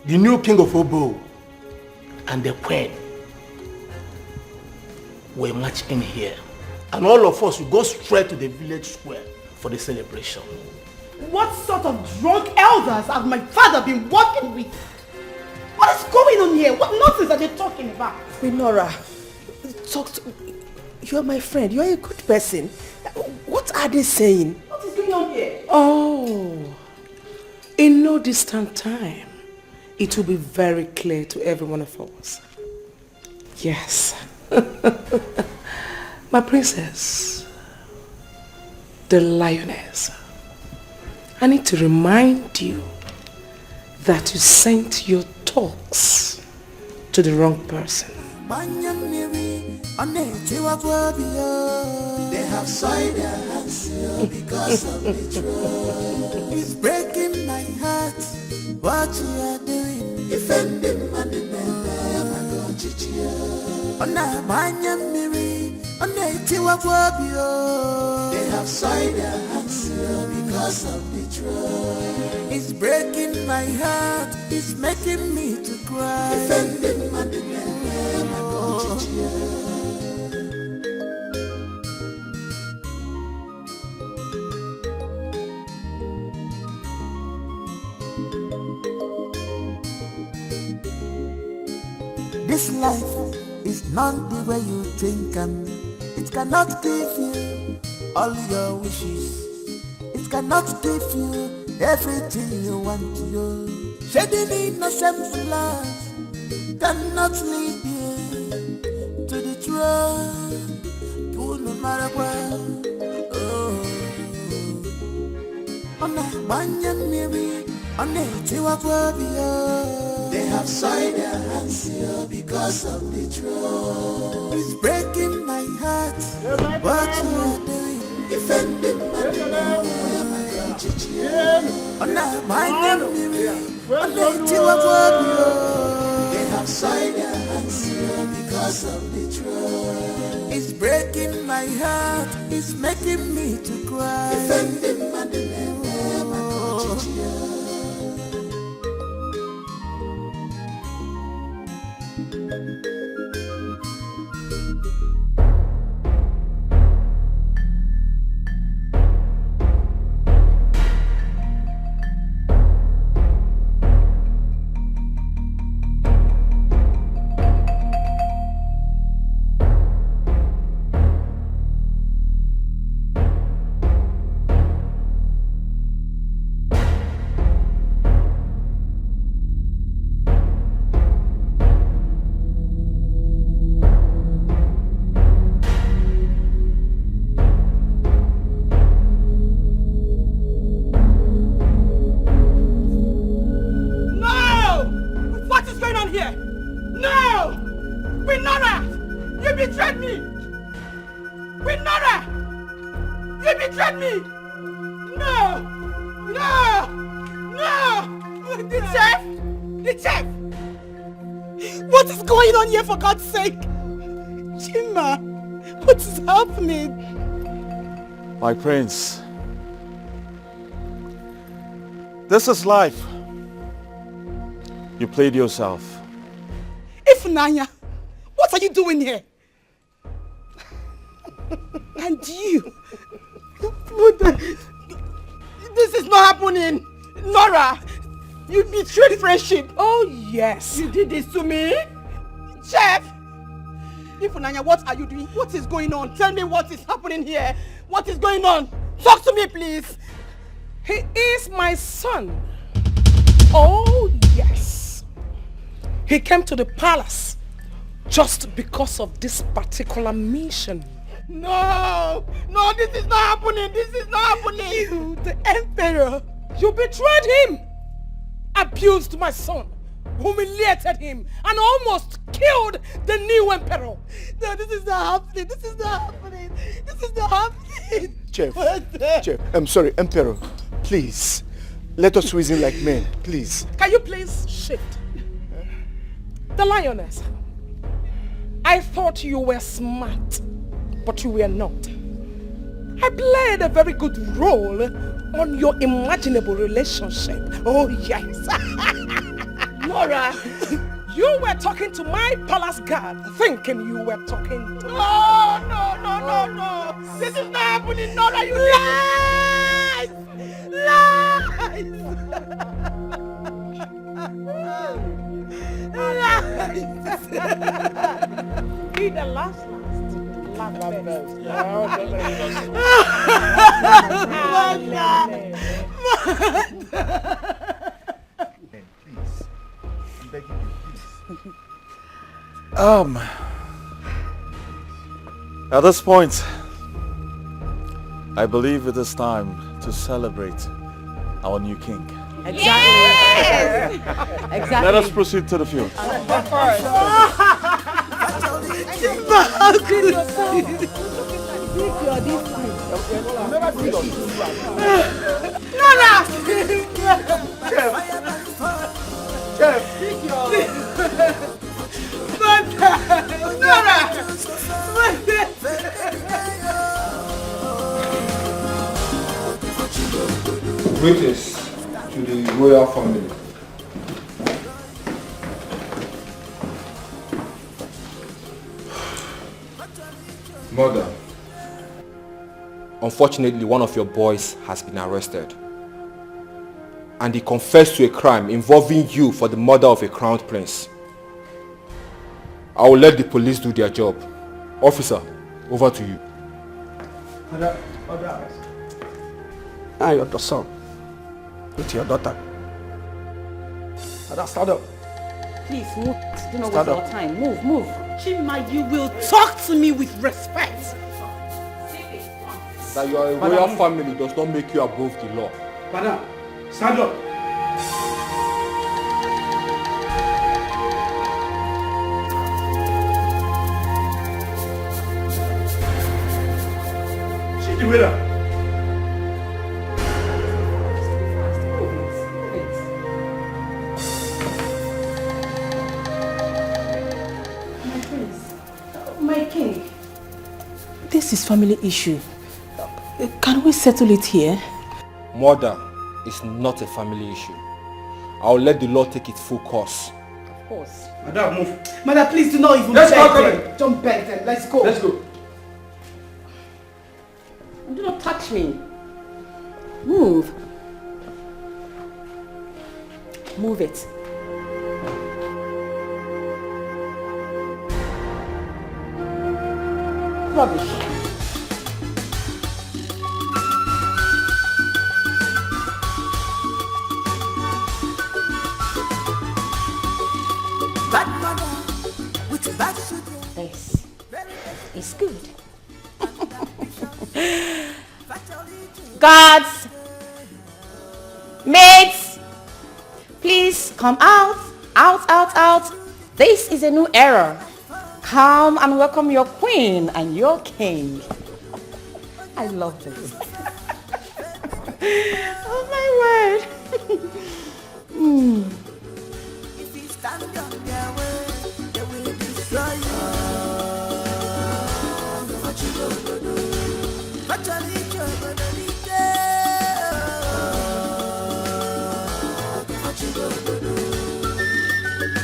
the new king of Obo, and the queen will march in here. And all of us will go straight to the village square for the celebration. What sort of drunk elders have my father been working with? What is going on here? What nonsense are they talking about? Nora, talk to... You're my friend. You're a good person. What are they saying? What is going on here? Oh, in no distant time, it will be very clear to every one of us. Yes. My princess, the lioness, I need to remind you that you sent your talks to the wrong person. They have soiled their hands because of the truth. It's breaking my heart what you are doing. Defending money, I'm going to cheer. On a banyan miri, on a tiwabwabio. They have soiled their hands because of the truth. It's breaking my heart, it's making me to cry. Defending money, I'm going to cheer. This life is not the way you think, and it cannot give you all your wishes. It cannot give you everything you want to do. Shedding innocent blood cannot lead you to the truth. You no matter what. On a banyan miri, on a tiwabwabio. They have soiled their hands here because of the truth. It's breaking my heart. What you are doing? Defending my name. On a banyan miri, on a tiwabwabio. They have soiled their hands here because of the truth. It's breaking my heart. It's making me to cry. Defending my name. For God's sake! Chima, what is happening? My prince, this is life. You played yourself. Ifunanya, what are you doing here? And you? This is not happening! Nora, you betrayed friendship! Oh yes! You did this to me? Chef! Ifunanya, what are you doing? What is going on? Tell me what is happening here. What is going on? Talk to me, please. He is my son. Oh, yes. He came to the palace just because of this particular mission. No, this is not happening. This is not happening. You, the emperor, you betrayed him, abused my son, humiliated him, and almost killed the new emperor. No, this is not happening. This is not happening. This is not happening. Chef, I'm sorry, Emperor. Please, let us reason like men, please. Can you please shift? The lioness. I thought you were smart, but you were not. I played a very good role on your imaginable relationship. Oh yes. Nora, you were talking to my palace guard, thinking you were talking to No. This is not happening. Nora, you lies! Be the last best. At this point, I believe it is time to celebrate our new king. Exactly. Yes. Exactly. Let us proceed to the field. Greetings to the royal family. Mother, unfortunately one of your boys has been arrested. And he confessed to a crime involving you for the murder of a crowned prince. I will let the police do their job. Officer, over to you. I am your son with your daughter. Stand up. Please, move. Do not Stand waste up. our time. Move. Chima, you will talk to me with respect. That you are a royal family does not make you above the law. Madam, stand up. Sit the waiter. My king. This is family issue. Can we settle it here? Murder is not a family issue. I will let the law take its full course. Of course. Madam, move. Mother, please do not even Let's beg go, them. Colin. Don't beg them. Let's go. Let's go. Do not touch me. Move. Move it. Rubbish. Bad mother with bad children. This is good. Guards, maids, please come out, out. This is a new era. Come and welcome your queen and your king. I love this. Oh my word. If you stand on their way, they will destroy you. What you gonna do? What you gonna do? What you gonna do?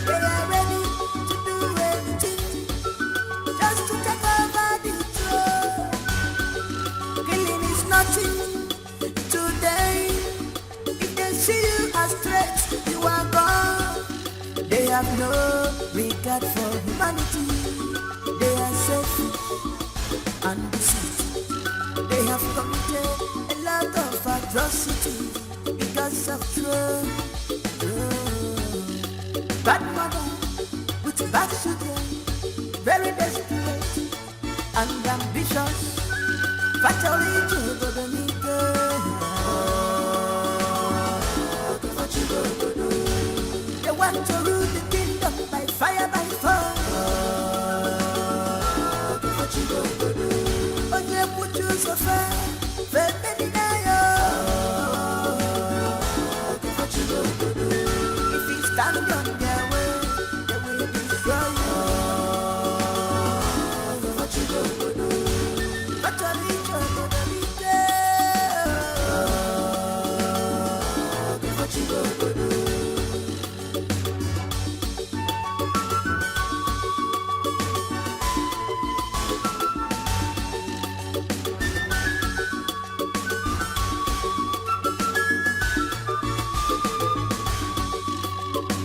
They are ready to do anything just to take over the throne. Killing is nothing today. If they see you as threats, you are gone. They have no regard for humanity. They are selfish and deceit. They have come a lot of atrocity because of trust. Bad mother with bad children, very desperate and ambitious. Fatally they want to rule the kingdom by fire, by force. Onye puchu sofa, baby if you stand on their way, they will destroy you.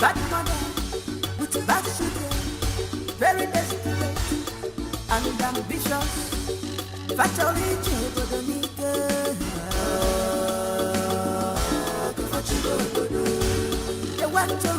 Bad mother with bad children, very desperate and ambitious. Fatally they want to